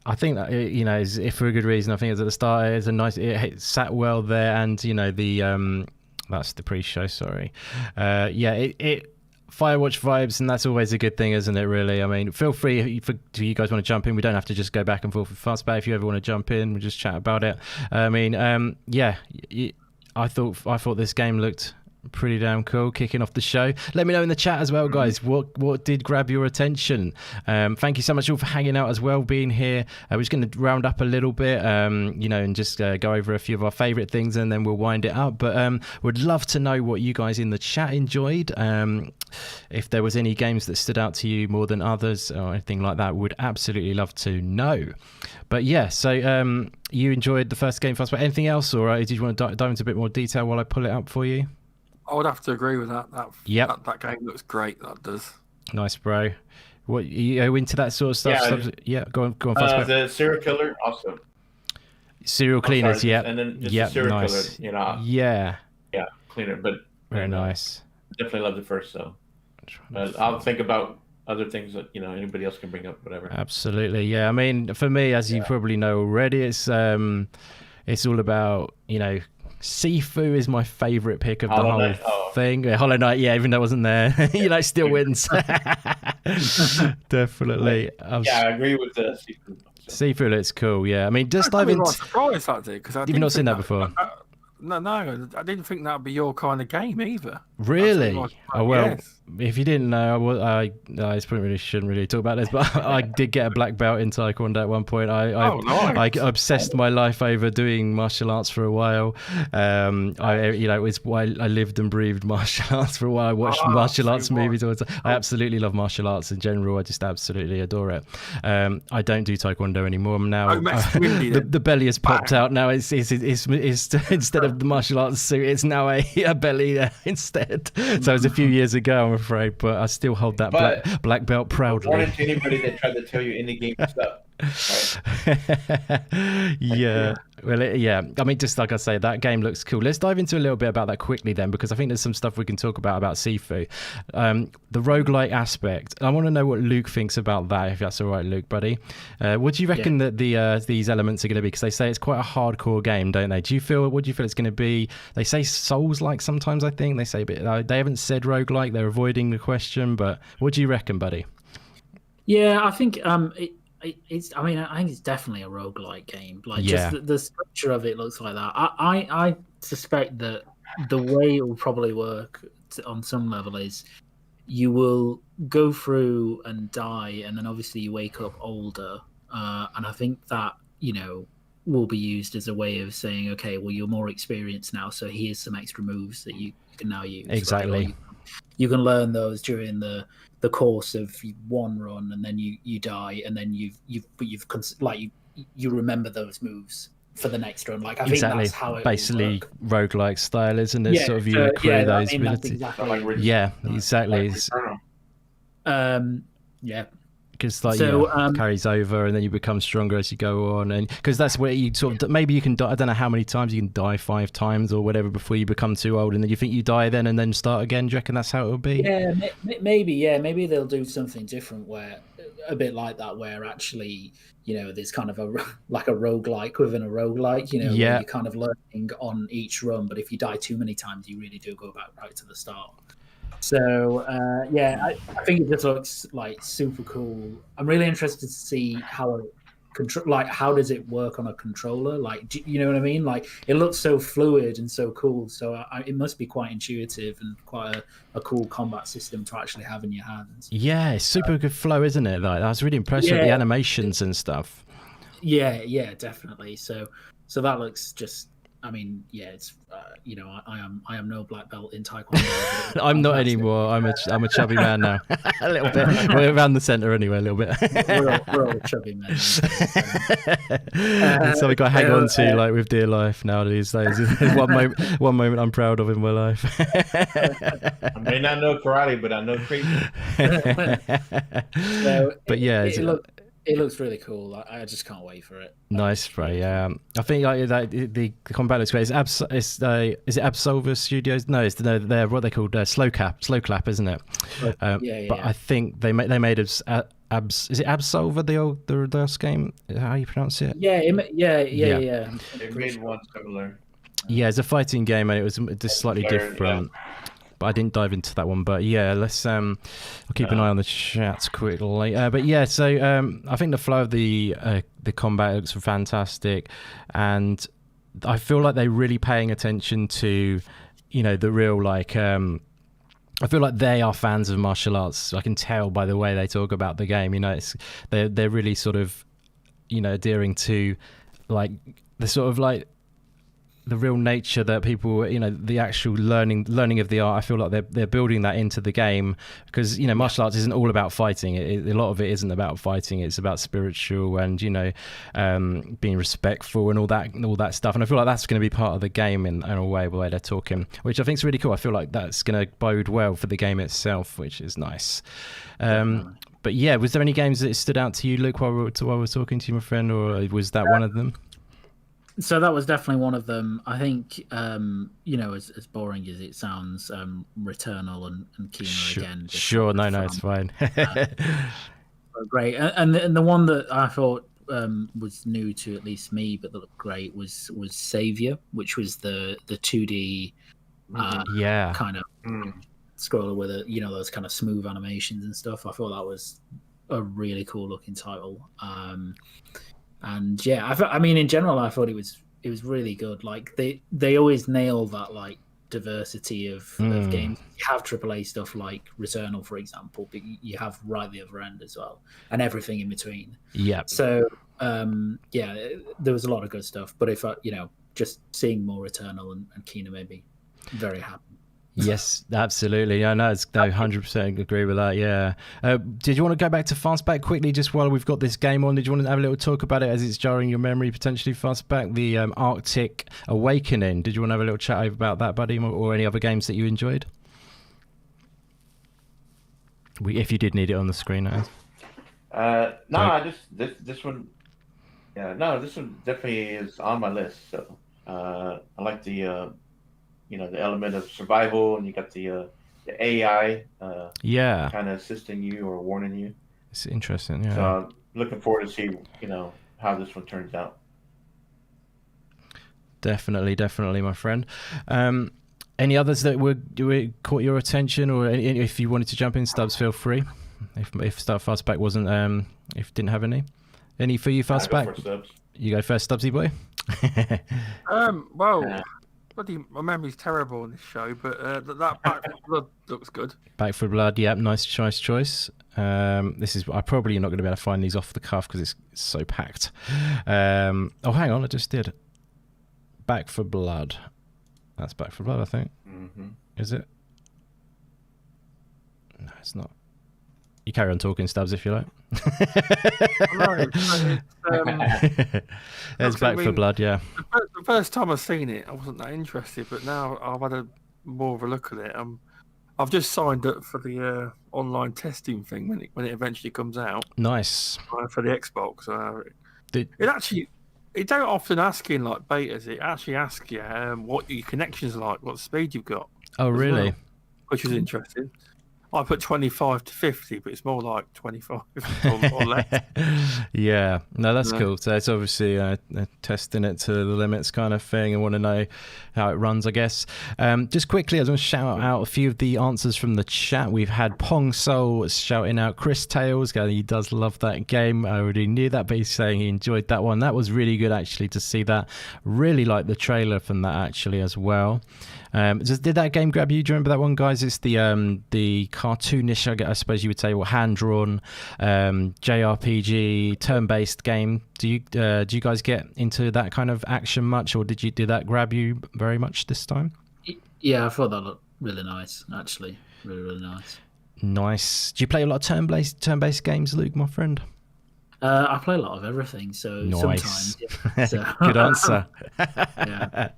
I think that you know, if for a good reason. I think it's at the start. It's a nice. It sat well there, and you know the that's the pre-show. Sorry. Yeah, it Firewatch vibes, and that's always a good thing, isn't it, really? I mean, feel free if you guys want to jump in. We don't have to just go back and forth with Fastback. If you ever want to jump in, we'll just chat about it. I mean, yeah, I thought this game looked pretty damn cool, kicking off the show. Let me know in the chat as well, guys, what did grab your attention. Thank you so much all for hanging out as well, being here. We're just going to round up a little bit, you know, and just go over a few of our favorite things, and then we'll wind it up. But would love to know what you guys in the chat enjoyed. If there was any games that stood out to you more than others or anything like that, would absolutely love to know. But yeah, so you enjoyed the first game, Fastback. Anything else, or did you want to dive into a bit more detail while I pull it up for you? I would have to agree with that. That game looks great. That does. Nice, bro. What, you into that sort of stuff? Yeah, go on. Fastback. The serial killer also. Serial cleaners, yeah. And then just the serial killer, you know. Yeah, cleaner, but very nice. Definitely love the first, so I'll think about other things that, you know, anybody else can bring up, whatever. Absolutely, yeah. I mean, for me, as you probably know already, it's all about, you know, Sifu is my favourite pick of the whole thing. Hollow Knight, yeah, even though I wasn't there, you know, still wins. Definitely. I agree with the Sifu. Sifu looks cool, yeah. I mean, just dive into. Surprised that did, because you've not seen that before. No, I didn't think that'd be your kind of game either. Really? Oh well, yes. If you didn't know, I probably shouldn't really talk about this, but I did get a black belt in Taekwondo at one point. I obsessed my life over doing martial arts for a while. It was why I lived and breathed martial arts for a while. I watched martial arts movies all the time. I absolutely love martial arts in general. I just absolutely adore it. I don't do Taekwondo anymore. I'm now the belly has popped out now. It's instead of the martial arts suit, it's now a belly instead. So it was a few years ago, I'm afraid, but I still hold that black belt proudly. Warning to anybody that tried to tell you any game stuff. Yeah. Well, yeah. I mean, just like I say, that game looks cool. Let's dive into a little bit about that quickly then, because I think there's some stuff we can talk about Sifu. The roguelike aspect. I want to know what Luke thinks about that, if that's all right, Luke, buddy. What do you reckon that these elements are going to be? Because they say it's quite a hardcore game, don't they? What do you feel it's going to be? They say Souls-like sometimes, I think. They say a bit. They haven't said roguelike. They're avoiding the question, but what do you reckon, buddy? Yeah, I think it's. I mean, I think it's definitely a roguelike game. Like, just the structure of it looks like that. I suspect that the way it will probably work on some level is you will go through and die, and then obviously you wake up older. And I think that, will be used as a way of saying, okay, well, you're more experienced now, so here's some extra moves that you can now use. Exactly. Right? You can learn those during the course of one run, and then you die, and then you remember those moves for the next run. Like, I think that's how it basically work. roguelike style, isn't it? Sort of you accrue those abilities. Exactly. Yeah, exactly. Yeah. Because carries over, and then you become stronger as you go on, and because that's where you sort of maybe you can die. I don't know how many times you can die, 5 times or whatever before you become too old, and then you think you die then and then start again. Do you reckon that's how it will be? Yeah, maybe. Yeah, maybe they'll do something different where a bit like that, where actually there's kind of a roguelike within a roguelike. Where you're kind of learning on each run, but if you die too many times, you really do go back right to the start. So I think it just looks like super cool. I'm really interested to see how how does it work on a controller? Like, you know what I mean? Like, it looks so fluid and so cool. So it must be quite intuitive and quite a cool combat system to actually have in your hands. Yeah, it's super good flow, isn't it? Like, I was really impressed with the animations and stuff. Yeah, definitely. So that looks just. I mean, it's I am no black belt in Taekwondo. I'm not anymore. I'm a chubby man now. A little bit. We're around the centre anyway, a little bit. we're all chubby men. So we got to hang on to with dear life nowadays. One moment I'm proud of in my life. I may not know karate, but I know crazy. But yeah, it looks really cool. I just can't wait for it. Nice, bro. Yeah, I think the combat looks great. Is it Absolver Studios? No, they're what they called Slow Clap, isn't it? But I think they made is it Absolver, the old game? How you pronounce it? Yeah. They made one similar. Yeah, it's a fighting game, and it was just slightly different. Yeah. But I didn't dive into that one. But yeah, let's I'll keep an eye on the chat quickly. But yeah, so I think the flow of the combat looks fantastic, and I feel like they're really paying attention to, the real I feel like they are fans of martial arts. I can tell by the way they talk about the game. They're really sort of, adhering to the sort of the real nature that people, the actual learning of the art. I feel like they're building that into the game, because martial arts isn't all about fighting. A lot of it isn't about fighting. It's about spiritual and being respectful and all that stuff. And I feel like that's going to be part of the game in a way where they're talking, which I think is really cool. I feel like that's going to bode well for the game itself, which is nice. But yeah, was there any games that stood out to you, Luke, while we're talking to you, my friend, or was that one of them? So that was definitely one of them. I think, as boring as it sounds, Returnal and Kima again. Sure, no, it's fine. Great. And the one that I thought was new to at least me, but that looked great, was Savior, which was the 2D kind of scroller with those kind of smooth animations and stuff. I thought that was a really cool looking title. And yeah, I mean, in general, I thought it was really good. Like they always nail that diversity of games. You have AAA stuff like Returnal, for example, but you have right the other end as well, and everything in between. Yeah. So there was a lot of good stuff. But if just seeing more Returnal and Kina made me very happy. Yes, absolutely. I know. I 100% agree with that. Yeah. Did you want to go back to Fastback quickly, just while we've got this game on? Did you want to have a little talk about it as it's jarring your memory potentially? Fastback, the Arctic Awakening. Did you want to have a little chat over about that, buddy, or any other games that you enjoyed? If you did need it on the screen, this one. Yeah, no, this one definitely is on my list. So I like the. The element of survival, and you got the AI kind of assisting you or warning you. It's interesting, yeah. So I'm looking forward to see, how this one turns out. Definitely, my friend. Any others that caught your attention, or if you wanted to jump in, Stubz, feel free. If Fastback wasn't, if didn't have any. Any for you, Fastback? You go first, Stubsy boy. Well, bloody, my memory's terrible on this show, but that Back for Blood looks good. Back for Blood, yeah, nice choice. This is I'm probably not going to be able to find these off the cuff because it's so packed. Oh, hang on, I just did. Back for Blood. That's Back for Blood, I think. Is it? No, it's not. You carry on talking, Stubbs, if you like. There's Back for Blood, yeah. The first time I've seen it, I wasn't that interested, but now I've had more of a look at it. I've just signed up for the online testing thing when it eventually comes out. Nice. For the Xbox. It don't often ask you in like betas. It actually asks you what your connection's like, what speed you've got. Oh, really? Well, which is interesting. I put 25 to 50, but it's more like 25 or less. Yeah, no, that's cool. So it's obviously testing it to the limits kind of thing and want to know how it runs, I guess. Just quickly, I was going to shout out a few of the answers from the chat. We've had Pong Soul shouting out Cris Tales. He does love that game. I already knew that, but he's saying he enjoyed that one. That was really good, actually, to see that. Really like the trailer from that, actually, as well. Did that game grab you? Do you remember that one, guys? It's the cartoonish, I suppose you would say, or hand-drawn JRPG turn-based game. Do you guys get into that kind of action much, or did that grab you very much this time? Yeah, I thought that looked really nice, actually. Really nice. Nice. Do you play a lot of turn-based games, Luke, my friend? I play a lot of everything, so nice. Sometimes. Yeah, so. Good answer. Yeah.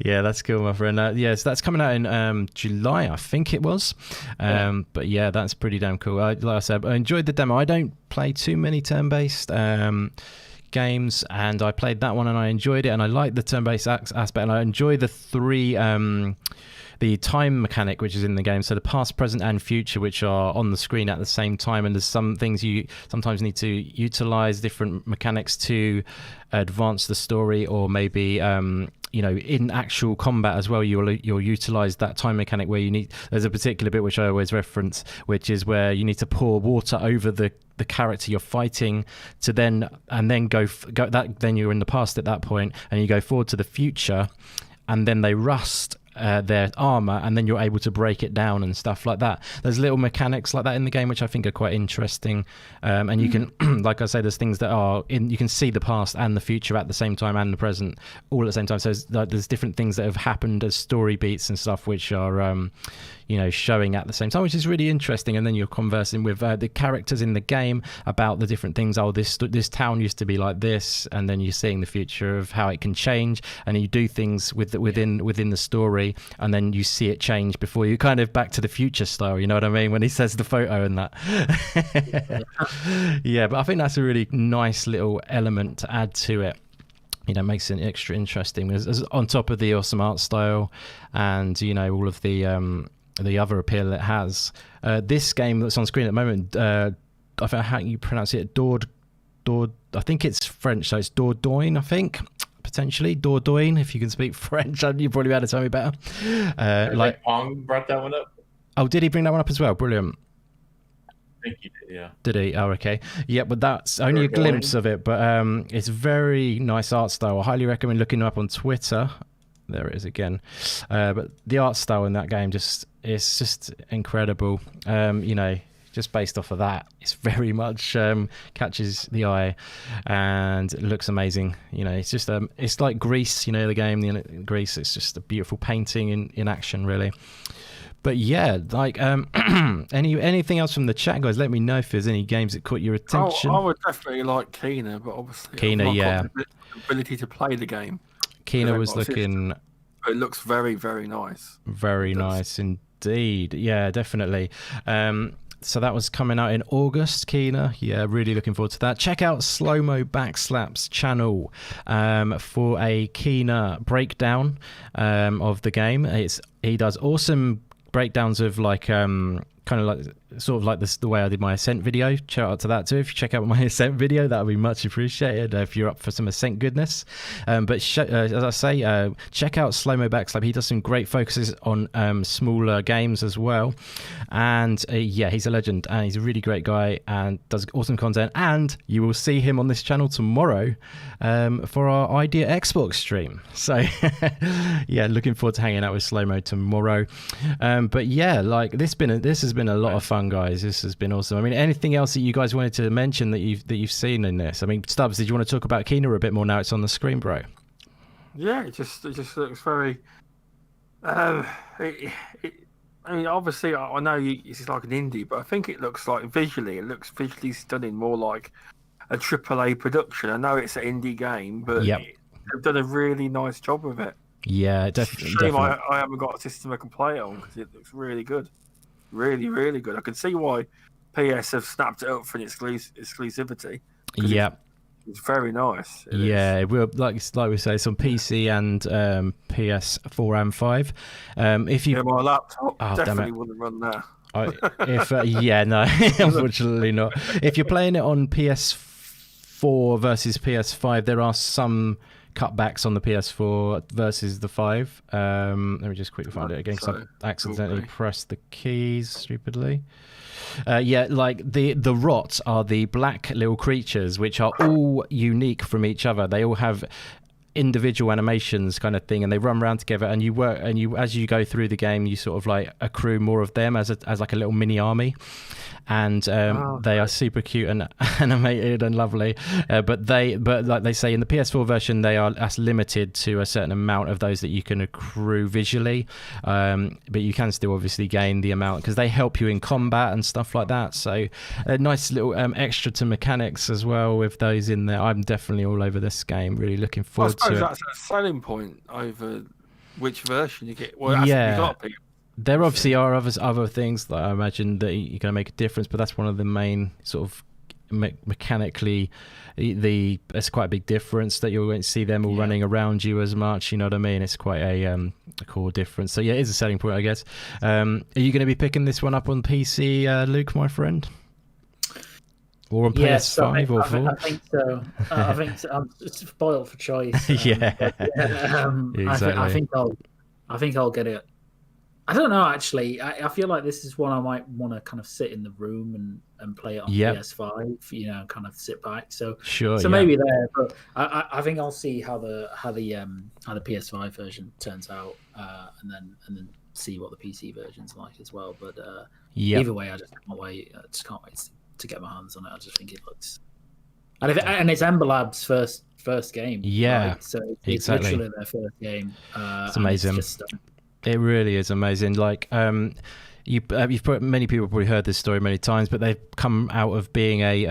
Yeah, that's cool, my friend. So that's coming out in July, I think it was. But yeah, that's pretty damn cool. Like I said, I enjoyed the demo. I don't play too many turn-based games, and I played that one and I enjoyed it, and I like the turn-based aspect, and I enjoy the three... the time mechanic which is in the game, so the past, present and future, which are on the screen at the same time, and there's some things you sometimes need to utilize different mechanics to advance the story, or maybe in actual combat as well, you'll utilize that time mechanic where there's a particular bit which I always reference, which is where you need to pour water over the character you're fighting to then you're in the past at that point, and you go forward to the future, and then they rust their armor, and then you're able to break it down and stuff like that. There's little mechanics like that in the game which I think are quite interesting, and you can like I say, there's things that are you can see the past and the future at the same time, and the present all at the same time, so there's different things that have happened as story beats and stuff which are showing at the same time, which is really interesting. And then you're conversing with the characters in the game about the different things. Oh, this town used to be like this, and then you're seeing the future of how it can change, and you do things within the story, and then you see it change before you, kind of Back to the Future style, you know what I mean, when he says the photo and that. Yeah, but I think that's a really nice little element to add to it. Makes it extra interesting as on top of the awesome art style and all of the other appeal it has. This game that's on screen at the moment, I don't know how you pronounce it, I think it's French, so it's Dordogne, I think, potentially Dordogne, if you can speak French. You'd probably be able to tell me better. Pong brought that one up. Oh, did he bring that one up as well? Brilliant. I think he did, yeah. Did he? Oh, okay. Yeah, but that's only a glimpse of it, but it's very nice art style. I highly recommend looking him up on Twitter. There it is again. But the art style in that game it's just incredible. Just based off of that, it's very much catches the eye and it looks amazing. It's just it's like Grease, the game, Grease. It's just a beautiful painting in action, really. But yeah, like anything else from the chat, guys? Let me know if there's any games that caught your attention. I would definitely like Kena, but obviously Kena, yeah, the ability to play the game. Kena was looking. It looks very, very nice. Very nice indeed. Yeah, definitely. So that was coming out in August, Kena. Yeah, really looking forward to that. Check out Slow-Mo Backslap's channel for a Kena breakdown of the game. He does awesome breakdowns of like kind of like sort of like this, the way I did my Ascent video. Shout out to that too. If you check out my Ascent video, that would be much appreciated if you're up for some Ascent goodness. But as I say, check out Slow Mo Backslap. He does some great focuses on smaller games as well. And yeah, he's a legend and he's a really great guy and does awesome content. And you will see him on this channel tomorrow for our Idea Xbox stream. So yeah, looking forward to hanging out with Slow Mo tomorrow. But yeah, like this has been a lot of fun, guys. This has been awesome. I mean, anything else that you guys wanted to mention that you've seen in this? I mean, Stubz, did you want to talk about Kena a bit more now it's on the screen, bro? Yeah, it just looks very. I mean, obviously, I know it's like an indie, but I think it looks visually stunning, more like a AAA production. I know it's an indie game, but they've done a really nice job of it. Yeah, definitely. I haven't got a system I can play it on because it looks really good. Really, really good. I can see why PS have snapped it up for an exclusivity. Yeah. It's very nice. It will, like we say, it's on PC and PS4 and 5. If you my laptop definitely wouldn't run that. No, unfortunately not. If you're playing it on PS4 versus PS5, there are some cutbacks on the PS4 versus the 5. Let me just quickly find it again because I accidentally pressed the keys stupidly. Like the rots are the black little creatures which are all unique from each other. They all have individual animations kind of thing, and they run around together, and you work, and you, as you go through the game, you sort of like accrue more of them as like a little mini army. And they are super cute and animated and lovely, but like they say in the PS4 version, that's limited to a certain amount of those that you can accrue visually, but you can still obviously gain the amount because they help you in combat and stuff like that. So a nice little extra to mechanics as well with those in there. I'm definitely all over this game, really looking forward to it. That's a selling point over which version you get. Well, you got people. There obviously are other things that I imagine that you're going to make a difference, but that's one of the main sort of mechanically, it's quite a big difference that you won't see them all running around you as much. You know what I mean? It's quite a core difference. So yeah, it is a selling point, I guess. Are you going to be picking this one up on PC, Luke, my friend? Or on PS5 or 4? I think so. I think so. I'm spoiled for choice. Exactly. I think I'll get it. I don't know, actually. I feel like this is one I might want to kind of sit in the room and play it on PS5, you know, kind of sit back. So maybe there, but I think I'll see how the PS5 version turns out, and then see what the PC version's like as well. But either way, I just can't wait to get my hands on it. I just think it looks, and it's Ember Labs' first game. Yeah, right? So it's literally their first game. It's amazing. It really is amazing. Like many people probably heard this story many times, but they've come out of being a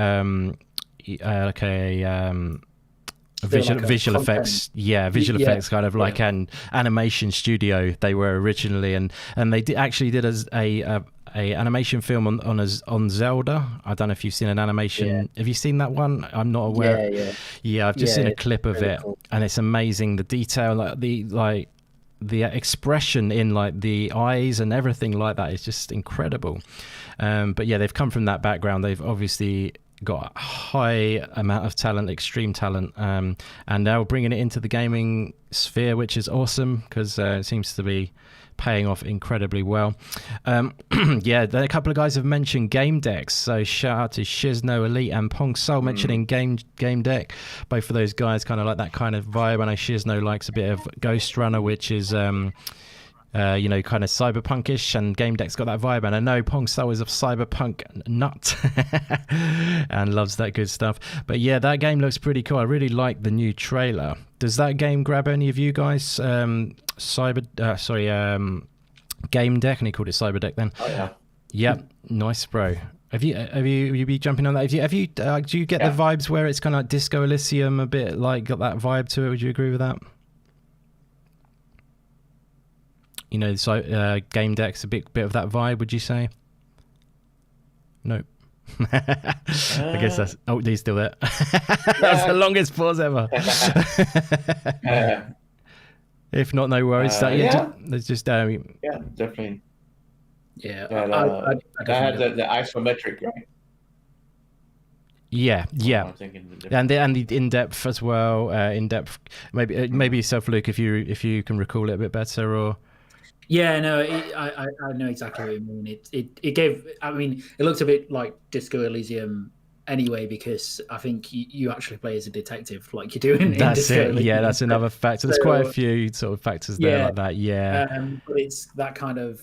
visual effects effects kind of like an animation studio. They were originally, and they actually did a animation film on Zelda. I don't know if you've seen an animation. Have you seen that one? I'm not aware. Yeah, I've just seen a clip of it, and it's amazing. The detail, the expression in like the eyes and everything like that is just incredible. But yeah, they've come from that background. They've obviously got a high amount of talent, extreme talent, and now bringing it into the gaming sphere, which is awesome because it seems to be paying off incredibly well. Yeah, then a couple of guys have mentioned Gamedec, so shout out to Shizno Elite and Pong Soul mentioning Gamedec. Both of those guys kind of like that kind of vibe. I know Shizno likes a bit of Ghost Runner, which is kind of cyberpunkish, and Gamedec's got that vibe, and I know Pong Soul is a cyberpunk nut and loves that good stuff. But yeah, that game looks pretty cool. I really like the new trailer. Does that game grab any of you guys? Gamedec, and he called it Cyberdeck then. Oh yeah. Yep, nice, bro. Have you be jumping on that? Do you get the vibes where it's kind of like Disco Elysium, a bit like got that vibe to it? Would you agree with that? You know, so Gamedec's a bit of that vibe. Would you say? Nope. I guess that's. Oh, he's still there. That's the longest pause ever. If not, no worries. Yeah, there's just yeah, definitely. Yeah, that had the isometric, right? Yeah, yeah, I'm thinking and the in depth as well. In depth, maybe yourself, Luke, if you can recall it a bit better, or. Yeah, no, I know exactly what you mean. It gave. I mean, it looked a bit like Disco Elysium anyway, because I think you actually play as a detective, like you do in That's Disco it. Elysium. Yeah, that's another factor. There's quite a few sort of factors there like that. Yeah, but it's that kind of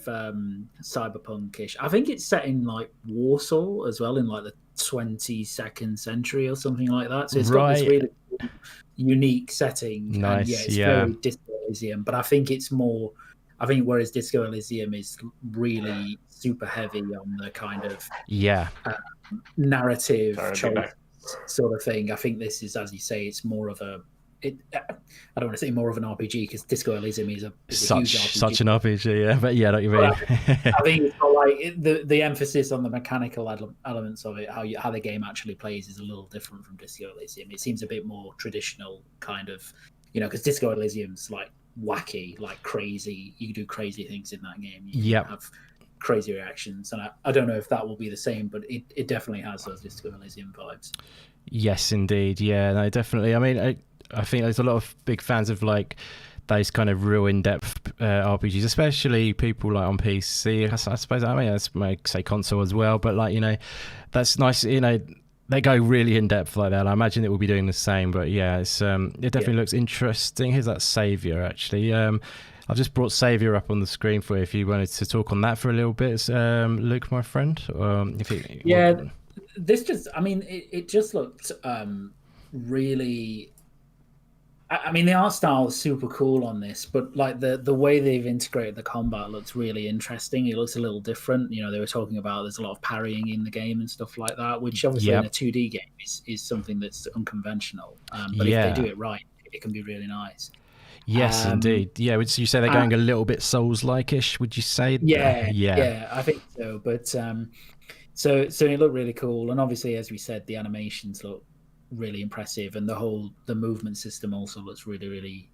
cyberpunk-ish. I think it's set in like Warsaw as well, in like the 22nd century or something like that. So it's got this really cool, unique setting. Nice. And it's very Disco Elysium, but I think it's more. I think whereas Disco Elysium is really super heavy on the kind of narrative choice sort of thing. I think this is, as you say, it's more of a. I don't want to say more of an RPG, because Disco Elysium is a huge RPG. Such an RPG, yeah. But yeah, I know what you mean. I think it's like the emphasis on the mechanical elements of it, how the game actually plays, is a little different from Disco Elysium. It seems a bit more traditional, kind of, because Disco Elysium's like wacky, like crazy. You do crazy things in that game. You have crazy reactions, and I don't know if that will be the same, but it definitely has those Disco Elysium vibes. Yes, indeed. Yeah, no, definitely. I mean, I think there's a lot of big fans of like those kind of real in-depth RPGs, especially people like on PC. I suppose, I mean, that's might say console as well, but like, that's nice. They go really in depth like that. I imagine it will be doing the same, but yeah, it's it definitely looks interesting. Here's that Savior actually. I've just brought Savior up on the screen for you if you wanted to talk on that for a little bit, Luke, my friend. This just, I mean, it just looked really. I mean, the art style is super cool on this, but like the way they've integrated the combat looks really interesting. It looks a little different. They were talking about there's a lot of parrying in the game and stuff like that, which obviously in a 2D game is something that's unconventional. But if they do it right, it can be really nice. Yes, indeed. Yeah, would you say they're going a little bit Souls-like-ish? Would you say? Yeah, I think so. But so it looked really cool, and obviously, as we said, the animations look really impressive, and the movement system also looks really, really,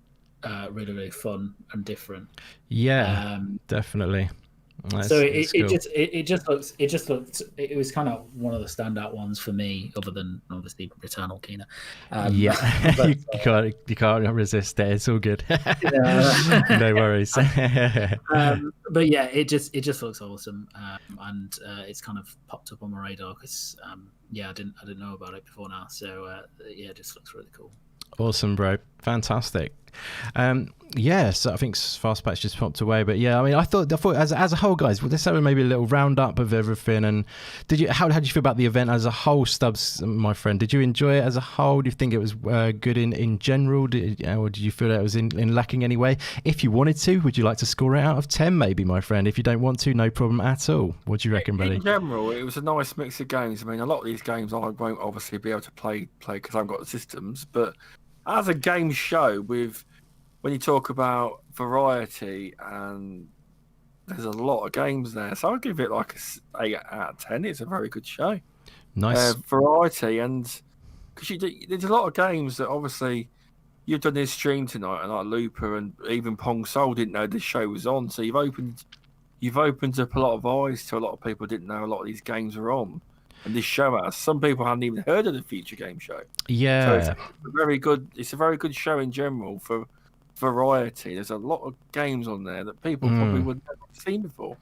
really fun and different. Yeah, definitely. It was kind of one of the standout ones for me, other than obviously Returnal, Kina. But, you can't resist it. It's all good. No worries. But yeah, it just looks awesome, and it's kind of popped up on my radar because I didn't know about it before now. So it just looks really cool. Awesome, bro. Fantastic. So I think Fastback's just popped away, but yeah, I mean, I thought as a whole, guys, let's have maybe a little roundup of everything. And how did you feel about the event as a whole, Stubz, my friend? Did you enjoy it as a whole? Do you think it was good in general, or did you feel that it was in lacking anyway? If you wanted to, would you like to score it out of 10, maybe, my friend? If you don't want to, no problem at all. What do you reckon, buddy? In general, it was a nice mix of games. I mean, a lot of these games I won't obviously be able to play because I haven't got the systems, but as a game show, when you talk about variety, and there's a lot of games there, so I'll give it like a 8 out of 10. It's a very good show. Nice variety, and because there's a lot of games that obviously you've done this stream tonight, and like Looper and even Pong Soul didn't know this show was on, so you've opened up a lot of eyes to a lot of people who didn't know a lot of these games are on. And this show has. Some people haven't even heard of the Future Game Show. Yeah. So it's a very good show in general for variety. There's a lot of games on there that people probably wouldn't have seen before.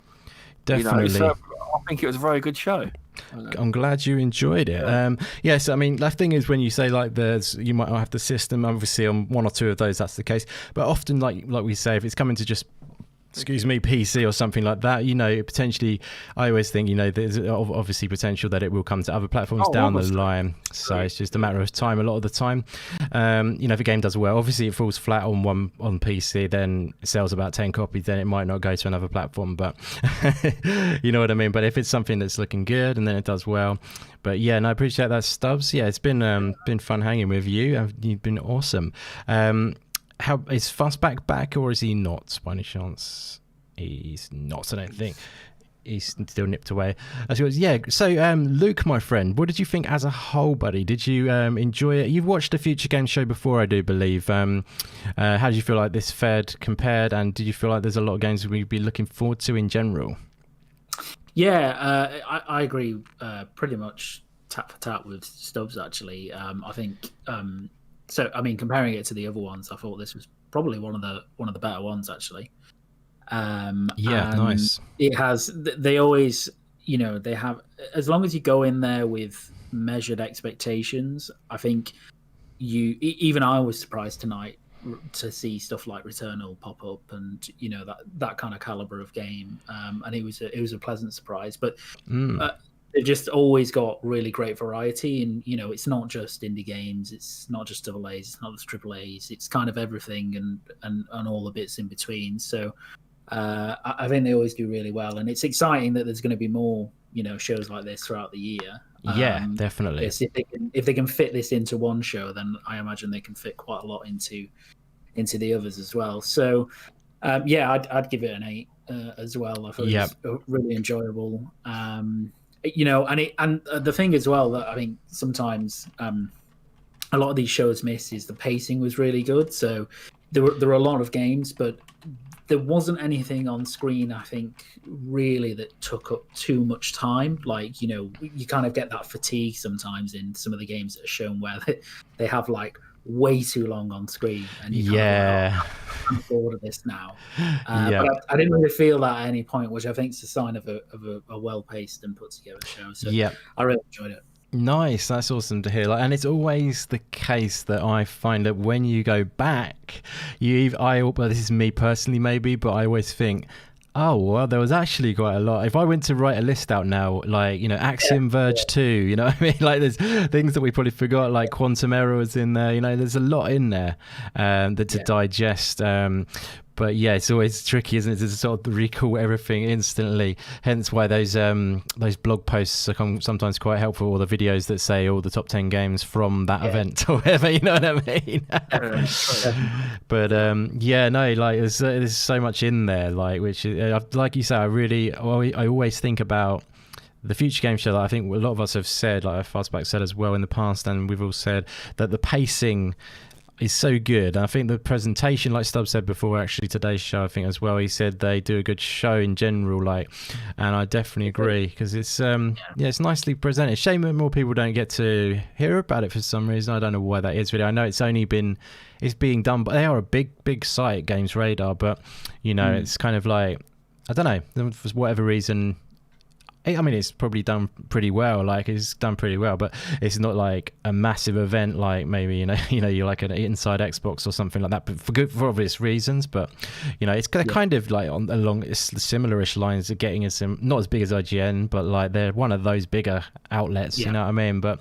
Definitely. So I think it was a very good show. I'm glad you enjoyed it. Yes, I mean, the thing is, when you say like you might not have the system, obviously on one or two of those that's the case, but often like we say, if it's coming to just PC or something like that, potentially, I always think, there's obviously potential that it will come to other platforms down the line. So it's just a matter of time a lot of the time. If a game does well, obviously it falls flat on PC, then it sells about 10 copies, then it might not go to another platform, but you know what I mean? But if it's something that's looking good and then it does well. But yeah, I appreciate that, Stubz. Yeah, it's been fun hanging with you. You've been awesome. How is Fastback back, or is he not by any chance? He's not, I don't think. He's still nipped away. So Luke, my friend, what did you think as a whole, buddy? Did you enjoy it? You've watched the Future Game Show before, I do believe. How did you feel like this fared compared, and did you feel like there's a lot of games we'd be looking forward to in general? Yeah, I agree pretty much tap for tap with Stubz, actually. I think so. I mean, comparing it to the other ones, I thought this was probably one of the better ones, actually. Yeah, nice. It has. They always, they have. As long as you go in there with measured expectations, I think even I was surprised tonight to see stuff like Returnal pop up, and that kind of caliber of game. And it was a pleasant surprise, but. They've just always got really great variety, and it's not just indie games, it's not just AA A's, it's not just AAA's, it's kind of everything and all the bits in between. So I think they always do really well, and it's exciting that there's going to be more shows like this throughout the year. Yeah, definitely. If they can fit this into one show, then I imagine they can fit quite a lot into the others as well. So I'd give it an 8 as well. I thought it was really enjoyable. And the thing as well that I think sometimes a lot of these shows miss is the pacing was really good. So there were a lot of games, but there wasn't anything on screen, I think, really that took up too much time. Like, you kind of get that fatigue sometimes in some of the games that are shown where they have like way too long on screen, and you I'm bored of this now. But I didn't really feel that at any point, which I think is a sign of a well-paced and put together show. So I really enjoyed it. Nice, that's awesome to hear. And it's always the case that I find that when you go back, well, this is me personally maybe, but I always think, oh, well, there was actually quite a lot. If I went to write a list out now, like, Axiom Verge 2, you know what I mean? Like, there's things that we probably forgot, like Quantum Error was in there, there's a lot in there to digest. But yeah, it's always tricky, isn't it, to sort of recall everything instantly. Hence why those blog posts are sometimes quite helpful, or the videos that say all the top 10 games from that event or whatever, you know what I mean? But there's so much in there, like, which like you say, I always think about the future game show that I think a lot of us have said, like Fastback said as well in the past, and we've all said that the pacing is so good. And I think the presentation, like Stubz said before, actually today's show, I think as well, he said they do a good show in general, like, and I definitely agree, because it's it's nicely presented. Shame that more people don't get to hear about it for some reason. I don't know why that is really. I know it's being done, but they are a big site, Games Radar, but it's kind of like, I don't know, for whatever reason, I mean, it's probably done pretty well. Like, it's done pretty well, but it's not like a massive event, like maybe you're like an Inside Xbox or something like that. But for obvious reasons. But it's kind of like along similar-ish lines of getting us not as big as IGN, but like they're one of those bigger outlets. You know what I mean? But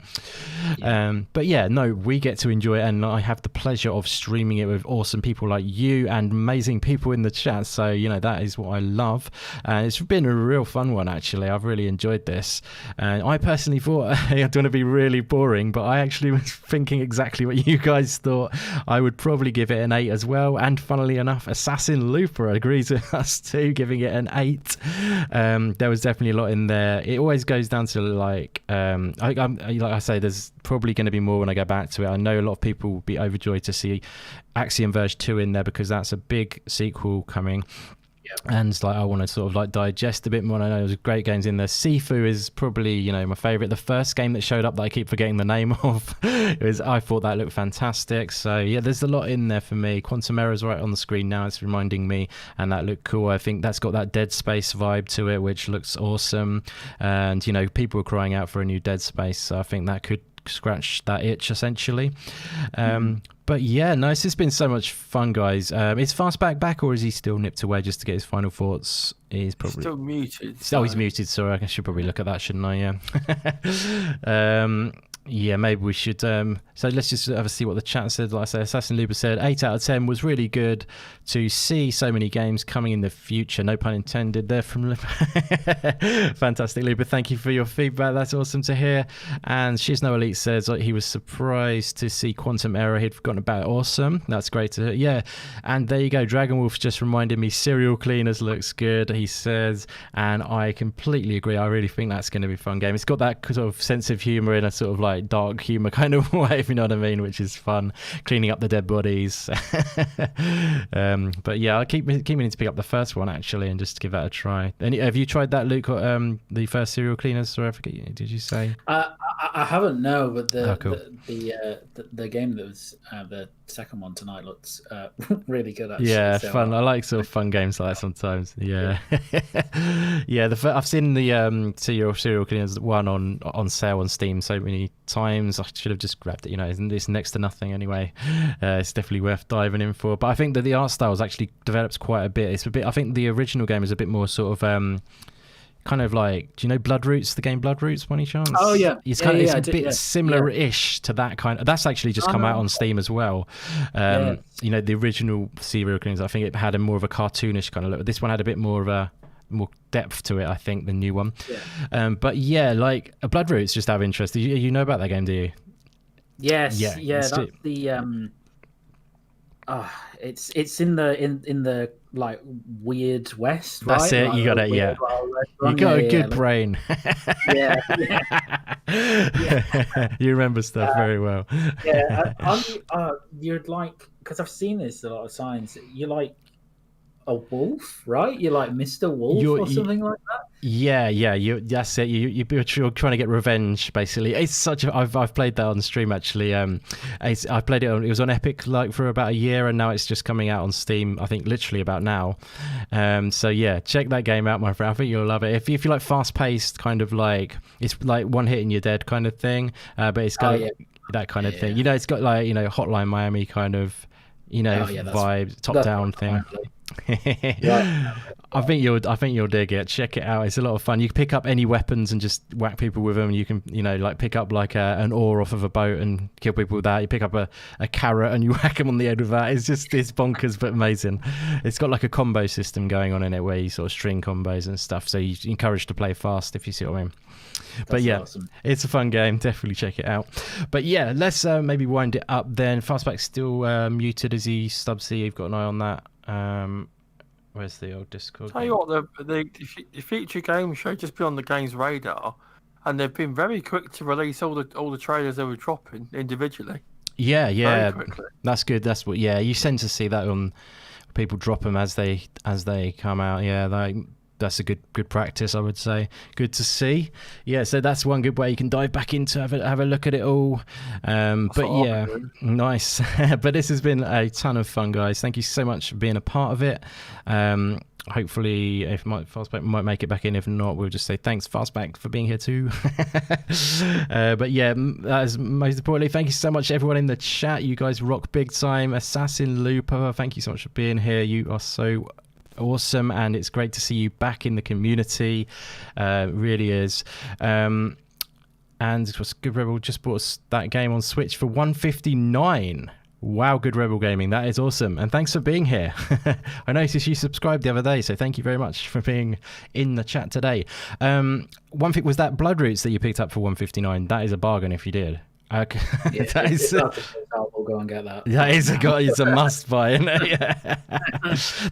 we get to enjoy it, and I have the pleasure of streaming it with awesome people like you and amazing people in the chat. So that is what I love, and it's been a real fun one actually. I've really enjoyed this, and I personally thought I don't want to be really boring, but I actually was thinking exactly what you guys thought. I would probably give it an 8 as well, and funnily enough, Assassin Looper agrees with us too, giving it an 8. There was definitely a lot in there. It always goes down to like I say, there's probably going to be more when I go back to it. I know a lot of people will be overjoyed to see Axiom Verge 2 in there, because that's a big sequel coming. And like, I want to sort of like digest a bit more. I know there's great games in there. Sifu is probably my favorite. The first game that showed up that I keep forgetting the name of I thought that looked fantastic. So yeah, there's a lot in there for me. Quantum Error is right on the screen now, it's reminding me, and that looked cool. I think that's got that Dead Space vibe to it, which looks awesome. And people are crying out for a new Dead Space, so I think that could scratch that itch essentially. But yeah, nice. It's been so much fun, guys. Is Fastback back, or is he still nipped away just to get his final thoughts? He's probably still muted. Oh, he's muted. Sorry, I should probably look at that, shouldn't I? Yeah. Yeah, maybe we should. So let's just have a see what the chat said. Like I say, Assassin Looper said 8 out of 10 was really good to see so many games coming in the future. No pun intended there from Looper. Fantastic, Looper. Thank you for your feedback. That's awesome to hear. And She's No Elite says he was surprised to see Quantum Error. He'd forgotten about it. Awesome. That's great to hear. Yeah. And there you go. Dragon Wolf just reminded me Serial Cleaners looks good, he says. And I completely agree. I really think that's going to be a fun game. It's got that sort of sense of humour in a sort of like dark humour kind of way, if you know what I mean, which is fun, cleaning up the dead bodies. But yeah, I keep meaning to pick up the first one actually and just give that a try. Have you tried that, Luke? The first serial cleaners, or did you say? I haven't, no, but cool. the game that was the second one tonight looks really good actually. Yeah, so, fun. I like sort of fun games like that sometimes. Yeah, yeah. I've seen the serial cleaners one on sale on Steam so many times. I should have just grabbed it. You know, it's next to nothing anyway. It's definitely worth diving in for. But I think that the art style has actually developed quite a bit. It's a bit. I think the original game is a bit more sort of. Kind of like, do you know Bloodroots, the game Bloodroots, by any chance? Oh yeah, it's a bit similar-ish to that kind of. That's actually just come out on Steam as well. You know, the original serial cleaners, I think it had a more of a cartoonish kind of look. This one had a bit more of a more depth to it, I think, the new one. But yeah, like Bloodroots, just out of interest. You know about that game, do you? Yes, yeah. That's the it's in the like weird West, right? That's it. Like, you got it. Yeah, you got a good brain. You remember stuff very well. Yeah, you're like, because I've seen this a lot of times. You're like a wolf, right? You're like Mr. Wolf or something like that. Yeah. That's it. You're trying to get revenge, basically. It's such a. I've played that on stream actually. I played it was on Epic like for about a year, and now it's just coming out on Steam. I think literally about now. So yeah, check that game out, my friend. I think you'll love it. If you like fast paced, kind of like it's like one hit and you're dead kind of thing. But it's got that kind of thing. You know, it's got like Hotline Miami kind of vibe, top down thing. I think you'll dig it. Check it out. It's a lot of fun. You can pick up any weapons and just whack people with them. You can like pick up like an oar off of a boat and kill people with that. You pick up a carrot and you whack them on the head with that. It's bonkers but amazing. It's got like a combo system going on in it where you sort of string combos and stuff, so you're encouraged to play fast, if you see what I mean. But yeah, awesome. It's a fun game. Definitely check it out. But yeah, let's maybe wind it up then. Fastback's still muted. Is he, Stubzy? You've got an eye on that. Where's the old Discord? Tell you what, the future game show just be on the game's radar, and they've been very quick to release all the trailers they were dropping individually. Yeah, that's good. That's what. Yeah, you tend to see that on people drop them as they come out. Yeah, that's a good practice, I would say. Good to see. Yeah, so that's one good way you can dive back into have a look at it all. But yeah, nice. But this has been a ton of fun, guys. Thank you so much for being a part of it. Hopefully, if Fastback might make it back in. If not, we'll just say thanks, Fastback, for being here too. But yeah, that is most importantly, thank you so much, everyone in the chat. You guys rock big time. Assassin Looper, thank you so much for being here. You are so awesome, and it's great to see you back in the community. Really is. And it was Good Rebel just bought us that game on Switch for $159. Wow, Good Rebel Gaming, that is awesome, and thanks for being here. I noticed you subscribed the other day, so thank you very much for being in the chat today. One thing was that Bloodroots that you picked up for $159. That is a bargain if you did. Okay. Yeah, that is we'll go and get that. That is it's a must buy, isn't it? Yeah.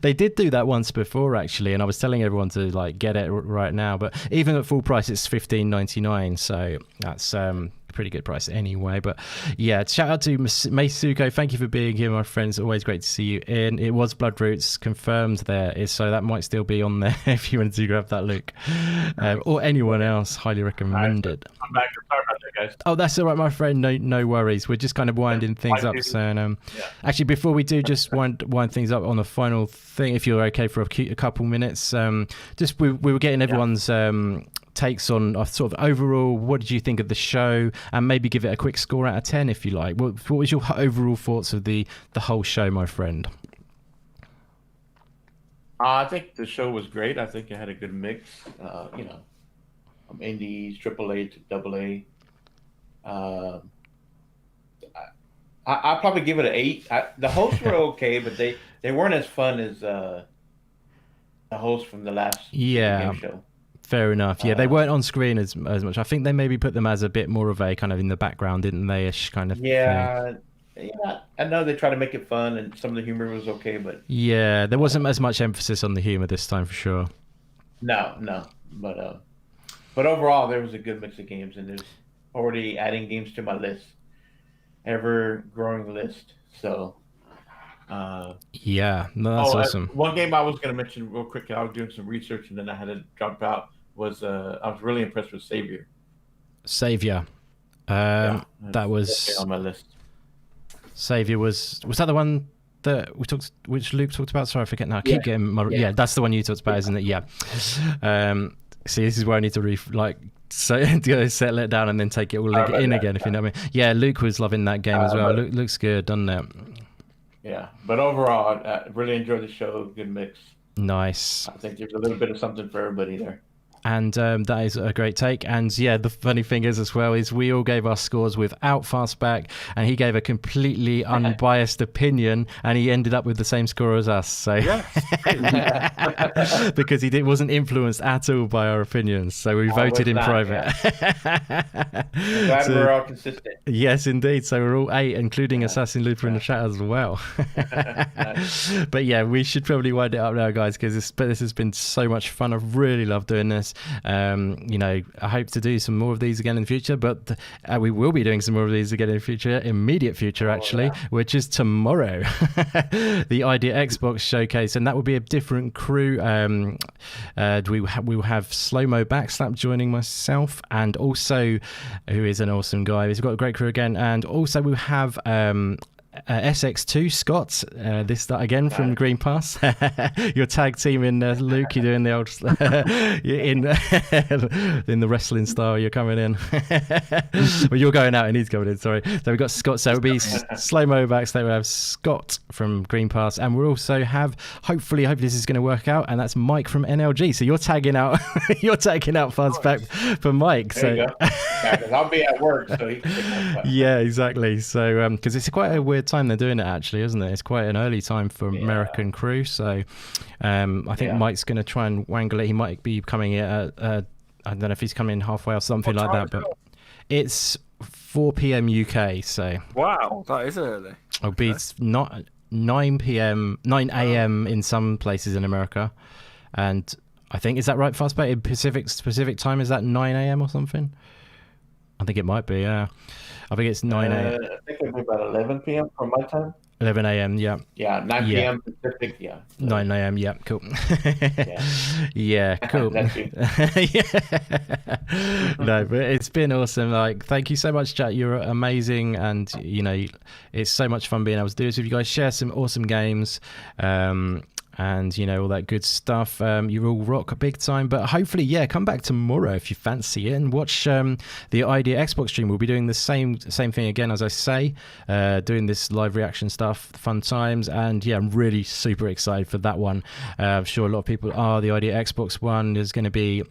They did do that once before actually, and I was telling everyone to like get it right now, but even at full price it's $15.99, so that's pretty good price anyway. But yeah, shout out to Meisuko, thank you for being here, my friends. Always great to see you in. It was Bloodroots confirmed there, so that might still be on there if you wanted to grab that, Luke. Or anyone else, highly recommended. I'm back. Sorry about that, guys. Oh, that's all right, my friend. No worries. We're just kind of winding things up. So, actually, before we do, just wind things up on the final thing, if you're okay for a couple minutes. Just we were getting everyone's takes on sort of overall, what did you think of the show, and maybe give it a quick score out of 10 if you like. What was your overall thoughts of the whole show, my friend? I think the show was great. I think it had a good mix, indies, AAA to AA. I'll probably give it an 8. The hosts were okay, but they weren't as fun as the hosts from the last game show. Fair enough. Yeah, they weren't on screen as much. I think they maybe put them as a bit more of a kind of in the background, didn't they? Ish kind of. Yeah. I know they try to make it fun, and some of the humor was okay, but yeah, there wasn't as much emphasis on the humor this time for sure. No, but overall, there was a good mix of games, and there's already adding games to my list. ever-growing list. So, yeah, no, that's awesome. One game I was going to mention real quick, I was doing some research and then I had to jump out, was I was really impressed with Savior. That was on my list. Savior was that the one that we talked, which Luke talked about? Sorry, I forget now. I keep getting my that's the one you talked about, isn't it? Yeah. See, this is where I need to settle it down and then take it all in again, if you know what I mean. Yeah, Luke was loving that game as well. Looks good, doesn't it? Yeah, but overall, I really enjoyed the show. Good mix. Nice. I think there's a little bit of something for everybody there. And that is a great take. And yeah, the funny thing is as well is we all gave our scores without Fastback, and he gave a completely unbiased opinion, and he ended up with the same score as us. So because he wasn't influenced at all by our opinions, so we voted in private. Glad we're all consistent. Yes, indeed. So we're all 8, including Assassin Looper in the chat as well. But yeah, we should probably wind it up now, guys, because this has been so much fun. I've really loved doing this. I hope to do some more of these again in the future, but we will be doing some more of these again in the future, immediate future actually, which is tomorrow. The Idea Xbox showcase, and that will be a different crew. We will have Slow-Mo Backslap joining myself, and also, who is an awesome guy, he's got a great crew again, and also we'll have SX2 Scott, this start again from Green Pass. Your tag team in Luke, you're doing the old in the wrestling style, you're coming in. Well, you're going out and he's coming in, sorry. So we've got Scott, so it'll be Slow-Mo Backstage. We'll have Scott from Green Pass, and we'll also have, hopefully this is going to work out, and that's Mike from NLG. So you're tagging out Fastback for Mike. There you go. Yeah, because I'll be at work, so he can take my place. Yeah, exactly. So because it's quite a weird time they're doing it, actually, isn't it? It's quite an early time for American crew. So I think Mike's going to try and wangle it. He might be coming at I don't know if he's coming halfway or something like that, but it's 4 p.m. UK. So wow, that is early. It'll be not 9 a.m. in some places in America, and I think, is that right, Fastback? In Pacific time, is that 9 a.m. or something? I think it might be, yeah. I think it's 9 a.m. I think it'll be about 11 p.m. from my time. 11 a.m., yeah. Yeah, 9 p.m. Pacific, yeah. 9 a.m., yeah, cool. Yeah, cool. No, but it's been awesome. Like, thank you so much, chat. You're amazing, and, it's so much fun being able to do this with you guys. Share some awesome games. And all that good stuff. You all rock big time, but hopefully come back tomorrow if you fancy it, and watch the Idea Xbox stream. We'll be doing the same thing again, as I say, doing this live reaction stuff, fun times, and I'm really super excited for that one. I'm sure a lot of people are. The Idea Xbox one, there's going to be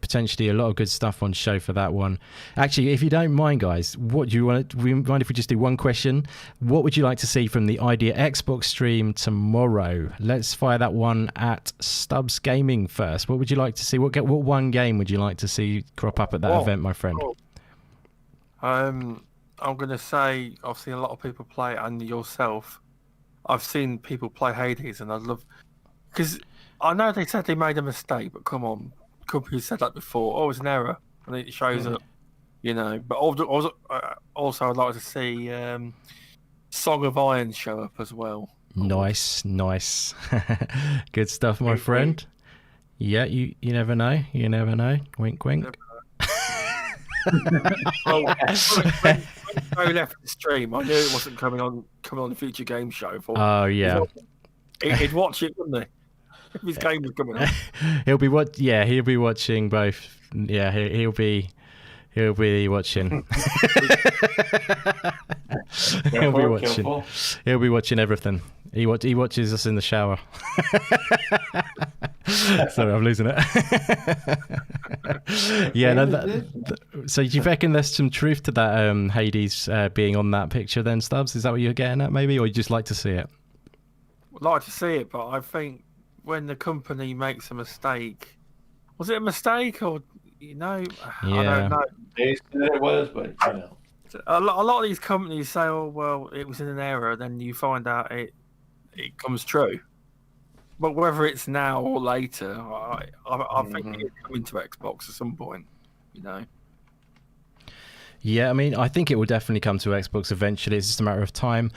potentially a lot of good stuff on show for that one. Actually, if you don't mind, guys, what do you want? We mind if we just do one question? What would you like to see from the Idea Xbox stream tomorrow? Let's fire that one at Stubz Gaming first. What would you like to see? What one game would you like to see crop up at that event, my friend? I'm going to say I've seen a lot of people play it, and yourself. I've seen people play Hades, and I'd love, because I know they said they made a mistake, but come on. Company said that before. Oh, it's an error, and it shows up, But also, I'd like to see Song of Iron show up as well. Nice. Good stuff, my friend. Yeah, you never know. You never know. Wink, wink. Well, when I left the stream, I knew it wasn't coming on the future game show. Oh yeah. He'd watch it, wouldn't he? His game was coming on. He'll be watching both. Yeah, he'll be watching. He'll be watching everything. He watches us in the shower. Sorry, I'm losing it. So do you reckon there's some truth to that Hades being on that picture then, Stubz? Is that what you're getting at, maybe, or you just like to see it? I'd like to see it, but I think when the company makes a mistake, was it a mistake or I don't know. They said it was, but a lot of these companies say, "Oh well, it was in an error." Then you find out it comes true. But whether it's now or later, I think it's coming to Xbox at some point. Yeah, I mean, I think it will definitely come to Xbox eventually. It's just a matter of time.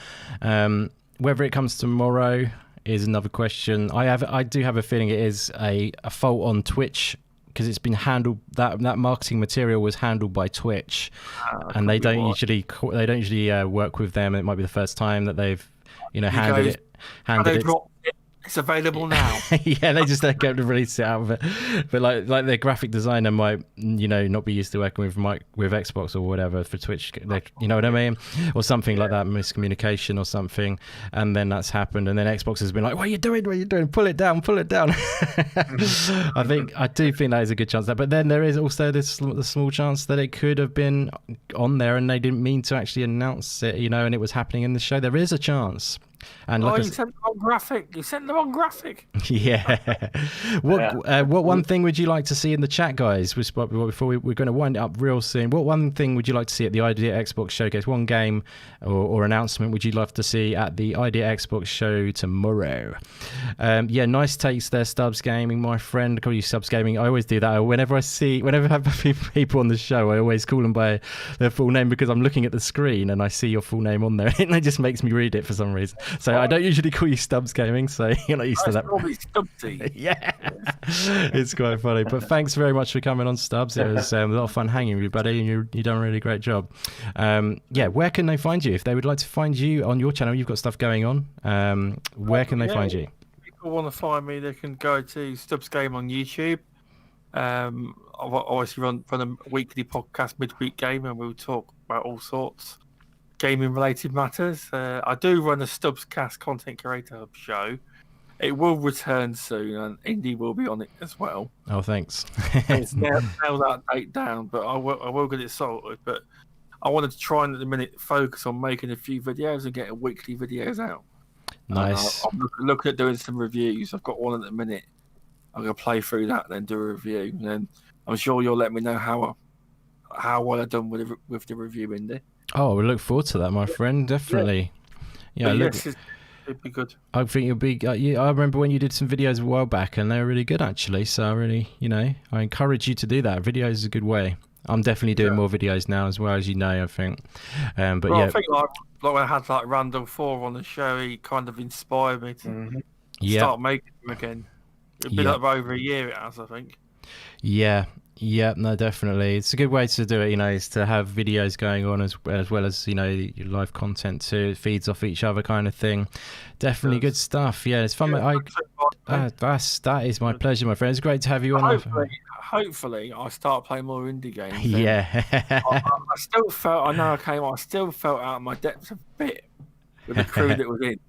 Whether it comes tomorrow is another question. I do have a feeling it is a fault on Twitch, because it's been handled, that marketing material was handled by Twitch, and they don't usually work with them. It might be the first time that they've handed it. It's available now. Yeah, they just don't go to release it out of it. But like their graphic designer might not be used to working with Xbox or whatever for Twitch. You know what I mean? Or something like that, miscommunication or something. And then that's happened, and then Xbox has been like, "What are you doing? What are you doing? Pull it down, pull it down." I do think that is a good chance. But then there is also the small chance that it could have been on there and they didn't mean to actually announce it, and it was happening in the show. There is a chance. And you sent the wrong graphic. You sent the wrong graphic. Yeah. What one thing would you like to see in the chat, guys? Before we're going to wind it up real soon. What one thing would you like to see at the Idea Xbox Showcase? One game or announcement would you love to see at the Idea Xbox show tomorrow? Nice takes there, Stubz Gaming, my friend. I call you Stubz Gaming. I always do that. Whenever I have people on the show, I always call them by their full name, because I'm looking at the screen and I see your full name on there, and it just makes me read it for some reason. So I don't usually call you Stubz Gaming, so you're not used to that. Yeah, it's quite funny. But thanks very much for coming on, Stubz. It was a lot of fun hanging with you, buddy, and you've done a really great job. Where can they find you if they would like to find you on your channel? You've got stuff going on. Where can they find you? If people want to find me, they can go to Stubz Game on YouTube. I obviously run a weekly podcast, Midweek Game, and we'll talk about all sorts gaming related matters. I do run a Stubz Cast Content Creator Hub show. It will return soon, and Indy will be on it as well. Oh, thanks. It's nailed that date down, but I will get it sorted. But I wanted to try and at the minute focus on making a few videos and getting weekly videos out. Nice. I'm looking at doing some reviews. I've got one at the minute. I'm going to play through that, then do a review, and then I'm sure you'll let me know how well I've done with the review, Indy. Oh, we look forward to that, my friend. Definitely. Yeah, it'd be good. I think it'll be. I remember when you did some videos a while back, and they were really good, actually. So I really, I encourage you to do that. Videos is a good way. I'm definitely doing more videos now as well, as you know. I think. I think like when I had Randall 4 on the show, he kind of inspired me to start making them again. It's been up over a year, it has, I think. Yeah, no, definitely. It's a good way to do it, is to have videos going on as well as, your live content too. It feeds off each other kind of thing. Definitely good stuff. Yeah, it's fun. That is my pleasure, my friend. It's great to have you on. Hopefully, I start playing more indie games. Yeah. I still felt out of my depth a bit with the crew that was in,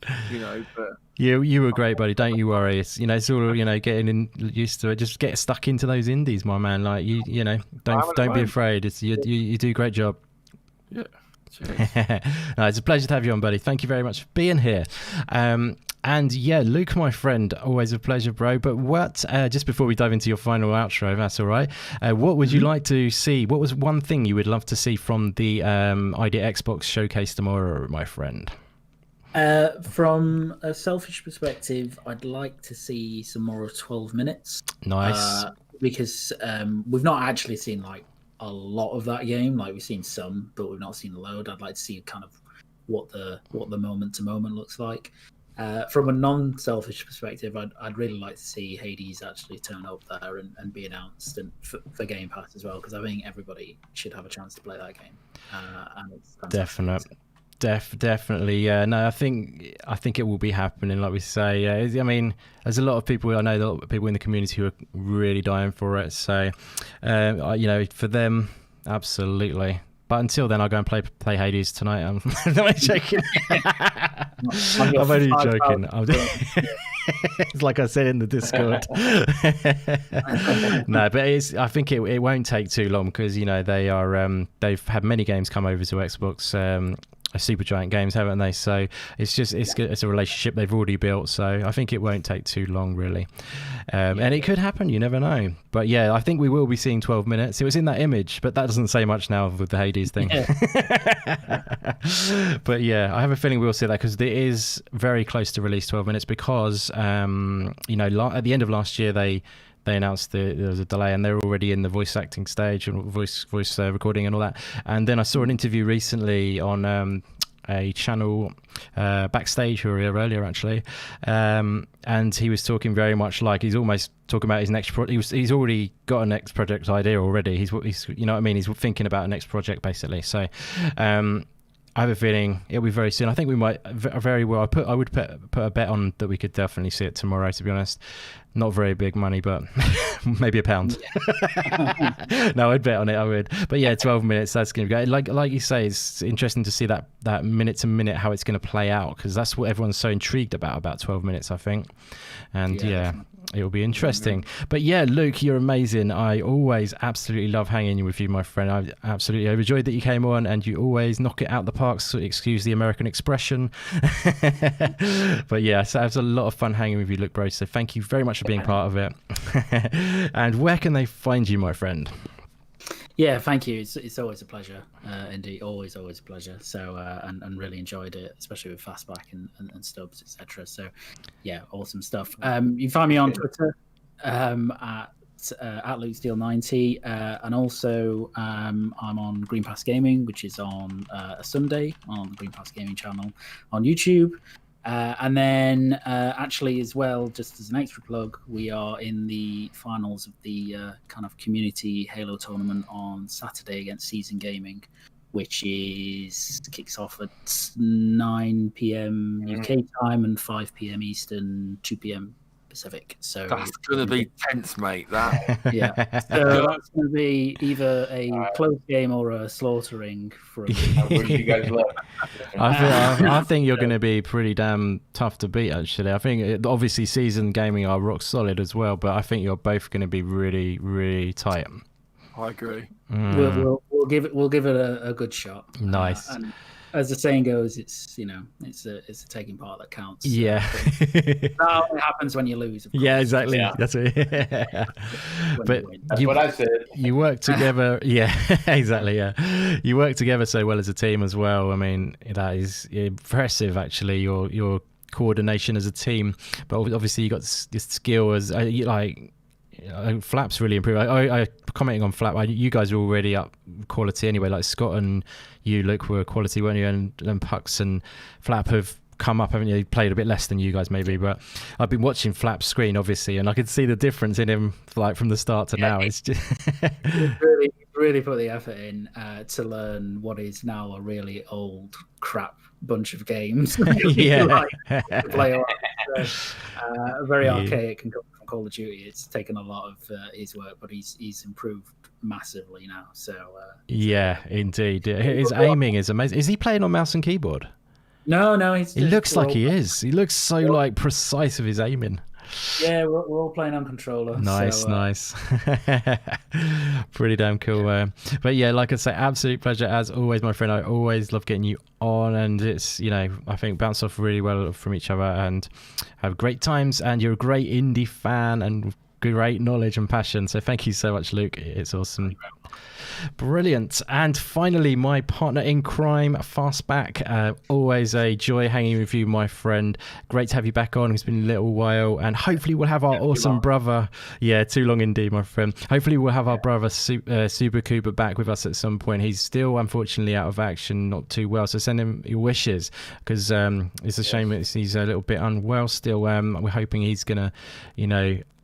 but... You were great, buddy. Don't you worry. It's all getting used to it. Just get stuck into those indies, my man. Like don't be afraid. You do a great job. Yeah. No, it's a pleasure to have you on, buddy. Thank you very much for being here. And yeah, Luke, my friend, always a pleasure, bro. But what? Just before we dive into your final outro, if that's all right. What would you like to see? What was one thing you would love to see from the Idea Xbox showcase tomorrow, my friend? From a selfish perspective, I'd like to see some more of 12 minutes. Nice. Because we've not actually seen like a lot of that game. Like we've seen some, but we've not seen a load. I'd like to see kind of what the moment to moment looks like. From a non-selfish perspective, I'd really like to see Hades actually turn up there and be announced, and for Game Pass as well, because I think everybody should have a chance to play that game. And it's fantastic. Definitely, yeah. No, I think it will be happening, like we say. I mean, there's a lot of people. I know a lot of people in the community who are really dying for it. So, for them, absolutely. But until then, I'll go and play Hades tonight. I'm not joking. I'm only joking. It's like I said in the Discord. No, but I think it won't take too long, because they've had many games come over to Xbox. Supergiant Games, haven't they? So it's a relationship they've already built. So I think it won't take too long, really. And it could happen. You never know. But yeah, I think we will be seeing 12 minutes. It was in that image, but that doesn't say much now with the Hades thing. But yeah, I have a feeling we'll see that, because it is very close to release 12 minutes, because at the end of last year they they announced there was a delay, and they're already in the voice acting stage and voice recording and all that. And then I saw an interview recently on a channel Backstage, who were here earlier actually, and he was talking very much like he's almost talking about his next project. He's already got a next project idea already. He's you know what I mean, he's thinking about a next project basically. So I have a feeling it'll be very soon. I think we might very well. I would put a bet on that we could definitely see it tomorrow, to be honest. Not very big money, but maybe £1. Yeah. No, I'd bet on it. I would. But yeah, 12 minutes. That's going to be great. Like you say, it's interesting to see that minute to minute how it's going to play out, because that's what everyone's so intrigued about 12 minutes, I think. And yeah it'll be interesting. But yeah, Luke, you're amazing. I always absolutely love hanging with you, my friend. I absolutely overjoyed that you came on, and you always knock it out the park, so excuse the American expression. But yeah, so it was a lot of fun hanging with you, Luke, bro. So thank you very much for being part of it. And where can they find you, my friend? Yeah, thank you. It's always a pleasure, indeed. Always a pleasure. So, and really enjoyed it, especially with Fastback and Stubz, etc. So, yeah, awesome stuff. You can find me on Twitter at LukeSteele90, and also I'm on Green Pass Gaming, which is on a Sunday on the Green Pass Gaming channel on YouTube. And then actually as well, just as an extra plug, we are in the finals of the kind of community Halo tournament on Saturday against Season Gaming, which kicks off at 9 p.m. UK time and 5 p.m. Eastern, 2 p.m. Pacific. So that's going to be tense, mate. That yeah. So that's going to be either a close game or a slaughtering from. Where do you guys look? I think you're going to be pretty damn tough to beat. Actually, I think obviously Season Gaming are rock solid as well, but I think you're both going to be really, really tight. I agree. We'll give it a good shot. Nice. And as the saying goes, it's a taking part that counts. Yeah. That only happens when you lose. Of course. Yeah, exactly. Yeah. That's it. But that's what I said. You work together. Yeah, exactly. Yeah, you work together so well as a team as well. I mean, that is impressive. Actually, your coordination as a team. But obviously, you got this skill as Flap's really improved. I commenting on Flap. You guys are already up quality anyway. Like Scott and you, Luke, were quality, weren't you? And Pucks and Flap have come up, haven't you? Played a bit less than you guys maybe, but I've been watching Flap's screen obviously, and I could see the difference in him, like from the start to now. It's just really put the effort in to learn what is now a really old crap bunch of games. Yeah. Play very archaic and Call of Duty. It's taken a lot of his work, but he's improved massively now. So yeah, indeed. His aiming is amazing. Is he playing on mouse and keyboard? No, he looks like he is. He looks so like precise with his aiming. Yeah, we're all playing on controller. Nice, so, nice. Pretty damn cool. But yeah, like I say, absolute pleasure as always, my friend. I always love getting you on, and it's, I think bounce off really well from each other and have great times. And you're a great indie fan and great knowledge and passion. So thank you so much, Luke. It's awesome. Brilliant. And finally, my partner in crime, Fastback. Always a joy hanging with you, my friend. Great to have you back on. It's been a little while, and hopefully we'll have our awesome brother. Yeah, too long indeed, my friend. Hopefully we'll have our brother Super Cooper back with us at some point. He's still unfortunately out of action, not too well. So send him your wishes, because it's a shame he's a little bit unwell still. We're hoping he's gonna,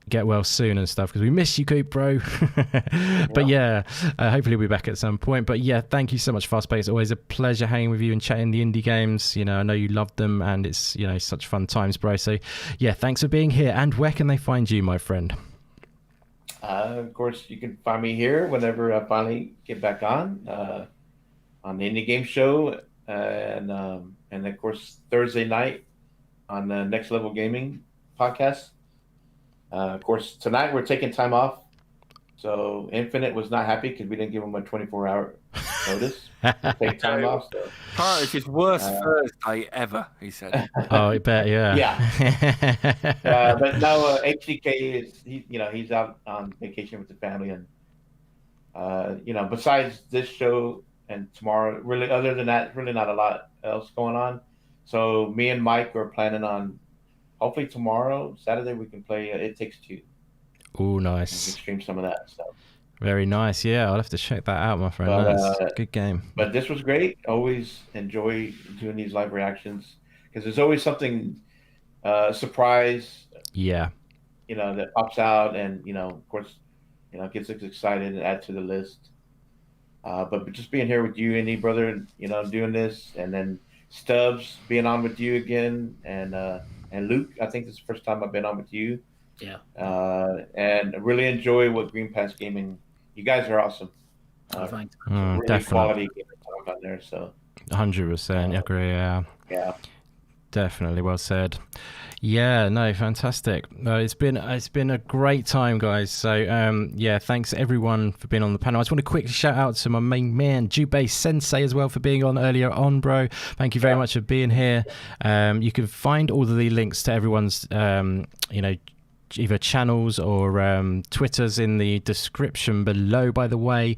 get well soon and stuff, because we miss you, Coop, bro. But yeah, hopefully we'll be back at some point. But yeah, thank you so much, Fastback. It's always a pleasure hanging with you and chatting the indie games. I know you love them, and it's such fun times, bro. So yeah, thanks for being here. And where can they find you, my friend? Of course, you can find me here whenever I finally get back on the Indie Game Show, and of course Thursday night on the Next Level Gaming podcast. Of course, tonight we're taking time off, so Infinite was not happy because we didn't give him a 24-hour notice. Take time off. So. Apparently, it's his worst Thursday ever, he said. Oh, I bet, yeah. Yeah. But now HDK is he's out on vacation with the family, and besides this show and tomorrow, really other than that, really not a lot else going on. So me and Mike are planning on. Hopefully tomorrow, Saturday, we can play It Takes Two. Oh, You nice. can stream some of that. So. Very nice. Yeah, I'll have to check that out, my friend. But, That's a good game. But this was great. Always enjoy doing these live reactions because there's always something surprise. Yeah. That pops out, and of course, gets us excited and add to the list. But just being here with you, Indy brother, doing this, and then Stubz being on with you again, and Luke, I think this is the first time I've been on with you. Yeah. And I really enjoy what Green Pass Gaming. You guys are awesome. Thanks. Really Definitely. quality gaming talk on there. So 100%. I agree. Yeah. Yeah. Definitely. Well said. Yeah, no, fantastic. It's been a great time, guys. So yeah, thanks everyone for being on the panel. I just want to quickly shout out to my main man Jubei Sensei as well for being on earlier on, bro. Thank you very much for being here. You can find all of the links to everyone's either channels or Twitters in the description below, by the way.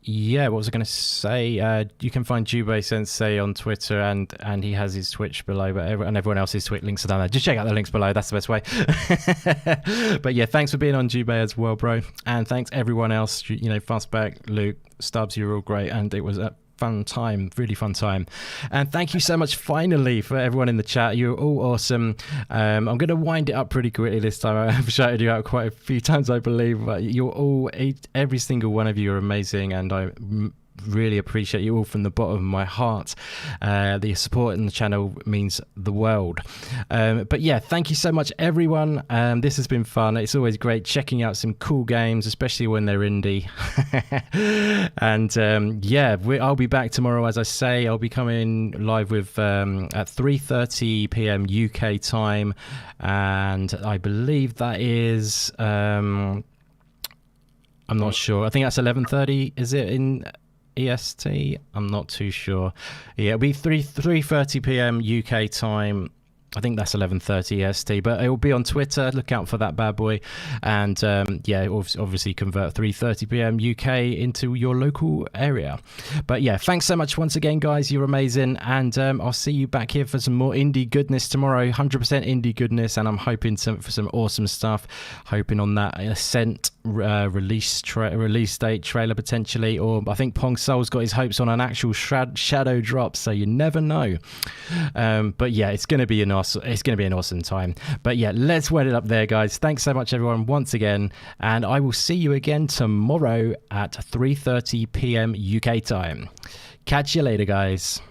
Yeah, what was I going to say? You can find Jubei Sensei on Twitter, and he has his Twitch below, but everyone else's Twitch links are down there. Just check out the links below. That's the best way. But yeah, thanks for being on, Jubei, as well, bro. And thanks everyone else. Fastback, Luke, Stubz, you're all great, and it was a fun time, really fun time. And thank you so much finally for everyone in the chat. You're all awesome. I'm going to wind it up pretty quickly this time. I've shouted you out quite a few times, I believe, but you're all, every single one of you are amazing, and I really appreciate you all from the bottom of my heart. The support in the channel means the world. But yeah, thank you so much, everyone. This has been fun. It's always great checking out some cool games, especially when they're indie. And yeah, I'll be back tomorrow, as I say. I'll be coming live with at 3:30 p.m. UK time, and I believe that is I'm not sure. I think that's 11:30. Is it in EST? I'm not too sure. Yeah, it'll be 3:30 p.m. UK time. I think that's 11:30 EST, but it will be on Twitter. Look out for that bad boy. And yeah, obviously convert 3:30 p.m. UK into your local area. But yeah, thanks so much once again, guys. You're amazing. And I'll see you back here for some more indie goodness tomorrow. 100% indie goodness. And I'm hoping for some awesome stuff. Hoping on that Ascent release date trailer potentially. Or I think Pong Soul's got his hopes on an actual shadow drop. So you never know. But yeah, it's going to be an awesome time. But yeah, let's wind it up there, guys. Thanks so much, everyone, once again, and I will see you again tomorrow at 3:30 p.m. UK time. Catch you later, guys.